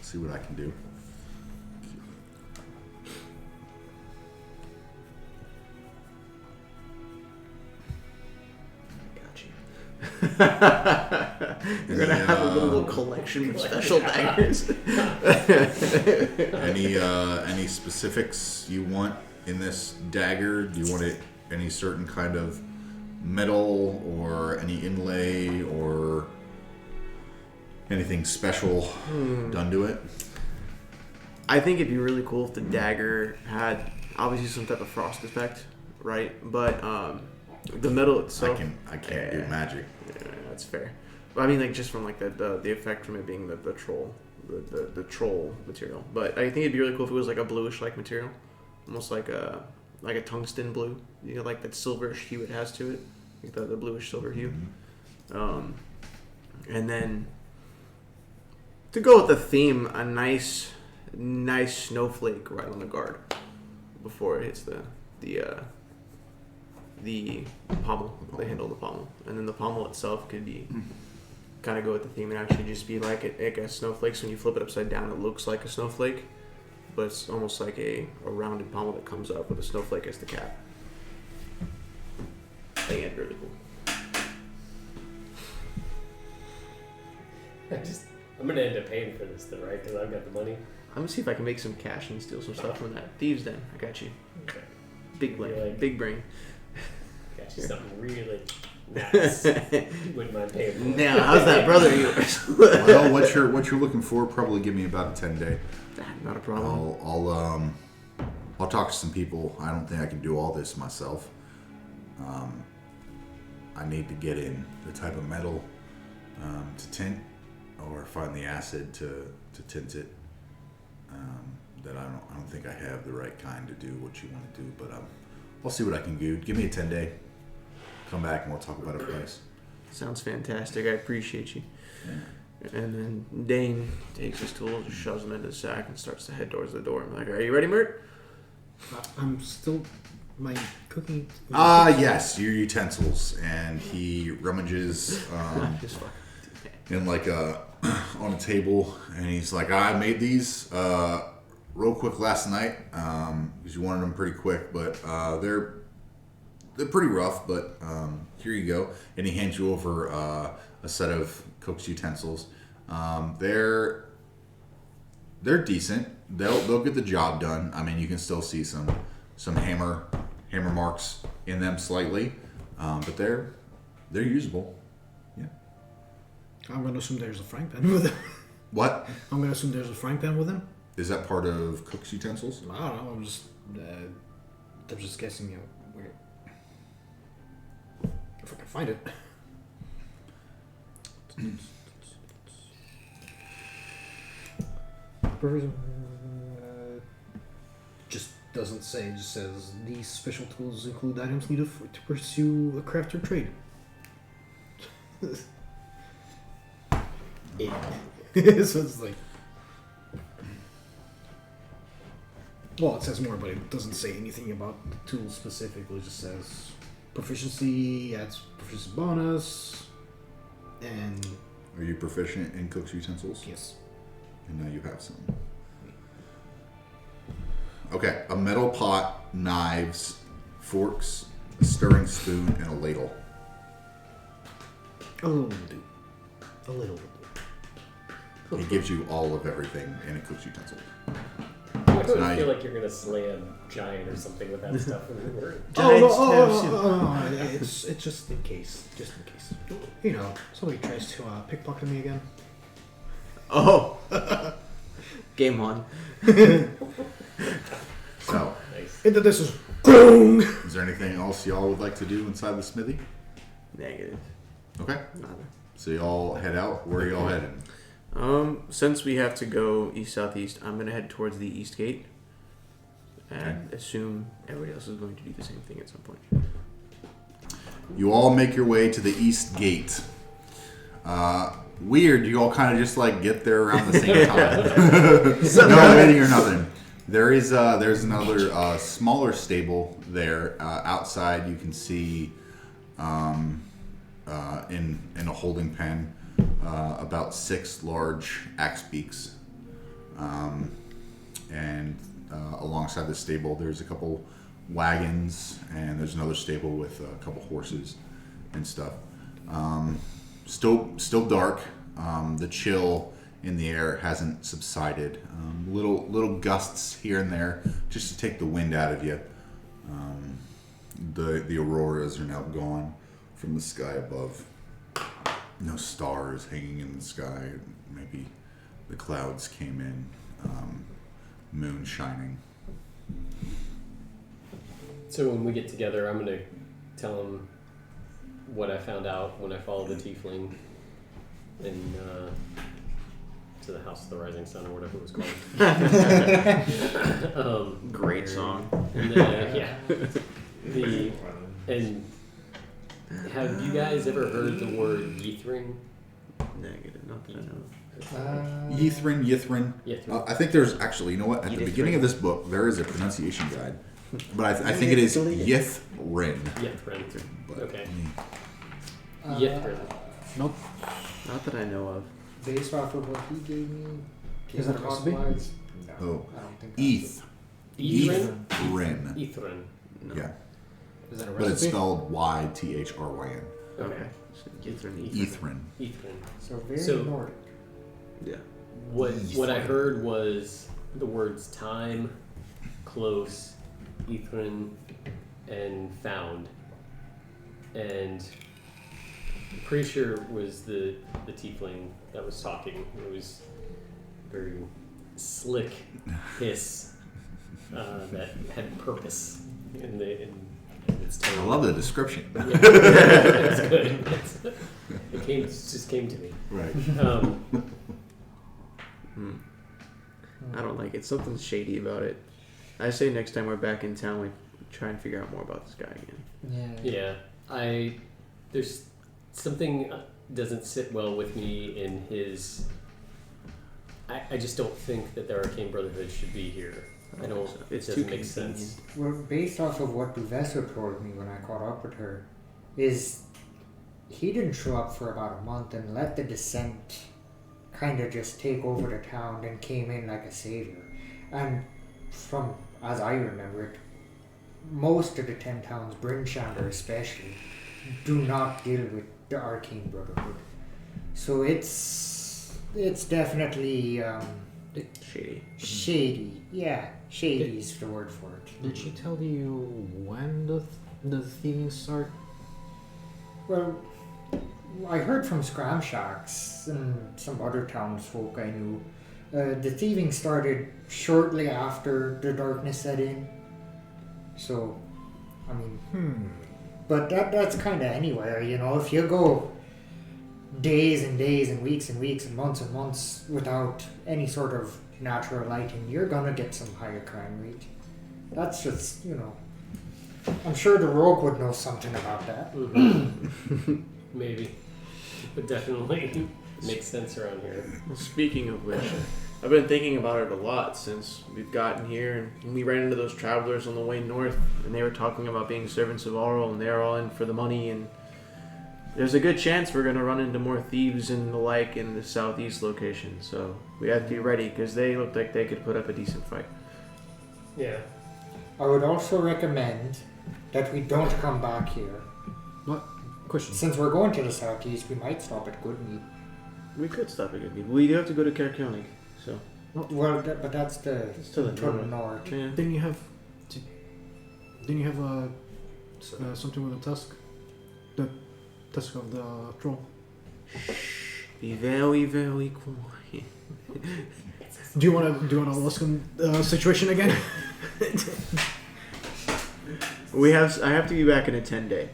[SPEAKER 1] See what I can do.
[SPEAKER 2] Got you. You're going to have a little collection of special daggers.
[SPEAKER 1] Any specifics you want in this dagger? Do you want it any certain kind of metal or any inlay or anything special done to it?
[SPEAKER 2] I think it'd be really cool if the dagger had obviously some type of frost effect, right? But the metal itself,
[SPEAKER 1] I can't do magic.
[SPEAKER 2] Yeah, that's fair. But I mean, like just from like the effect from it being the troll, the troll material. But I think it'd be really cool if it was like a bluish like material, almost like a tungsten blue. You know, like that silverish hue it has to it, like the bluish silver hue. Mm-hmm. And then to go with the theme, a nice snowflake right on the guard before it hits the pommel, the handle of the pommel, and then the pommel itself could be kind of go with the theme and actually just be like a snowflake. So when you flip it upside down, it looks like a snowflake, but it's almost like a rounded pommel that comes up with a snowflake as the cap. I think it'd be really cool.
[SPEAKER 4] I'm gonna end up paying for this though, right? Because I've got the money.
[SPEAKER 2] I'm gonna see if I can make some cash and steal some stuff from that thieves den. I got you.
[SPEAKER 4] Okay.
[SPEAKER 2] Big brain. Big brain.
[SPEAKER 4] Got you something really nice. You wouldn't mind paying for it.
[SPEAKER 2] Now, how's that brother of yours?
[SPEAKER 1] Well, what you're looking for? Probably give me about a 10-day.
[SPEAKER 2] Not a problem.
[SPEAKER 1] I'll talk to some people. I don't think I can do all this myself. I need to get in the type of metal to tint, or find the acid to tint it. that I don't think I have the right kind to do what you want to do, but I'll see what I can do. Give me a 10-day. Come back and we'll talk about a price.
[SPEAKER 2] Sounds fantastic. I appreciate you.
[SPEAKER 1] Yeah.
[SPEAKER 2] And then Dane takes his tools, shoves them into the sack, and starts to head towards the door. I'm like, "Are you ready, Mert?"
[SPEAKER 3] I'm still my cooking.
[SPEAKER 1] Yes, your utensils. And he rummages
[SPEAKER 2] Just fuck.
[SPEAKER 1] in like on a table, and he's like, I made these real quick last night because you wanted them pretty quick, but they're pretty rough, but here you go. And he hands you over a set of cook's utensils. They're decent. They'll get the job done. I mean, you can still see some hammer marks in them slightly, but they're usable. Yeah.
[SPEAKER 3] I'm gonna assume there's a frying pan with him.
[SPEAKER 1] What?
[SPEAKER 3] I'm gonna assume there's a frying pan with him.
[SPEAKER 1] Is that part of cook's utensils?
[SPEAKER 3] I don't know. I'm just guessing. Where if I can find it. Just doesn't say. It just says these special tools include items needed to pursue a craft or trade. So it's like, well, it says more, but it doesn't say anything about the tool specifically. It just says proficiency, adds proficiency bonus, and
[SPEAKER 1] Are you proficient in cook's utensils?
[SPEAKER 3] yes.
[SPEAKER 1] And now you have some. Okay, a metal pot, knives, forks, a stirring spoon, and a ladle.
[SPEAKER 3] A little will do. A little will do.
[SPEAKER 1] He gives you all of everything in a cook's utensil.
[SPEAKER 4] I
[SPEAKER 1] So now
[SPEAKER 4] feel
[SPEAKER 1] you-
[SPEAKER 4] like you're gonna slay a giant or something with that stuff in the word.
[SPEAKER 2] Giant stab
[SPEAKER 3] it's just in case. Just in case. You know, somebody tries to pickpocket me again.
[SPEAKER 2] Oh, game on.
[SPEAKER 1] So,
[SPEAKER 4] Nice.
[SPEAKER 3] Into this is boom.
[SPEAKER 1] is there anything else y'all would like to do inside the smithy?
[SPEAKER 2] Negative.
[SPEAKER 1] Okay,
[SPEAKER 2] Nada.
[SPEAKER 1] so y'all head out. Where are y'all heading?
[SPEAKER 2] Since we have to go east southeast, I'm gonna head towards the east gate, and assume everybody else is going to do the same thing at some point.
[SPEAKER 1] You all make your way to the east gate. Weird, you all kind of just like get there around the same time. No waiting or nothing. There's another smaller stable there. Outside, you can see in a holding pen about 6 large axe beaks, and alongside the stable, there's a couple wagons, and there's another stable with a couple horses and stuff. Still dark. The chill in the air hasn't subsided. Little gusts here and there just to take the wind out of you. The auroras are now gone from the sky above. No stars hanging in the sky. Maybe the clouds came in. Moon shining.
[SPEAKER 4] So when we get together, I'm gonna tell him what I found out when I followed the tiefling in to the House of the Rising Sun or whatever it was called.
[SPEAKER 2] Great song.
[SPEAKER 4] And then, and have you guys ever heard the word Yithrin?
[SPEAKER 2] Negative. Not that I know.
[SPEAKER 1] Yithrin.
[SPEAKER 4] Yithrin.
[SPEAKER 1] I think there's actually, you know what? At the beginning of this book, there is a pronunciation guide, but I think it is Yithrin.
[SPEAKER 4] Yithrin.
[SPEAKER 1] But
[SPEAKER 4] Okay.
[SPEAKER 1] let me-
[SPEAKER 4] Yithrin.
[SPEAKER 3] Nope.
[SPEAKER 2] Not that I know of.
[SPEAKER 5] Based off of what he gave me,
[SPEAKER 3] Is that a recipe?
[SPEAKER 5] clockwise, no,
[SPEAKER 1] Oh.
[SPEAKER 5] I don't think
[SPEAKER 1] Eth.
[SPEAKER 4] Yithrin.
[SPEAKER 1] Yithrin.
[SPEAKER 4] Yithrin.
[SPEAKER 2] No.
[SPEAKER 1] Yeah,
[SPEAKER 3] Is that a
[SPEAKER 1] but it's
[SPEAKER 3] recipe?
[SPEAKER 1] spelled Ythryn.
[SPEAKER 2] Okay. Yithrin.
[SPEAKER 1] Yithrin.
[SPEAKER 4] Yithrin.
[SPEAKER 5] so. Very
[SPEAKER 4] So-
[SPEAKER 5] Nordic.
[SPEAKER 2] Yeah.
[SPEAKER 4] What I heard was the words time, close, Yithrin, and found. And I'm pretty sure it was the tiefling that was talking. It was very slick hiss that had purpose in its tone.
[SPEAKER 1] I love the description.
[SPEAKER 4] Yeah, it's good. It just came to me.
[SPEAKER 1] Right.
[SPEAKER 2] I don't like it. Something's shady about it. I say next time we're back in town, we try and figure out more about this guy again.
[SPEAKER 5] Yeah.
[SPEAKER 4] There's something doesn't sit well with me in his. I just don't think that the Arcane Brotherhood should be here. I don't.
[SPEAKER 2] It's
[SPEAKER 4] It
[SPEAKER 2] too
[SPEAKER 4] doesn't make
[SPEAKER 2] convenient.
[SPEAKER 4] sense.
[SPEAKER 5] Well, based off of what Duvessa told me when I caught up with her, is he didn't show up for about a month and let the Descent kind of just take over the town and came in like a savior. And from, as I remember it, most of the 10 towns, Bryn Shander especially, do not deal with the Arcane Brotherhood. So it's definitely
[SPEAKER 2] Shady.
[SPEAKER 5] shady. Yeah, shady is the word for it.
[SPEAKER 3] Did she tell you when the thieving start?
[SPEAKER 5] Well, I heard from Scramshacks and some other townsfolk I knew. The thieving started shortly after the darkness set in. So, I mean, but that's kind of anywhere, you know. If you go days and days and weeks and months without any sort of natural lighting, you're gonna get some higher crime rate. That's just, you know. I'm sure the rogue would know something about that.
[SPEAKER 4] Maybe, but definitely makes sense around here.
[SPEAKER 2] Well, speaking of which, I've been thinking about it a lot since we've gotten here, and we ran into those travelers on the way north, and they were talking about being servants of Auril, and they're all in for the money, and there's a good chance we're going to run into more thieves and the like in the southeast location, so we have to be ready, because they look like they could put up a decent fight.
[SPEAKER 4] Yeah.
[SPEAKER 5] I would also recommend that we don't come back here.
[SPEAKER 3] What? Question.
[SPEAKER 5] Since we're going to the southeast, we might stop at Goodmead.
[SPEAKER 2] We could stop at Goodmead. We do have to go to Kerkonig, so...
[SPEAKER 5] Well, but that's the
[SPEAKER 2] It's to the
[SPEAKER 5] north.
[SPEAKER 2] Yeah.
[SPEAKER 3] Didn't you have something with the tusk? The tusk of the troll.
[SPEAKER 2] Be very, very quiet.
[SPEAKER 3] Do you want to Alaskan situation again?
[SPEAKER 2] I have to be back in a 10-day.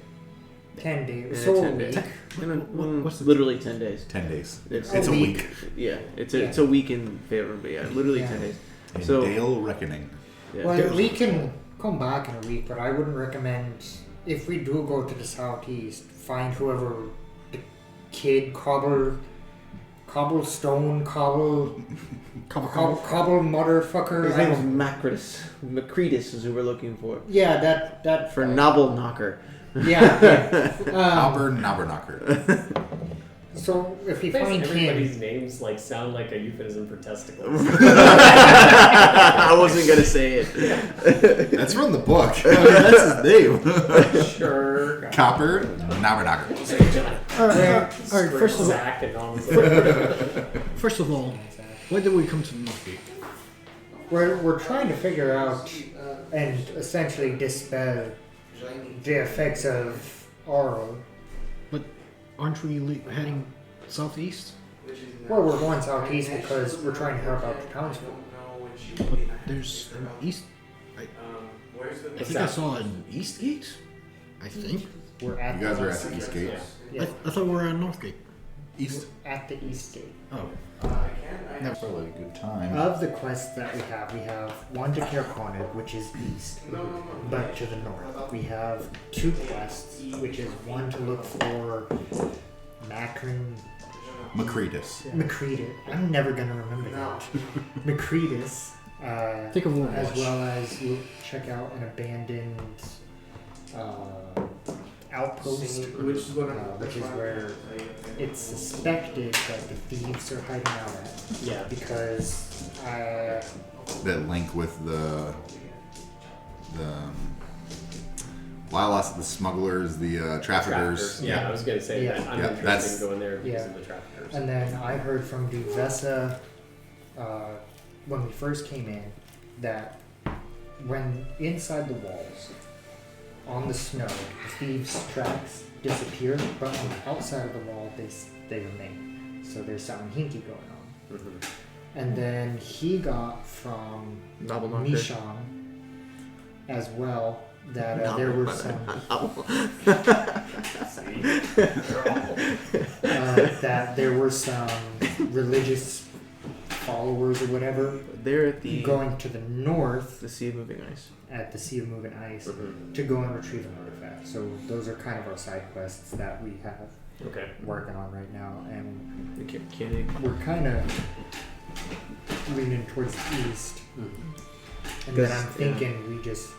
[SPEAKER 5] 10 days.
[SPEAKER 2] Yeah,
[SPEAKER 5] So
[SPEAKER 2] 10 days.
[SPEAKER 3] What's the-
[SPEAKER 2] Literally 10 days.
[SPEAKER 1] 10 days.
[SPEAKER 2] It's
[SPEAKER 1] It's a week.
[SPEAKER 2] Yeah, it's a week in favor, but yeah, literally
[SPEAKER 5] Yeah.
[SPEAKER 2] 10 days.
[SPEAKER 1] In
[SPEAKER 2] So-
[SPEAKER 1] Dale Reckoning.
[SPEAKER 2] Yeah.
[SPEAKER 5] Well, we can come back in a week, but I wouldn't recommend, if we do go to the southeast, find whoever the kid cobblestone cobble motherfucker.
[SPEAKER 2] His
[SPEAKER 5] I
[SPEAKER 2] name is
[SPEAKER 5] don't-
[SPEAKER 2] Macretus is who we're looking for.
[SPEAKER 5] Yeah, that
[SPEAKER 2] For Novel Knocker.
[SPEAKER 5] Yeah.
[SPEAKER 1] Albert Knobberknocker.
[SPEAKER 5] So if we
[SPEAKER 4] Thanks,
[SPEAKER 5] find
[SPEAKER 4] everybody's
[SPEAKER 5] him,
[SPEAKER 4] names like sound like a euphemism for testicles.
[SPEAKER 2] I wasn't gonna say it.
[SPEAKER 1] That's from the book. That's his name.
[SPEAKER 4] Sure.
[SPEAKER 1] Copper Knobberknocker.
[SPEAKER 3] All right. First of all,
[SPEAKER 4] Zach and all this.
[SPEAKER 3] first of all, why did we come to Northgate?
[SPEAKER 5] we're trying to figure out and essentially dispel the effects of Auril.
[SPEAKER 3] Aren't we heading southeast?
[SPEAKER 5] Well, we're going southeast because we're trying to help out the townsfolk.
[SPEAKER 3] But there's an east. I think I saw an east gate. I think.
[SPEAKER 5] We're at
[SPEAKER 1] You guys
[SPEAKER 5] the
[SPEAKER 1] are at the East Gate.
[SPEAKER 5] Yeah,
[SPEAKER 3] I thought we were at Northgate.
[SPEAKER 1] East.
[SPEAKER 5] at the east gate.
[SPEAKER 3] Oh.
[SPEAKER 1] That's probably a good time.
[SPEAKER 5] Of the quests that we have one to Kerkonig, which is east, but to the north. We have 2 quests, which is one to look for Macron.
[SPEAKER 1] Macretus.
[SPEAKER 5] Macretus. I'm never gonna remember that. Macretus.
[SPEAKER 3] Think of one.
[SPEAKER 5] As well as we'll check out an abandoned outpost, which is where it's suspected that the thieves are hiding out at.
[SPEAKER 4] Yeah.
[SPEAKER 5] Because
[SPEAKER 1] That link with the well, I lost the smugglers, the traffickers.
[SPEAKER 4] Yeah, I was gonna say
[SPEAKER 5] Yeah.
[SPEAKER 4] that. I'm
[SPEAKER 1] Yeah,
[SPEAKER 4] interested
[SPEAKER 1] that's-
[SPEAKER 4] in going there because
[SPEAKER 5] Yeah.
[SPEAKER 4] of the traffickers.
[SPEAKER 5] and then I heard from Duvessa when we first came in that when inside the walls on the snow, the thieves' tracks disappear, but on the outside of the wall they remain. So there's something hinky going on. And then he got from
[SPEAKER 2] Novel Knocker.
[SPEAKER 5] Mishon as well that there were some that there were some religious followers or whatever,
[SPEAKER 2] They're at the
[SPEAKER 5] going to the north
[SPEAKER 2] the Sea of Moving Ice.
[SPEAKER 5] at the Sea of Moving Ice
[SPEAKER 4] Mhm.
[SPEAKER 5] to go and retrieve an artifact. So those are kind of our side quests that we have
[SPEAKER 4] Okay.
[SPEAKER 5] working on right now, and
[SPEAKER 2] The Canadian.
[SPEAKER 5] we're kind of leaning towards the east.
[SPEAKER 4] Mhm.
[SPEAKER 5] And then
[SPEAKER 2] Yes,
[SPEAKER 5] I'm thinking we just,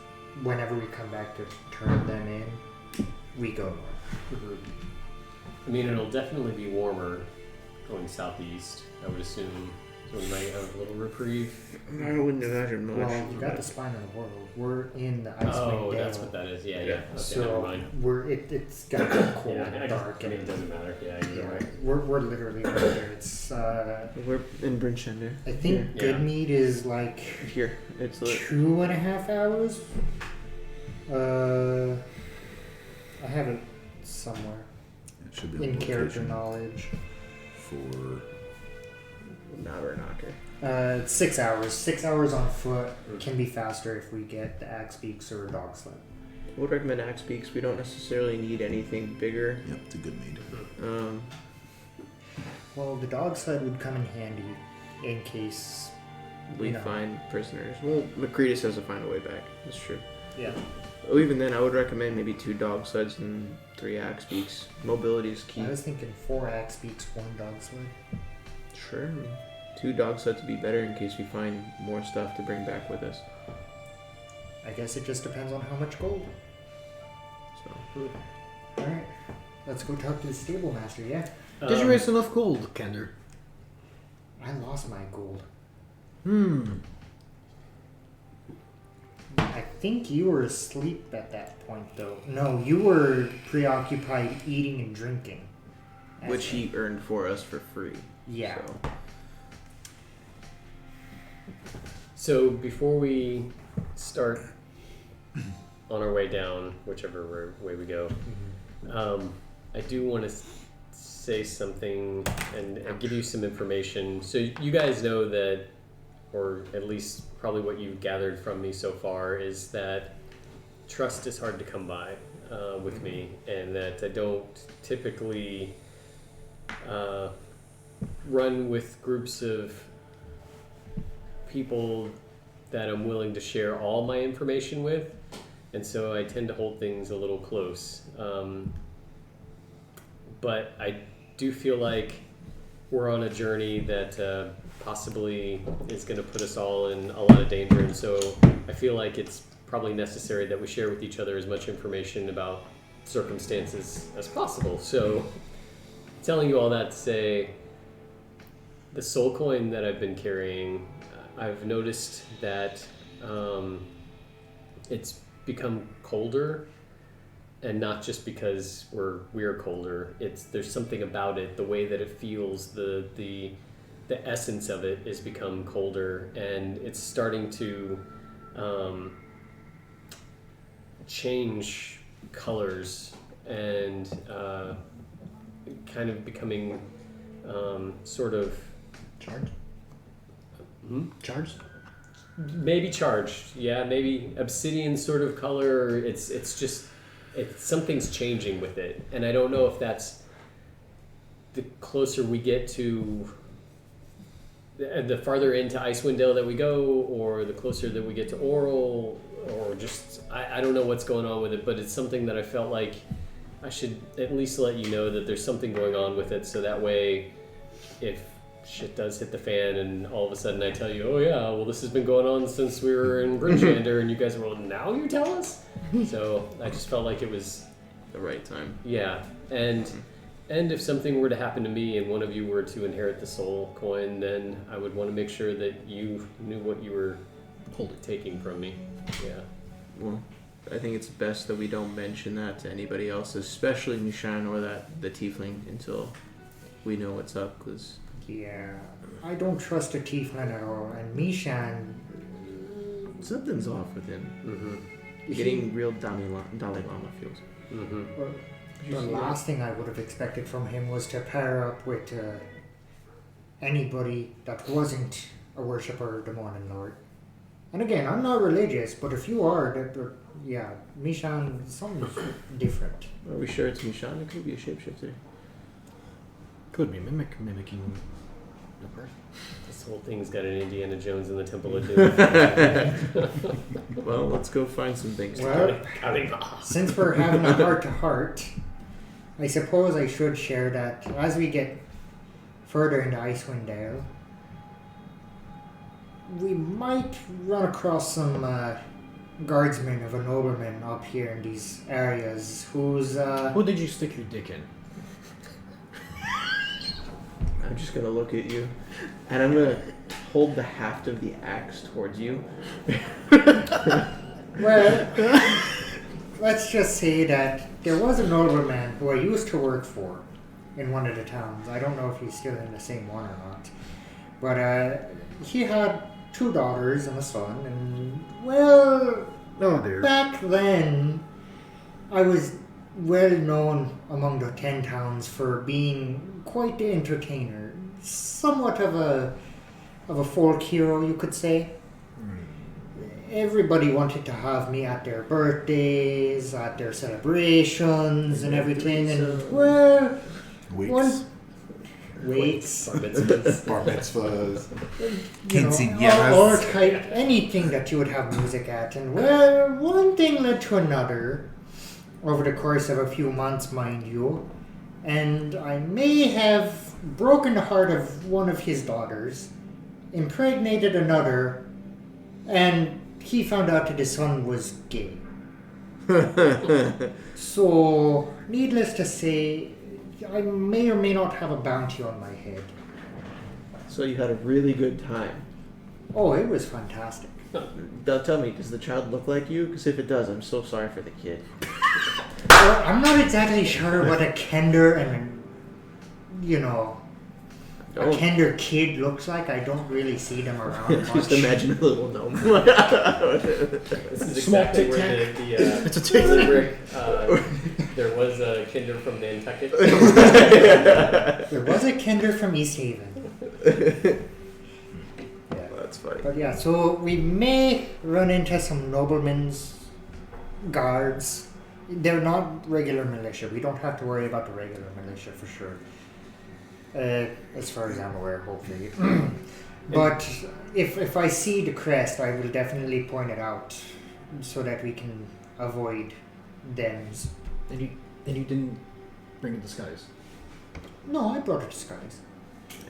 [SPEAKER 5] whenever we come back to turn them in, we go north.
[SPEAKER 4] Mhm. I mean, it'll definitely be warmer going southeast, I would assume. So we might have a little reprieve.
[SPEAKER 2] I wouldn't imagine much.
[SPEAKER 5] Well, you got the spine of the world. We're in the Icewind
[SPEAKER 4] Oh,
[SPEAKER 5] Dale.
[SPEAKER 4] that's what that is. Yeah, yeah. Okay, never
[SPEAKER 5] So
[SPEAKER 4] mind.
[SPEAKER 5] it's got to be cold,
[SPEAKER 4] Yeah, I
[SPEAKER 5] dark,
[SPEAKER 4] mean, it
[SPEAKER 5] and
[SPEAKER 4] doesn't matter. Yeah, either
[SPEAKER 5] yeah,
[SPEAKER 4] way.
[SPEAKER 5] we're literally right there. It's
[SPEAKER 2] We're in Bryn Shander.
[SPEAKER 5] I think
[SPEAKER 4] Yeah.
[SPEAKER 5] Goodmead is like
[SPEAKER 2] Here, it's
[SPEAKER 5] 2.5 hours. I have it somewhere
[SPEAKER 1] It should be
[SPEAKER 5] in
[SPEAKER 1] on
[SPEAKER 5] character
[SPEAKER 1] location
[SPEAKER 5] knowledge.
[SPEAKER 1] for.
[SPEAKER 2] Knocker.
[SPEAKER 5] It's 6 hours. 6 hours on foot can be faster if we get the axe beaks or dog sled.
[SPEAKER 2] I would recommend axe beaks. We don't necessarily need anything bigger.
[SPEAKER 1] Yep, it's a good mead.
[SPEAKER 5] Well, the dog sled would come in handy in case.
[SPEAKER 2] We
[SPEAKER 5] You know.
[SPEAKER 2] find prisoners. Well, Macretus has to find a way back. That's true.
[SPEAKER 5] Yeah.
[SPEAKER 2] Oh, even then, I would recommend maybe 2 dog sleds and 3 axe beaks. Mobility is key.
[SPEAKER 5] I was thinking 4 axe beaks, 1 dog sled.
[SPEAKER 2] Sure. I mean, 2 dog sleds would be better in case we find more stuff to bring back with us.
[SPEAKER 5] I guess it just depends on how much gold.
[SPEAKER 2] So.
[SPEAKER 5] Alright. Let's go talk to the stable master, yeah?
[SPEAKER 3] Did you raise enough gold, Kender?
[SPEAKER 5] I lost my gold. I think you were asleep at that point, though. No, you were preoccupied eating and drinking.
[SPEAKER 2] Which he earned for us for free.
[SPEAKER 5] Yeah.
[SPEAKER 4] So before we start on our way down, whichever way we go, I do want to say something and give you some information. So you guys know that, or at least probably what you've gathered from me so far, is that trust is hard to come by with me, and that I don't typically run with groups of people that I'm willing to share all my information with, and so I tend to hold things a little close. But I do feel like we're on a journey that possibly is going to put us all in a lot of danger, and so I feel like it's probably necessary that we share with each other as much information about circumstances as possible. So telling you all that to say, the soul coin that I've been carrying, I've noticed that it's become colder, and not just because we're colder. There's something about it, the way that it feels, the essence of it has become colder, and it's starting to change colors and kind of becoming sort of
[SPEAKER 3] Charged? Charged?
[SPEAKER 4] maybe charged, yeah, maybe obsidian sort of color. It's something's changing with it, and I don't know if that's the closer we get to the farther into Icewind Dale that we go, or the closer that we get to Auril, or just I don't know what's going on with it, but it's something that I felt like I should at least let you know that there's something going on with it, so that way if shit does hit the fan and all of a sudden I tell you, oh yeah, well this has been going on since we were in Bryn Shander, and you guys are, well, now you tell us? So I just felt like it was
[SPEAKER 2] The right time.
[SPEAKER 4] yeah, and if something were to happen to me and one of you were to inherit the soul coin, then I would want to make sure that you knew what you were taking from me. Yeah.
[SPEAKER 2] Well, I think it's best that we don't mention that to anybody else, especially Nishan or the tiefling, until we know what's up, because
[SPEAKER 5] Yeah. I don't trust a tiefling at all, and Mishan.
[SPEAKER 2] something's off with him.
[SPEAKER 4] Mm-hmm.
[SPEAKER 2] You're getting real Dalai Lama feels.
[SPEAKER 4] Mm-hmm.
[SPEAKER 5] The last thing I would have expected from him was to pair up with anybody that wasn't a worshipper of the Morning Lord. And again, I'm not religious, but if you are, yeah, Mishan, something's different.
[SPEAKER 2] Are we sure it's Nishan? It could be a shapeshifter.
[SPEAKER 3] Could be mimicking
[SPEAKER 4] This whole thing's got an Indiana Jones in the Temple of Doom.
[SPEAKER 2] Well, let's go find some things to
[SPEAKER 5] Well,
[SPEAKER 2] do.
[SPEAKER 5] since we're having a heart-to-heart, I suppose I should share that as we get further into Icewind Dale, we might run across some guardsmen of a nobleman up here in these areas who's
[SPEAKER 3] Who did you stick your dick in?
[SPEAKER 2] I'm just gonna look at you, and I'm gonna hold the haft of the axe towards you.
[SPEAKER 5] well, let's just say that there was a nobleman who I used to work for in one of the towns. I don't know if he's still in the same one or not, but he had 2 daughters and a son, and well,
[SPEAKER 3] Oh dear.
[SPEAKER 5] back then, I was well known among the 10 towns for being quite the entertainer, somewhat of a folk hero, you could say. Everybody wanted to have me at their birthdays, at their celebrations, and everything. And well,
[SPEAKER 1] Weeks.
[SPEAKER 5] weeks,
[SPEAKER 1] Bar mitzvahs.
[SPEAKER 5] you know,
[SPEAKER 1] Quinceañeras.
[SPEAKER 5] or type anything that you would have music at. And well, one thing led to another over the course of a few months, mind you. And I may have broken the heart of one of his daughters, impregnated another, and he found out that his son was gay. So, needless to say, I may or may not have a bounty on my head.
[SPEAKER 2] So you had a really good time.
[SPEAKER 5] Oh, it was fantastic.
[SPEAKER 2] Tell me, does the child look like you? Because if it does, I'm so sorry for the kid.
[SPEAKER 5] Well, I'm not exactly sure what a Kender and, you know, a
[SPEAKER 2] Oh.
[SPEAKER 5] Kender kid looks like. I don't really see them around much.
[SPEAKER 2] Just imagine a little gnome.
[SPEAKER 4] This is
[SPEAKER 3] Small
[SPEAKER 4] exactly where
[SPEAKER 3] tic-tac.
[SPEAKER 4] the
[SPEAKER 3] It's a tic tac.
[SPEAKER 4] Limerick, there was a kinder from Nantucket.
[SPEAKER 5] There was a Kender from East Haven. Yeah.
[SPEAKER 2] That's funny.
[SPEAKER 5] But yeah, so we may run into some noblemen's guards. They're not regular militia. We don't have to worry about the regular militia for sure. As far as I'm aware, hopefully. But if I see the crest, I will definitely point it out so that we can avoid thems.
[SPEAKER 3] And you didn't bring a disguise.
[SPEAKER 5] No, I brought a disguise.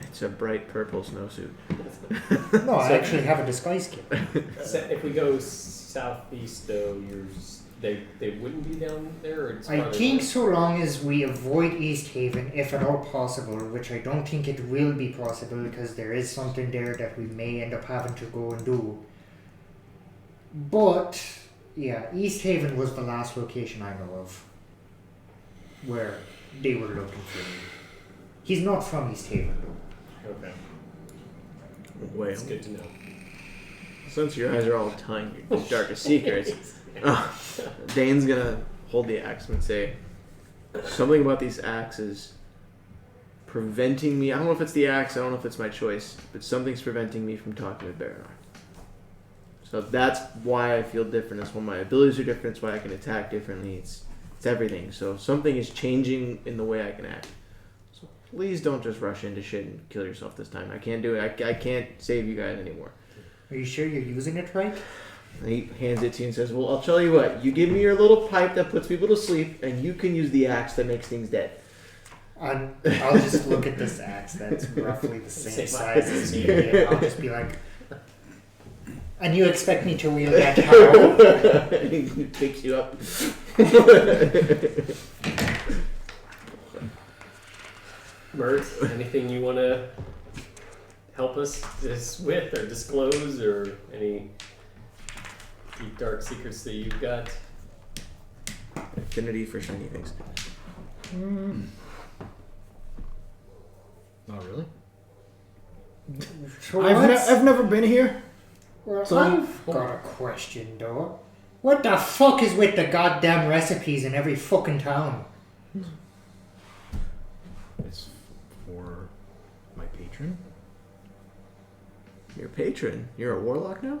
[SPEAKER 2] It's a bright purple snowsuit.
[SPEAKER 5] No, I actually have a disguise kit.
[SPEAKER 4] So if we go southeast, though, they wouldn't be down there. Or it's
[SPEAKER 5] I
[SPEAKER 4] farther
[SPEAKER 5] think
[SPEAKER 4] north?
[SPEAKER 5] so long as we avoid East Haven, if at all possible, which I don't think it will be possible because there is something there that we may end up having to go and do. But, yeah, East Haven was the last location I know of where they were looking for me. He's not from East Haven, though.
[SPEAKER 4] Okay,
[SPEAKER 2] Well,
[SPEAKER 4] that's good to know.
[SPEAKER 2] since your eyes are all telling your darkest secrets, Dane's gonna hold the axe and say something about these axes preventing me. I don't know if it's the axe, I don't know if it's my choice, but something's preventing me from talking with Baronar. So that's why I feel different. That's why my abilities are different. It's why I can attack differently. It's everything. So something is changing in the way I can act. So please don't just rush into shit and kill yourself this time. I can't do it. I can't save you guys anymore.
[SPEAKER 5] Are you sure you're using it right?
[SPEAKER 2] And he hands it to you and says, well, I'll tell you what. You give me your little pipe that puts people to sleep, and you can use the axe that makes things dead.
[SPEAKER 5] I'll just look at this axe that's roughly the same size as me. And I'll just be like, and you expect me to wield that how?
[SPEAKER 2] He picks you up.
[SPEAKER 4] Mert, anything you want to help us with or disclose, or any deep dark secrets that you've got?
[SPEAKER 2] Affinity for shiny things.
[SPEAKER 3] Oh, really?
[SPEAKER 5] So
[SPEAKER 3] I've never been here.
[SPEAKER 5] Well,
[SPEAKER 3] So-
[SPEAKER 5] I've got a question though. What the fuck is with the goddamn recipes in every fucking town?
[SPEAKER 3] It's for my patron.
[SPEAKER 2] Your patron. You're a warlock now?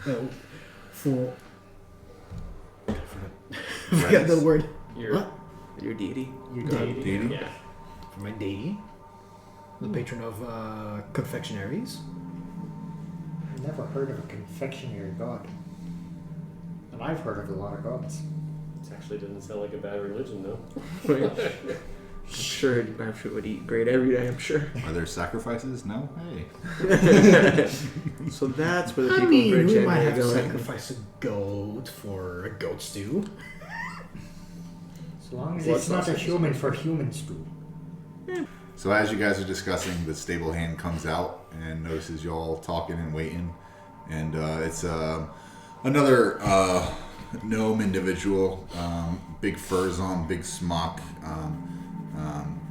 [SPEAKER 3] No, for. I forgot the word.
[SPEAKER 4] Your
[SPEAKER 3] What?
[SPEAKER 2] Your deity?
[SPEAKER 5] You
[SPEAKER 3] God.
[SPEAKER 5] did.
[SPEAKER 1] Deity?
[SPEAKER 4] Yeah.
[SPEAKER 3] For my deity. the patron of confectionaries.
[SPEAKER 5] I've never heard of a confectionery god. And I've heard of a lot of gods.
[SPEAKER 4] It actually doesn't sound like a bad religion, though.
[SPEAKER 2] I'm sure it would eat great every day, I'm sure.
[SPEAKER 1] Are there sacrifices? No? Hey.
[SPEAKER 2] So that's where the
[SPEAKER 3] I
[SPEAKER 2] people
[SPEAKER 3] mean,
[SPEAKER 2] in
[SPEAKER 3] we
[SPEAKER 2] Bridge
[SPEAKER 3] might have
[SPEAKER 2] are going.
[SPEAKER 3] sacrificed a goat for a goat stew.
[SPEAKER 5] As long as
[SPEAKER 2] Blood
[SPEAKER 5] it's not a
[SPEAKER 2] sausage.
[SPEAKER 5] human for human stew.
[SPEAKER 1] So as you guys are discussing, the stable hand comes out and notices y'all talking and waiting. And it's another gnome individual. Big furs on, big smock,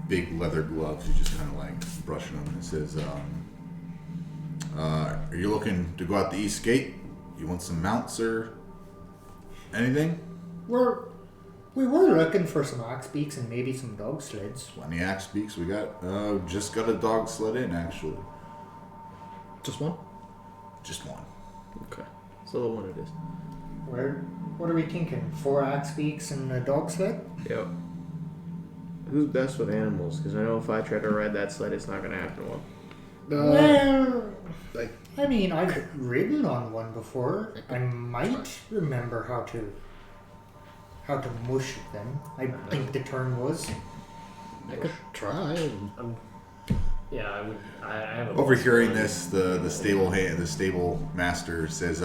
[SPEAKER 1] big leather gloves. He's just kind of like brushing them. It says, are you looking to go out the east gate? You want some mounts or anything?
[SPEAKER 5] We were looking for some ox beaks and maybe some dog sleds.
[SPEAKER 1] Plenty axe beaks. We got just got a dog sled in actually.
[SPEAKER 3] Just one?
[SPEAKER 1] Just one.
[SPEAKER 2] Okay. So the one it is.
[SPEAKER 5] What are we thinking? 4 axe beaks and a dog sled?
[SPEAKER 2] Yep. Who's best with animals? Because I know if I try to ride that sled, it's not going to happen well.
[SPEAKER 5] Well,
[SPEAKER 3] like-
[SPEAKER 5] I mean, I've ridden on one before. I might remember how to mush them. I think the term was.
[SPEAKER 3] I could try.
[SPEAKER 4] Yeah, I would. I have a
[SPEAKER 1] Overhearing this, the stable master says,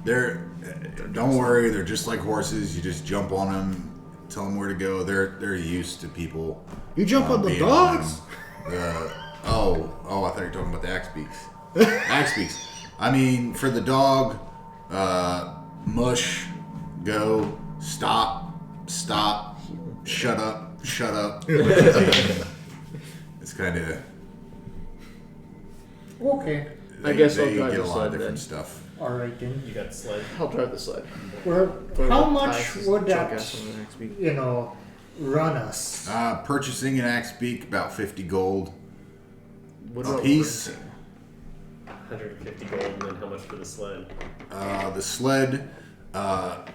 [SPEAKER 1] don't worry, they're just like horses. You just jump on them, tell them where to go. They're used to people.
[SPEAKER 3] You jump on the
[SPEAKER 1] being
[SPEAKER 3] dogs?
[SPEAKER 1] on them. I thought you were talking about the axe beaks. Axe beaks. I mean, for the dog, mush, go, stop, shut up. It's kind of.
[SPEAKER 5] Okay.
[SPEAKER 2] I guess I'll
[SPEAKER 1] they
[SPEAKER 2] drive
[SPEAKER 1] get a
[SPEAKER 2] the
[SPEAKER 1] lot
[SPEAKER 2] sled
[SPEAKER 1] of different
[SPEAKER 2] then.
[SPEAKER 1] stuff.
[SPEAKER 5] Alright then.
[SPEAKER 4] You got sled.
[SPEAKER 2] I'll drive the sled.
[SPEAKER 5] Well,
[SPEAKER 2] Throw
[SPEAKER 5] how
[SPEAKER 2] the
[SPEAKER 5] much
[SPEAKER 2] ties,
[SPEAKER 5] would
[SPEAKER 2] junk
[SPEAKER 5] that,
[SPEAKER 2] ass on the next week.
[SPEAKER 5] run us?
[SPEAKER 1] Purchasing an axe beak, about 50 gold
[SPEAKER 2] What
[SPEAKER 1] a
[SPEAKER 2] about
[SPEAKER 1] piece.
[SPEAKER 2] renting?
[SPEAKER 4] 150 gold, and then how much for the sled?
[SPEAKER 1] The sled,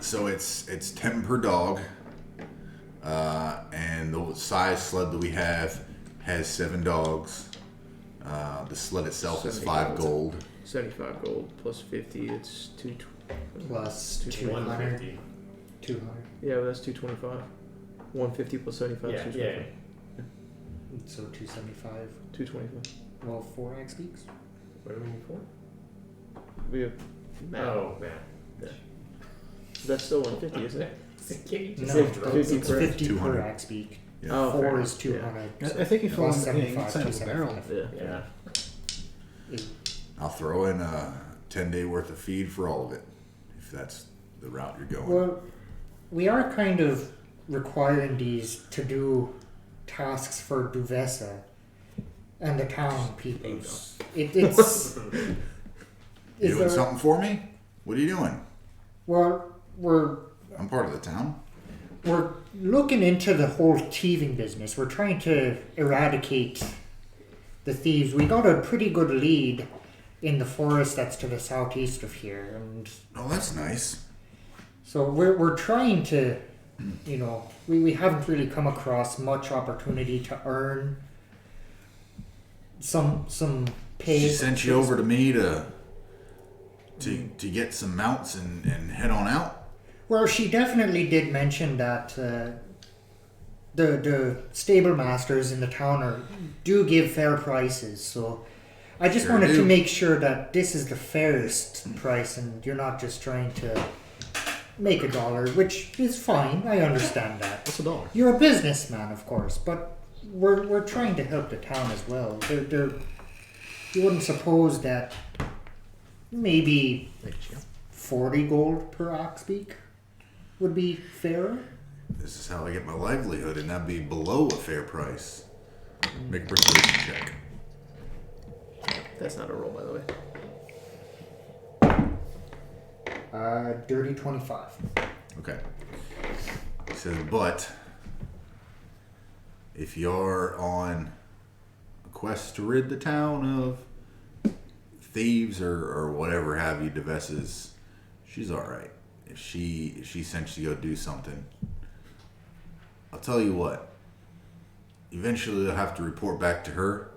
[SPEAKER 1] so it's 10 per dog, and the size sled that we have has 7 dogs. The sled itself is
[SPEAKER 2] 70
[SPEAKER 1] 5 gold.
[SPEAKER 2] 75 gold plus 50, it's 220.
[SPEAKER 5] Plus 200.
[SPEAKER 4] 150.
[SPEAKER 5] 200.
[SPEAKER 2] Yeah, but that's 225. 150 plus 75
[SPEAKER 4] Yeah,
[SPEAKER 2] is
[SPEAKER 4] yeah.
[SPEAKER 2] 225.
[SPEAKER 5] So 275.
[SPEAKER 2] 225.
[SPEAKER 5] Well, 4 axe beaks?
[SPEAKER 4] What do we need for?
[SPEAKER 2] We have math.
[SPEAKER 4] Oh, man.
[SPEAKER 2] That's still 150, isn't it?
[SPEAKER 5] No,
[SPEAKER 2] Fifty per-
[SPEAKER 5] it's 50 per
[SPEAKER 1] 200.
[SPEAKER 5] axe beak.
[SPEAKER 1] Yeah.
[SPEAKER 2] Oh,
[SPEAKER 5] 4
[SPEAKER 2] fair.
[SPEAKER 5] is 200.
[SPEAKER 3] I think if
[SPEAKER 5] Plus
[SPEAKER 3] I'm
[SPEAKER 5] 75,
[SPEAKER 3] inside of the barrel.
[SPEAKER 5] 275.
[SPEAKER 2] Yeah.
[SPEAKER 4] Yeah.
[SPEAKER 1] I'll throw in a 10-day worth of feed for all of it, if that's the route you're going.
[SPEAKER 5] Well, we are kind of requiring these to do tasks for Duvessa and the town people. It's.
[SPEAKER 1] You
[SPEAKER 5] Is
[SPEAKER 1] doing
[SPEAKER 5] there,
[SPEAKER 1] something for me? What are you doing?
[SPEAKER 5] well, we're
[SPEAKER 1] I'm part of the town.
[SPEAKER 5] looking into the whole thieving business. We're trying to eradicate the thieves. We got a pretty good lead in the forest that's to the southeast of here, and
[SPEAKER 1] Oh, that's nice.
[SPEAKER 5] so we're trying to, we haven't really come across much opportunity to earn some pay.
[SPEAKER 1] She sent you over to me to get some mounts and head on out.
[SPEAKER 5] Well, she definitely did mention that the stable masters in the town do give fair prices. So I just
[SPEAKER 1] Sure
[SPEAKER 5] wanted to
[SPEAKER 1] do.
[SPEAKER 5] make sure that this is the fairest price, and you're not just trying to make $1, which is fine. I understand that.
[SPEAKER 3] What's $1?
[SPEAKER 5] You're a businessman, of course, but we're trying to help the town as well. You wouldn't suppose that maybe 40 gold per ox beak would be fair?
[SPEAKER 1] This is how I get my livelihood, and that'd be below a fair price. Make a persuasion check.
[SPEAKER 2] That's not a roll, by the way.
[SPEAKER 5] Dirty 25.
[SPEAKER 1] Okay. He says, but if you're on a quest to rid the town of thieves or whatever have you, Devessa's, she's alright. If she sent you to go do something, I'll tell you what. Eventually, you'll have to report back to her,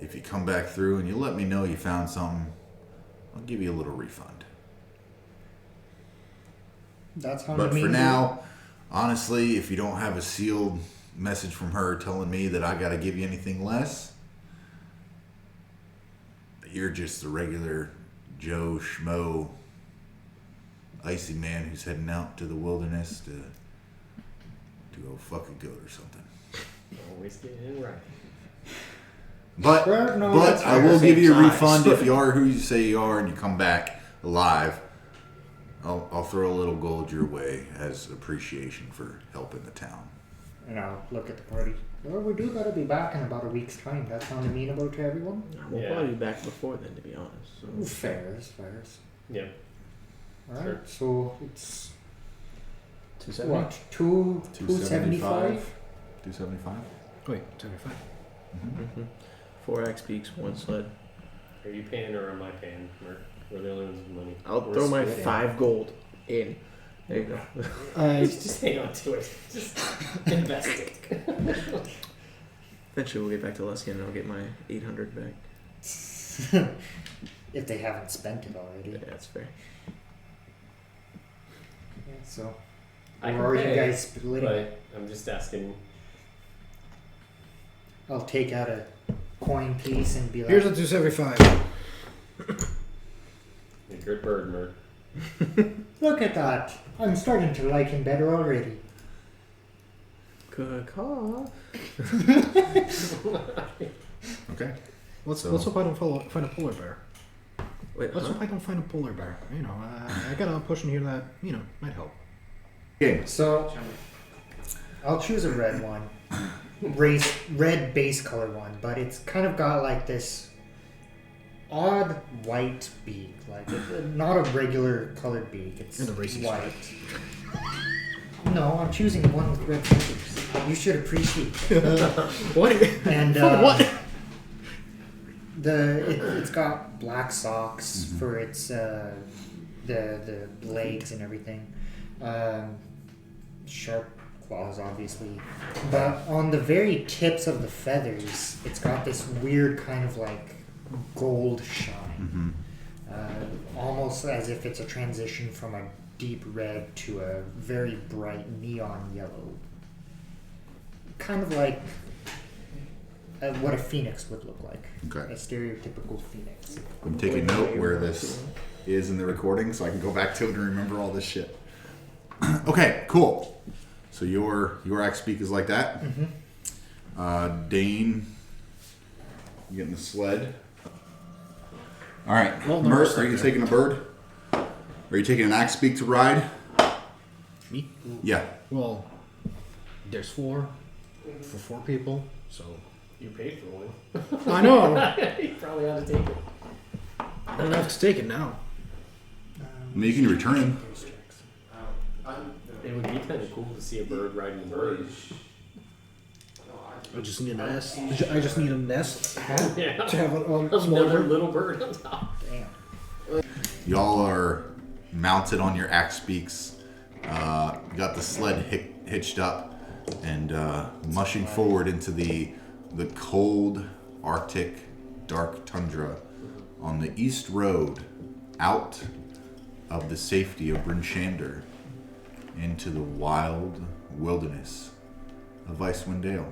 [SPEAKER 1] if you come back through and you let me know you found something, I'll give you a little refund.
[SPEAKER 5] That's how.
[SPEAKER 1] But for now, honestly, if you don't have a sealed message from her telling me that I gotta give you anything less, that you're just a regular Joe Schmo icy man who's heading out to the wilderness to go fuck a goat or something.
[SPEAKER 4] Always get it right.
[SPEAKER 1] But
[SPEAKER 5] Well, no,
[SPEAKER 1] but
[SPEAKER 5] that's
[SPEAKER 1] I
[SPEAKER 2] fair.
[SPEAKER 1] will give you a
[SPEAKER 2] Same
[SPEAKER 1] refund
[SPEAKER 2] size.
[SPEAKER 1] if you are who you say you are and you come back alive. I'll throw a little gold your way as appreciation for helping the town.
[SPEAKER 5] And I'll look at the party. Well, we do gotta be back in about a week's time. That sound amenable to everyone?
[SPEAKER 2] We'll
[SPEAKER 4] Yeah.
[SPEAKER 2] probably be back before then, to be honest. So.
[SPEAKER 5] Fairs.
[SPEAKER 4] Yeah.
[SPEAKER 5] Alright,
[SPEAKER 4] Sure.
[SPEAKER 5] so it's
[SPEAKER 2] 270.
[SPEAKER 5] what? 275?
[SPEAKER 1] 275?
[SPEAKER 3] Wait, 75.
[SPEAKER 2] Mm-hmm. 4 axe peaks, 1 sled.
[SPEAKER 4] Are you paying or am I paying, Mark? We're the only ones with money.
[SPEAKER 2] I'll
[SPEAKER 5] We're
[SPEAKER 2] throw my
[SPEAKER 5] splitting.
[SPEAKER 2] 5 gold in. There you go.
[SPEAKER 4] Just hang on to it. Just invest it.
[SPEAKER 2] Eventually we'll get back to Luskin and I'll get my 800 back.
[SPEAKER 5] If they haven't spent it already.
[SPEAKER 2] Yeah, that's fair.
[SPEAKER 5] Yeah, so,
[SPEAKER 4] I
[SPEAKER 5] or
[SPEAKER 4] can
[SPEAKER 5] are you
[SPEAKER 4] pay,
[SPEAKER 5] guys splitting?
[SPEAKER 4] but I'm just asking.
[SPEAKER 5] I'll take out a coin piece and be like,
[SPEAKER 3] Here's a 275.
[SPEAKER 4] A good bird, Mert.
[SPEAKER 5] look at that. I'm starting to like him better already.
[SPEAKER 2] Good call.
[SPEAKER 1] Okay.
[SPEAKER 3] Let's
[SPEAKER 1] So-
[SPEAKER 3] hope I don't find a polar bear.
[SPEAKER 2] Wait,
[SPEAKER 3] Let's
[SPEAKER 2] huh?
[SPEAKER 3] hope I don't find a polar bear. You know, I got a potion here that, you know, might help.
[SPEAKER 1] Okay.
[SPEAKER 5] So, I'll choose a red one. Red base color one, but it's kind of got like this odd white beak. Like, not a regular colored beak. It's
[SPEAKER 3] And a racing
[SPEAKER 5] white. No, I'm choosing one with red feathers. You should appreciate.
[SPEAKER 3] What?
[SPEAKER 5] And
[SPEAKER 3] What?
[SPEAKER 5] it's got black socks for its the legs and everything. Sharp claws, obviously, but on the very tips of the feathers, it's got this weird kind of like gold shine, almost as if it's a transition from a deep red to a very bright neon yellow. Kind of like what a phoenix would look like.
[SPEAKER 1] Okay.
[SPEAKER 5] A stereotypical phoenix.
[SPEAKER 1] I'm taking note where this is in the recording so I can go back to it and remember all this shit. Okay, cool. So your axe speak is like that. Dane, you getting the sled? All right,
[SPEAKER 3] Well, no,
[SPEAKER 1] Mert,
[SPEAKER 3] we're
[SPEAKER 1] are you
[SPEAKER 3] stuck
[SPEAKER 1] taking a bird? Are you taking an axe speak to ride?
[SPEAKER 3] Me?
[SPEAKER 1] Yeah.
[SPEAKER 3] Well, there's 4 for 4 people, so.
[SPEAKER 4] You paid for one.
[SPEAKER 3] I know.
[SPEAKER 4] You probably ought to take it.
[SPEAKER 3] I don't have to take it now.
[SPEAKER 1] I mean, you can return him.
[SPEAKER 4] It would be kind of cool to see a bird riding a bird.
[SPEAKER 3] I just need a nest. I just need a nest hat
[SPEAKER 4] Yeah.
[SPEAKER 3] to have a small
[SPEAKER 4] Another
[SPEAKER 3] bird.
[SPEAKER 4] little bird on top.
[SPEAKER 5] Damn.
[SPEAKER 1] Y'all are mounted on your axe speaks. Got the sled hitched up and mushing forward into the cold Arctic dark tundra on the east road out of the safety of Bryn Shander into the wild wilderness of Icewind Dale.